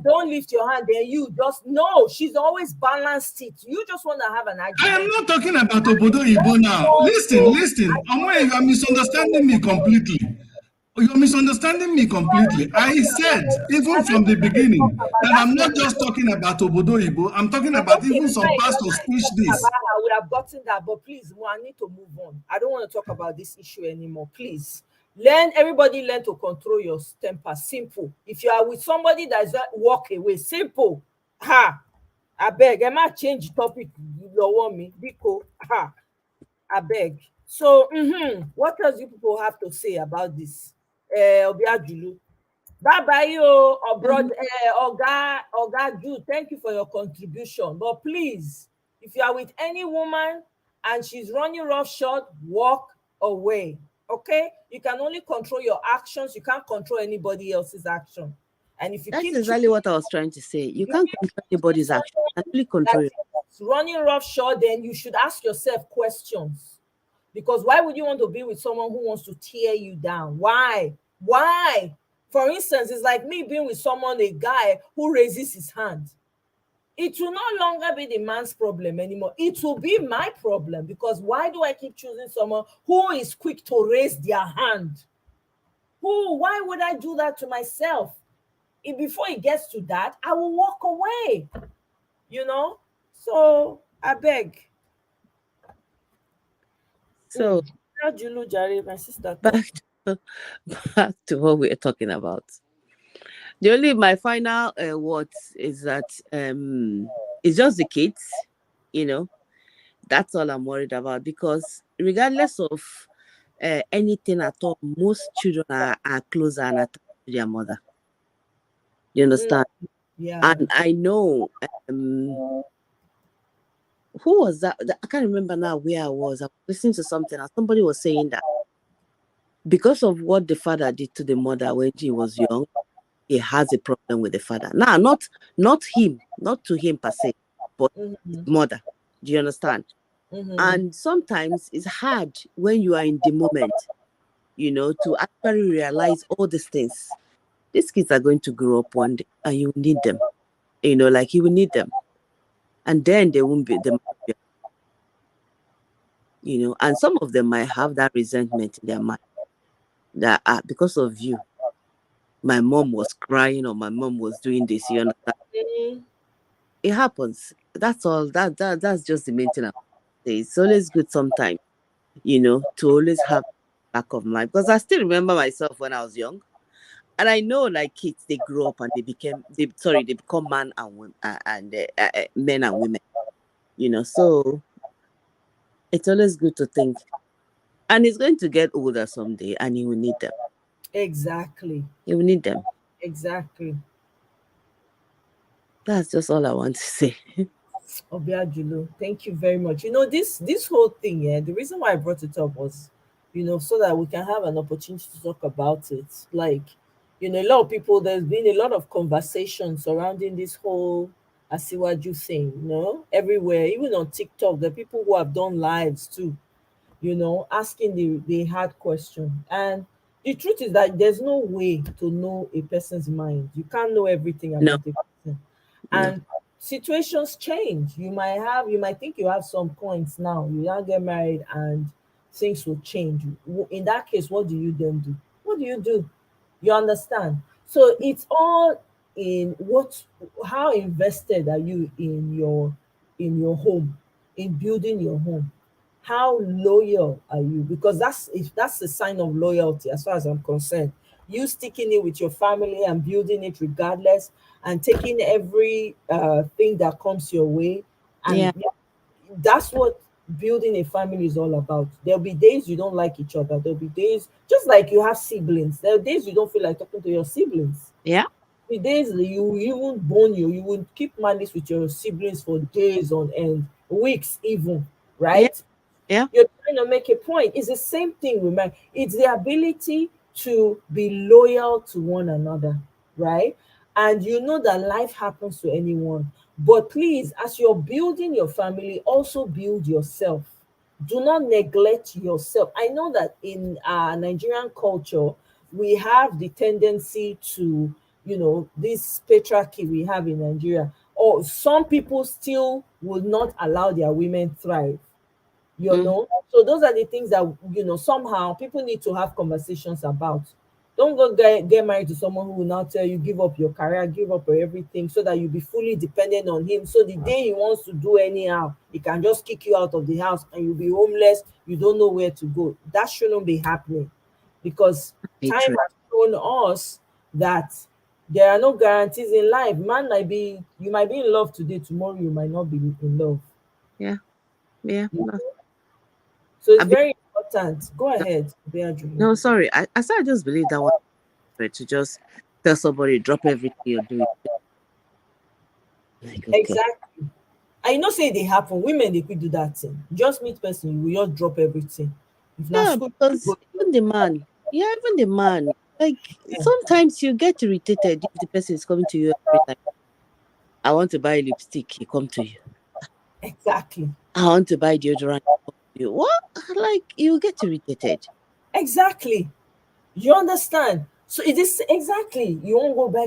don't lift your hand." Then you just no. She's always balanced it. You just want to have an I am argument. not talking about Obodo Ibo now. Listen, listen. Omoye, you are misunderstanding me completely. You're misunderstanding me completely. I said, even I don't from the even want to talk beginning, about that that's I'm not not just talking about Obodo Ibo. I'm talking it's about okay. even some By the pastors time you preach talking this. about her, I would have gotten that. But please, I need to move on. I don't want to talk about this issue anymore. Please. Everybody learn to control your temper. Simple. If you are with somebody that is not walk away, simple. Ha. I beg. I might change topic. You don't want me. Because ha. I beg. So, what else you people have to say about this? Obiajulu. Bye bye, you, Mhm. abroad, Oga Jude. Thank you for your contribution. But please, if you are with any woman and she's running roughshod, walk away. Okay? You can only control your actions. You can't control anybody else's action. And if you That's keep exactly choosing, what I was trying to say. You if you can't keep control choosing anybody's action. You can someone only that control it. is running roughshod, then you should ask yourself questions. Because why would you want to be with someone who wants to tear you down? Why? Why? For instance, it's like me being with someone, a guy who raises his hand. It will no longer be the man's problem anymore. It will be my problem because why do I keep choosing someone who is quick to raise their hand? Why would I do that to myself? Before it gets to that, I will walk away, you know? So I beg. So How do you know, Jare, my sister talk? back to, back to what we're talking about. The only my final words is that it's just the kids, you know. That's all I'm worried about because regardless of anything at all, most children are closer and attached to their mother. You Mm, understand? yeah. And I know who was that? I can't remember now where I was. I was listening to something and somebody was saying that because of what the father did to the mother when she was young, he has a problem with the father. Now, not him, not to him per se, but his Mm-hmm. mother. Do you understand? Mm-hmm. And sometimes it's hard when you are in the moment, to actually realize all these things. These kids are going to grow up one day and you need them. Like you will need them. And then they won't be the and some of them might have that resentment in their mind that because of you, my mom was crying or my mom was doing this, you understand? Mm-hmm. It happens. That's all. That's just the main thing I want to say. It's always good sometimes, to always have back of mind. Because I still remember myself when I was young. And I know like kids, they grow up and they become man and women and men and women, so it's always good to think. And he's going to get older someday and he will need them. Exactly. He will need them. Exactly. That's just all I want to say. Obiajulo, thank you very much. This whole thing, yeah, the reason why I brought it up was, so that we can have an opportunity to talk about it. Like, a lot of people, there's been a lot of conversation surrounding this whole Asiwaju thing, everywhere, even on TikTok, the people who have done lives too, asking the hard question. And the truth is that there's no way to know a person's mind. You can't know everything No, about a person. no. And situations change. You might think you have some points now. You now get married and things will change. In that case, what do you then do? What do you do? You understand? So it's all in how invested are you in your home, in building your home. How loyal are you? Because that's a sign of loyalty as far as I'm concerned. You sticking it with your family and building it regardless, and taking every thing that comes your way, and Yeah, that's what building a family is all about. There'll be days you don't like each other. There'll be days, just like you have siblings, there are days you don't feel like talking to your siblings. yeah, The days that you even bone you would keep malice with your siblings for days on end, weeks even, yeah, right? yeah. You're trying to make a point. It's the same thing with man. It's the ability to be loyal to one another, right? And you know that life happens to anyone. But please, as you're building your family, also build yourself. Do not neglect yourself. I know that in Nigerian culture, we have the tendency to, this patriarchy we have in Nigeria, or some people still will not allow their women thrive. Mm, So those are the things that somehow people need to have conversations about. Don't go get married to someone who will now tell you give up your career, give up everything, so that you be fully dependent on him, so the day he wants to do anyhow, he can just kick you out of the house and you'll be homeless, you don't know where to go. That shouldn't be happening, because time hatred. has shown us that there are no guarantees in life. You might be in love today, tomorrow you might not be in love. Yeah, yeah. So I it's be, very important. Go ahead, Beatrice. no, sorry. I just believe that one to just tell somebody drop everything you're doing. Like, okay. Exactly. I know say they happen. Women they could do that thing. Just meet person, you will just drop everything. If not Yeah, school, you because go. even the man, yeah, even the man, like sometimes you get irritated if the person is coming to you every time. I want to buy lipstick, he come to you. Exactly. I want to buy deodorant, he come to you. What? Like you get irritated. Exactly. You understand? So it is exactly. You won't go buy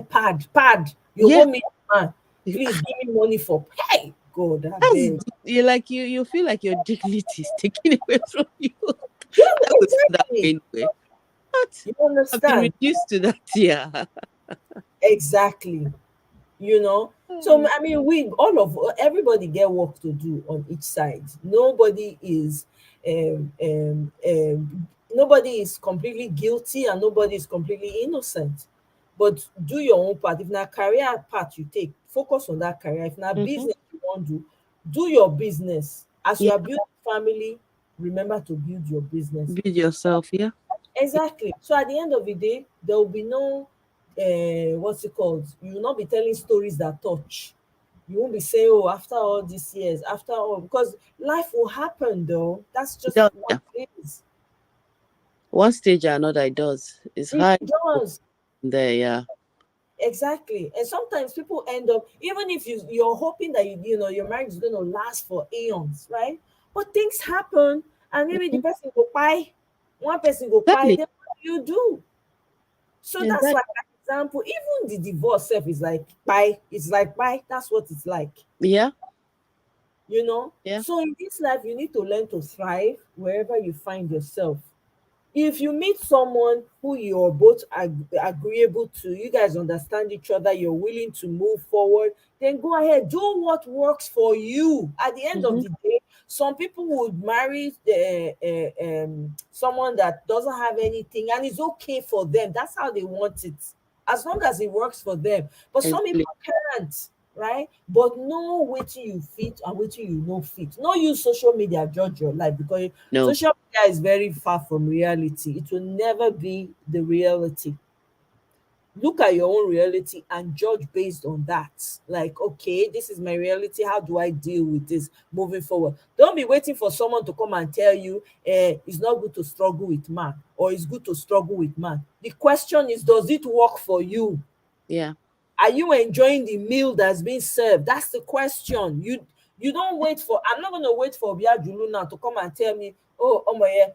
pad. You Yeah. go meet man. Please give me money for hey God, I That's beg. you like you feel like your dignity is taken away from you. Yeah, That would feel that exactly. way anyway. But You I've been understand? reduced to that, yeah. Exactly. So I mean, we all of everybody get work to do on each side. Nobody is completely guilty and nobody is completely innocent. But do your own part. If na career path you take, focus on that career. If na Mm-hmm. business you wan do your business. As you Yeah, are building family, remember to build your business. build yourself, yeah. Exactly. So at the end of the day, there will be no what's it called? You will not be telling stories that touch. You won't be saying, oh, after all these years, after all, because life will happen though. That's just Yeah, what yeah. it is. One stage or another it does. It's It hard does. there, yeah. Exactly. And sometimes people end up, even if you're hoping that your marriage is gonna last for eons, right? But things happen and maybe the Mhm. person go buy, one person go buy, Exactly. then what do you do? So that's Exactly. why, for example, even the divorce self is like bye. It's like bye. That's what it's like. Yeah, yeah. So in this life, you need to learn to thrive wherever you find yourself. If you meet someone who you're both agreeable to, you guys understand each other, you're willing to move forward, then go ahead, do what works for you. At the end of Mm-hmm. the day, some people would marry someone that doesn't have anything, and it's okay for them. That's how they want it, as long as it works for them. But some Exactly. people can't, right? But know what you fit and what you no fit. No use social media judge your life, because No. social media is very far from reality. It will never be the reality. Look at your own reality and judge based on that. Like, okay, this is my reality. How do I deal with this moving forward? Don't be waiting for someone to come and tell you, it's not good to struggle with man, or it's good to struggle with man. The question is, does it work for you? Yeah. Are you enjoying the meal that's being served? That's the question. You don't wait for, I'm not going to wait for Biajulu now to come and tell me, oh my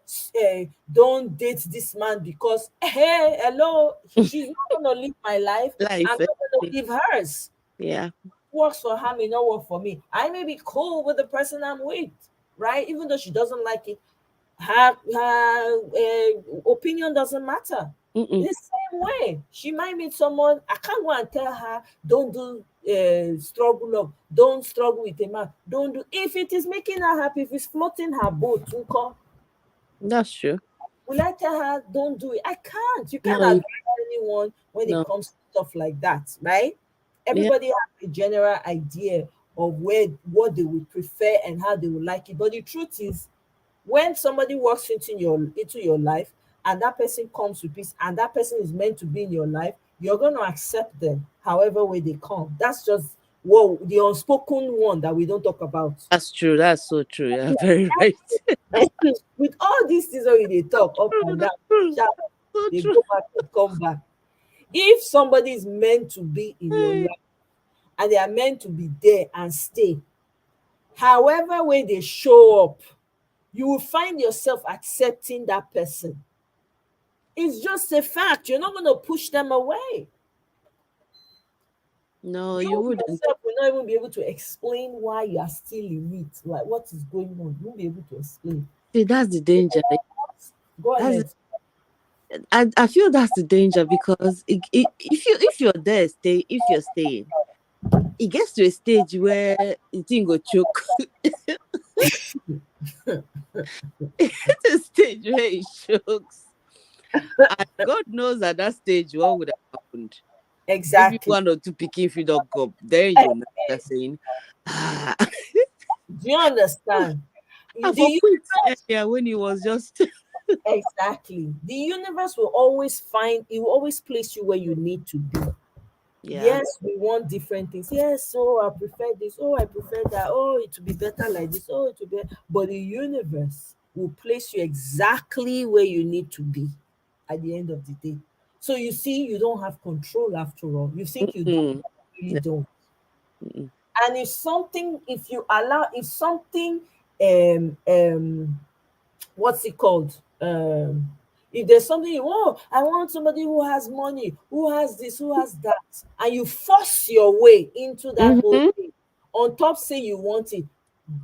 don't date this man, because hey, hello, she's not going to live my life. I'm Life. not going Eh? to live hers. Yeah. Works for her may not work for me. I may be cool with the person I'm with, right? Even though she doesn't like it, her opinion doesn't matter. Mm-mm. The same way, she might meet someone. I can't go and tell her, don't do struggle up, don't struggle with a man, don't do. If it is making her happy, if it's floating her boat, nko, That's true. will I tell her don't do it? I can't. You can't No, you advise anyone when it no. comes to stuff like that, right? Yeah. Everybody has a general idea of what they would prefer and how they would like it. But the truth is, when somebody walks into your life, and that person comes with peace, and that person is meant to be in your life, you're going to accept them however way they come. That's just what the unspoken one that we don't talk about. That's true. That's so true. Yeah, very right. With all these things wey we dey talk up True, and that's down, true. sha, So dey true. go back and come back. If somebody is meant to be in your Hey. life and they are meant to be there and stay, however way they show up, you will find yourself accepting that person. It's just a fact. You're not going to push them away. No, you You wouldn't. yourself will not even be able to explain why you are still in it. Like, what is going on? You won't be able to explain. See, that's the danger. Go That's ahead. I feel that's the danger because if you're there, stay if you're staying, it gets to a stage where the thing go choke. It's a stage where it chokes, and God knows at that stage what would have happened. Maybe Exactly. one or two picking feed up cup. Then you now start saying, "Ah, Do you understand? I The for quit universe, earlier when he was just." exactly. The universe will always find, it will always place you where you need to be. Yeah. Yes, we want different things. Yes, so I prefer this. Oh, I prefer that. Oh, it will be better like this. Oh, it will be. But the universe will place you exactly where you need to be at the end of the day. So you see, you don't have control after all. You think you do, Mm-mm. but you really don't. Mm-mm. And if something, if you allow, if something, um, what's it called? If there's something you, oh, I want somebody who has money, who has this, who has that, and you force your way into that whole Mm-hmm. thing, on top say you want it,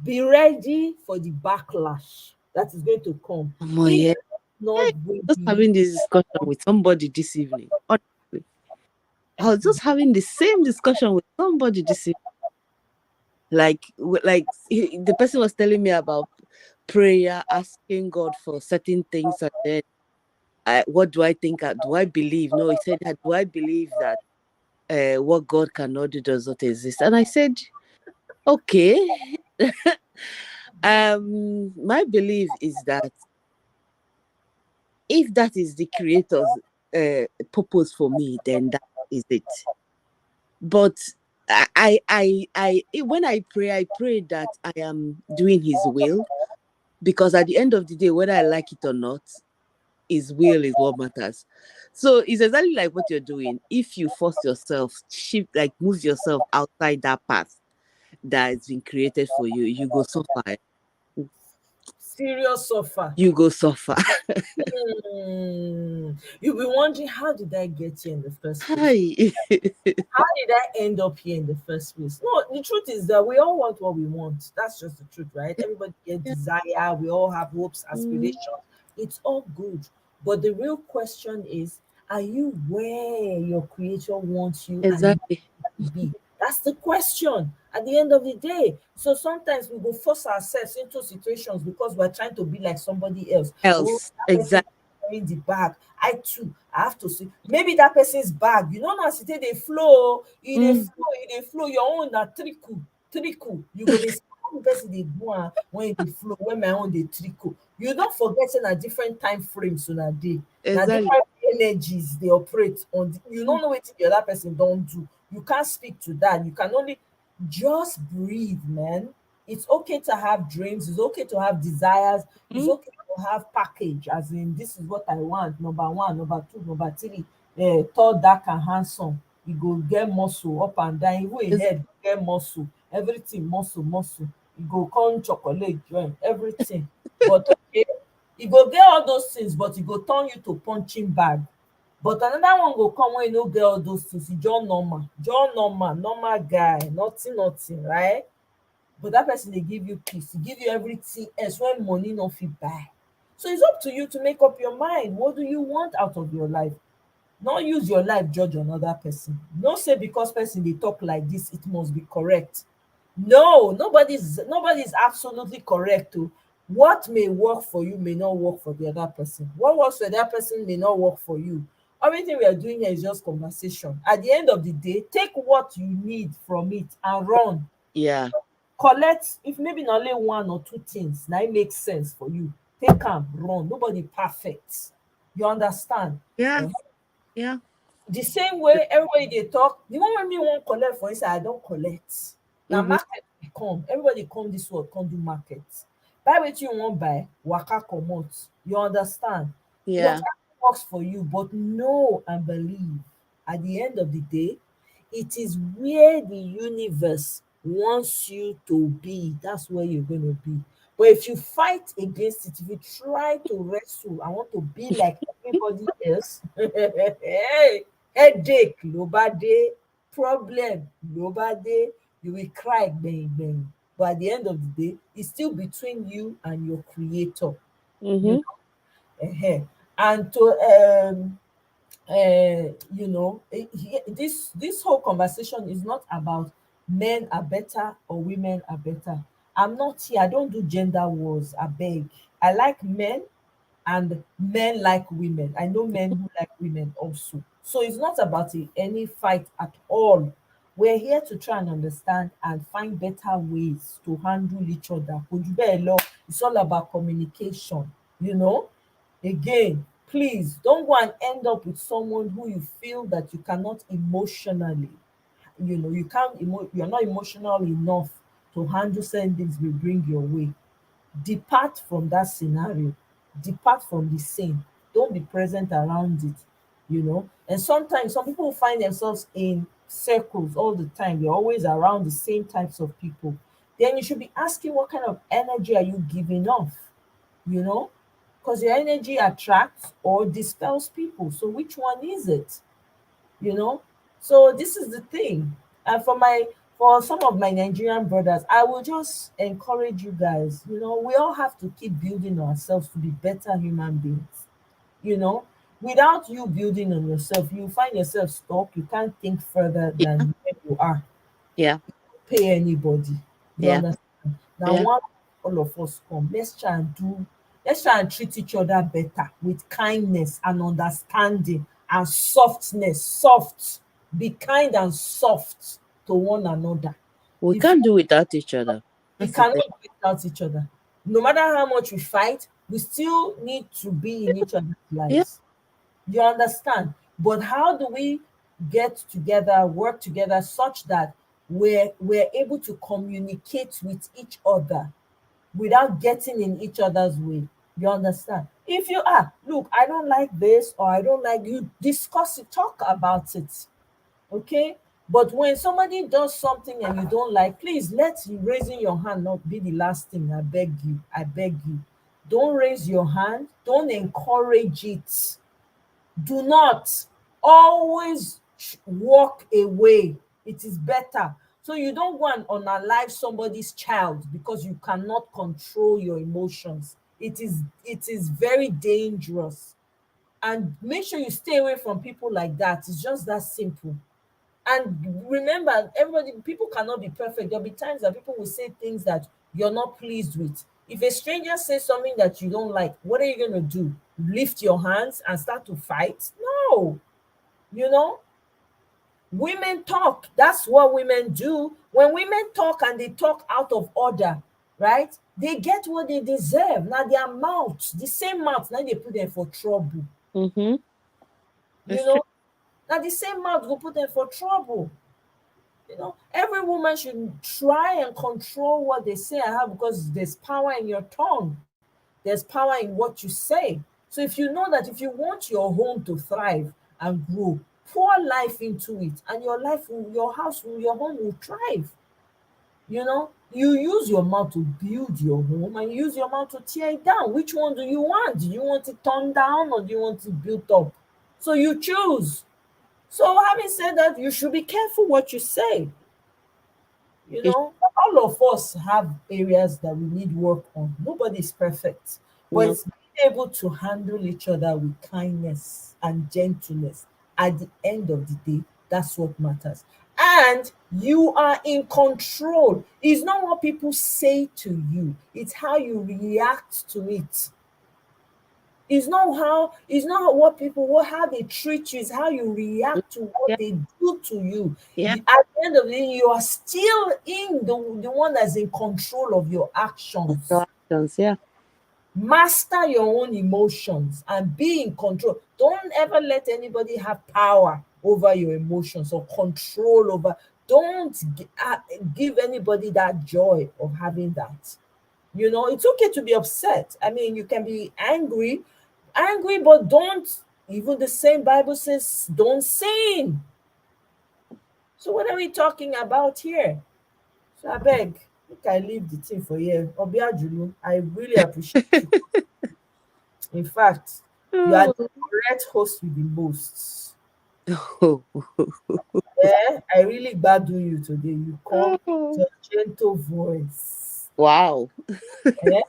be ready for the backlash that is going to come. Oh, If yeah. not Hey, just ready, having this discussion with somebody this evening. Honestly, I was just having the same discussion with somebody this evening. The person was telling me about prayer, asking God for certain things, and then what do I think? Do I believe? No, he said, do I believe that what God cannot do does not exist? And I said, okay. My belief is that if that is the creator's purpose for me, then that is it. But when I pray that I am doing His will, because at the end of the day, whether I like it or not, His will is what matters. So it's exactly like what you're doing. If you force yourself, shift, like move yourself outside that path that has been created for you, you go suffer. serious suffer. You go suffer. You'll be wondering, how did I get here in the first place? Hi. How did I end up here in the first place? No, the truth is that we all want what we want. That's just the truth, right? Everybody gets Yeah. desire. We all have hopes, Mm, aspirations. It's all good. But the real question is, are you where your creator wants you and you exactly. to be? That's the question at the end of the day. So sometimes we go force ourselves into situations because we're trying to be like somebody else. Oh, Else. that person Exactly. carrying the bag. I too, I have to see. Maybe that person's bag. You know now, see they flow, Mm, it dey flow. Your own na trickle, trickle. You go dey see how the person dey do am when e dey flow, when my own dey trickle. You don't forget say na different time frames una dey, na exactly. different energies dey operate on. You Mm, no know wetin the other person don do. You can't speak to that. You can only just breathe, man. It's okay to have dreams. It's okay to have desires. It's mm, okay to have package, as in this is what I want. Number one, number two, number three. Tall, dark, and handsome. You go get muscle up and down. Even in ex- head go get muscle. Everything muscle, muscle. You go come chocolate join everything. But okay, you go get all those things, but e go turn you to punching bag. But another one go come when you no get all those things. You just normal, normal guy, nothing, nothing, right? But that person dey give you peace, e give you everything else wey money no fit buy. So it's up to you to make up your mind. What do you want out of your life? No use your life judge another person. No say because person dey talk like this it must be correct. No, nobody's absolutely correct o. What may work for you may not work for the other person. What works for that person may not work for you. Everything we are doing here is just conversation. At the end of the day, take what you need from it and run. yeah. Collect, if maybe na only one or two things na im make sense for you, take am run. Nobody perfect. You understand? Yeah. um Yeah. the same way everybody dey talk, the one wey me wan collect for inside I don collect. Na Mm-hmm. market we come, everybody come dis world come do market. Buy wetin you wan buy, waka comot. You understand? Yeah. Whatever works for you, but know and believe at the end of the day, it is where the universe wants you to be. That's where you're gonna be. But if you fight against it, if you try to wrestle, I want to be like everybody else, hey, headache, ló bá dé, problem, ló bá dé, you will cry, bang, bang. But at the end of the day, it's still between you and your creator, you Mm-hmm. know. And to this whole conversation is not about men are better or women are better. I'm not here, I don't do gender wars, I beg. I like men, and men like women. I know men who like women also. So it's not about any fight at all. We're here to try and understand and find better ways to handle each other. Kò jù bẹ́ẹ̀ lọ. It's all about communication, you know. Again, please don't go and end up with someone who you feel that you cannot emotionally, you're not emotional enough to handle certain things we bring your way. Depart from that scenario, depart from the scene, don't be present around it. And sometimes some people find themselves in circles all the time, they're always around the same types of people. Then you should be asking, what kind of energy are you giving off? you know because your energy attracts or dispels people, so which one is it? you know so this is the thing. And for some of my Nigerian brothers, I will just encourage you guys, we all have to keep building ourselves to be better human beings. you know Without you building on yourself, you find yourself stuck, you can't think further Yeah. than where you are. Yeah. Pay anybody. You Yeah. understand? Now, Yeah. one, all of us come. Let's try and treat each other better with kindness and understanding and softness. Soft. Be kind and soft to one another. We If you can't do without each other. We That's the cannot thing. do without each other. No matter how much we fight, we still need to be in each other's Yeah. lives. You understand? But how do we get together, work together such that we're able to communicate with each other without getting in each other's way? You understand? If you are, look, I don't like this, or I don't like, you discuss it, talk about it. Okay? But when somebody does something and you don't like, please let you raising your hand not be the last thing. I beg you. I beg you. Don't raise your hand. Don't encourage it. Do not always walk away. It is better. So you don't go and unalive somebody's child because you cannot control your emotions. It is very dangerous. And make sure you stay away from people like that. It's just that simple. And remember, people cannot be perfect. There'll be times that people will say things that you're not pleased with. If a stranger says something that you don't like, what are you going to do? Lift your hands and start to fight? No. You know, women talk. That's what women do. When women talk and they talk out of order, right? They get what they deserve. Now, their mouths, the same mouth, now they put them for trouble. Mm-hmm. You That's true. know, now the same mouth will put them for trouble. Every woman should try and control what they say and how, because there's power in your tongue, there's power in what you say. So if you know that, if you want your home to thrive and grow, pour life into it, and your house your home will thrive. You use your mouth to build your home, and you use your mouth to tear it down. Which one do you want? Do you want it torn down, or do you want it built up? So you choose. So having said that, you should be careful what you say. It, All of us have areas that we need work on. Nobody's perfect, but no. it's being able to handle each other with kindness and gentleness. At the end of the day, that's what matters. And you are in control. It's not what people say to you, it's how you react to it. It's not what people, what how they treat you, it's how you react to what Yeah. they do to you. Yeah. At the end of the day, you are still in the one that's in control of your Your actions. actions. Yeah. Master your own emotions and be in control. Don't ever let anybody have power over your emotions or control over. Don't give anybody that joy of having that. It's okay to be upset. I mean, you can be angry, but don't. Even the same Bible says, don't sin. So what are we talking about here? So I beg. Make I leave the thing for here. Obiajulu, I really appreciate you. In fact, you are the Oh. correct host with the most. Oh. I really gbadun you today. You come with Oh. your gentle voice. Wow. Eh?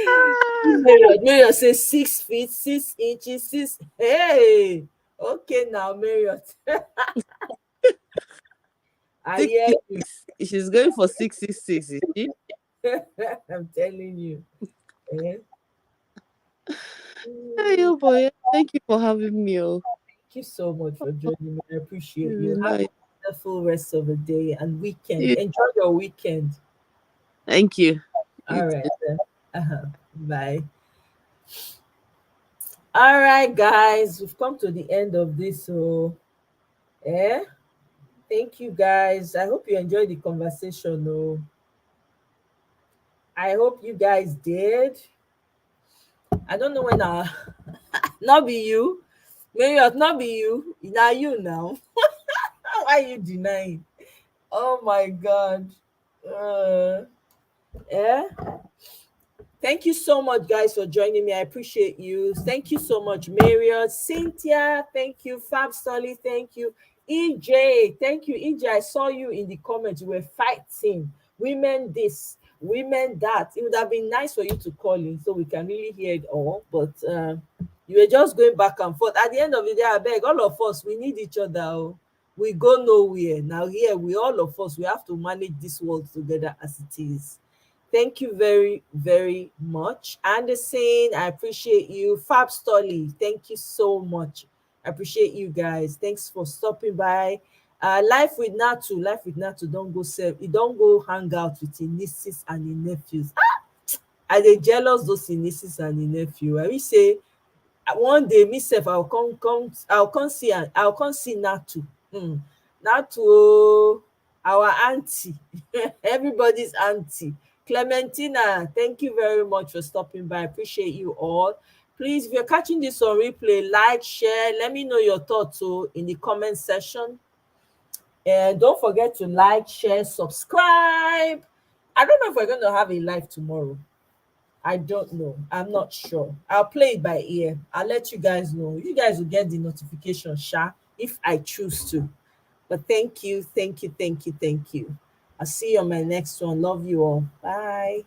Ah. Marriott say 6 feet, 6 inches, six. Hey, okay now, Marriott. I hear you. 66. She's going for 66, is she? I'm telling you. Eh? Hey, Mm, oh boy. Thank you for having me. Oh, thank you so much for joining me. I appreciate really you. Have a nice. wonderful rest of the day and weekend. You- Enjoy your weekend. Thank you. You All right too. then. Bye. All right, guys, we've come to the end of this. So, eh? Thank you, guys. I hope you enjoyed the conversation. Oh, I hope you guys did. I don't know when not be you. Marriott, not be you. Now you now. Why are you denying? Oh my god. Uh, yeah. Thank you so much, guys, for joining me. I appreciate you. Thank you so much, Marriott, Cynthia. Thank you, Fab Stolly. Thank you, EJ. Thank you, EJ. I saw you in the comments. You were fighting women this, women that. It would have been nice for you to call in so we can really hear it all. But you were just going back and forth. At the end of the day, I beg all of us. We need each other. Oh. We go nowhere now. Here, we all of us. We have to manage this world together as it is. Thank you very, very much. Anderson, I appreciate you. Fab Stolly, thank you so much. I appreciate you guys. Thanks for stopping by. Life with Natu, don't go serve. You don't go hang out with your nieces and your nephews. I dey jealous those your nieces and your nephew. I will say one day me sef I will come see Natu. Natu oh, our aunty, everybody's aunty. Clementina, thank you very much for stopping by. I appreciate you all. Please, if you're catching this on replay, like, share, let me know your thoughts in the comment section. And don't forget to like, share, subscribe. I don't know if we're going to have a live tomorrow. I don't know. I'm not sure. I'll play it by ear. I'll let you guys know. You guys will get the notification, sha, if I choose to. But thank you, thank you, thank you, thank you. I'll see you on my next one. Love you all. Bye.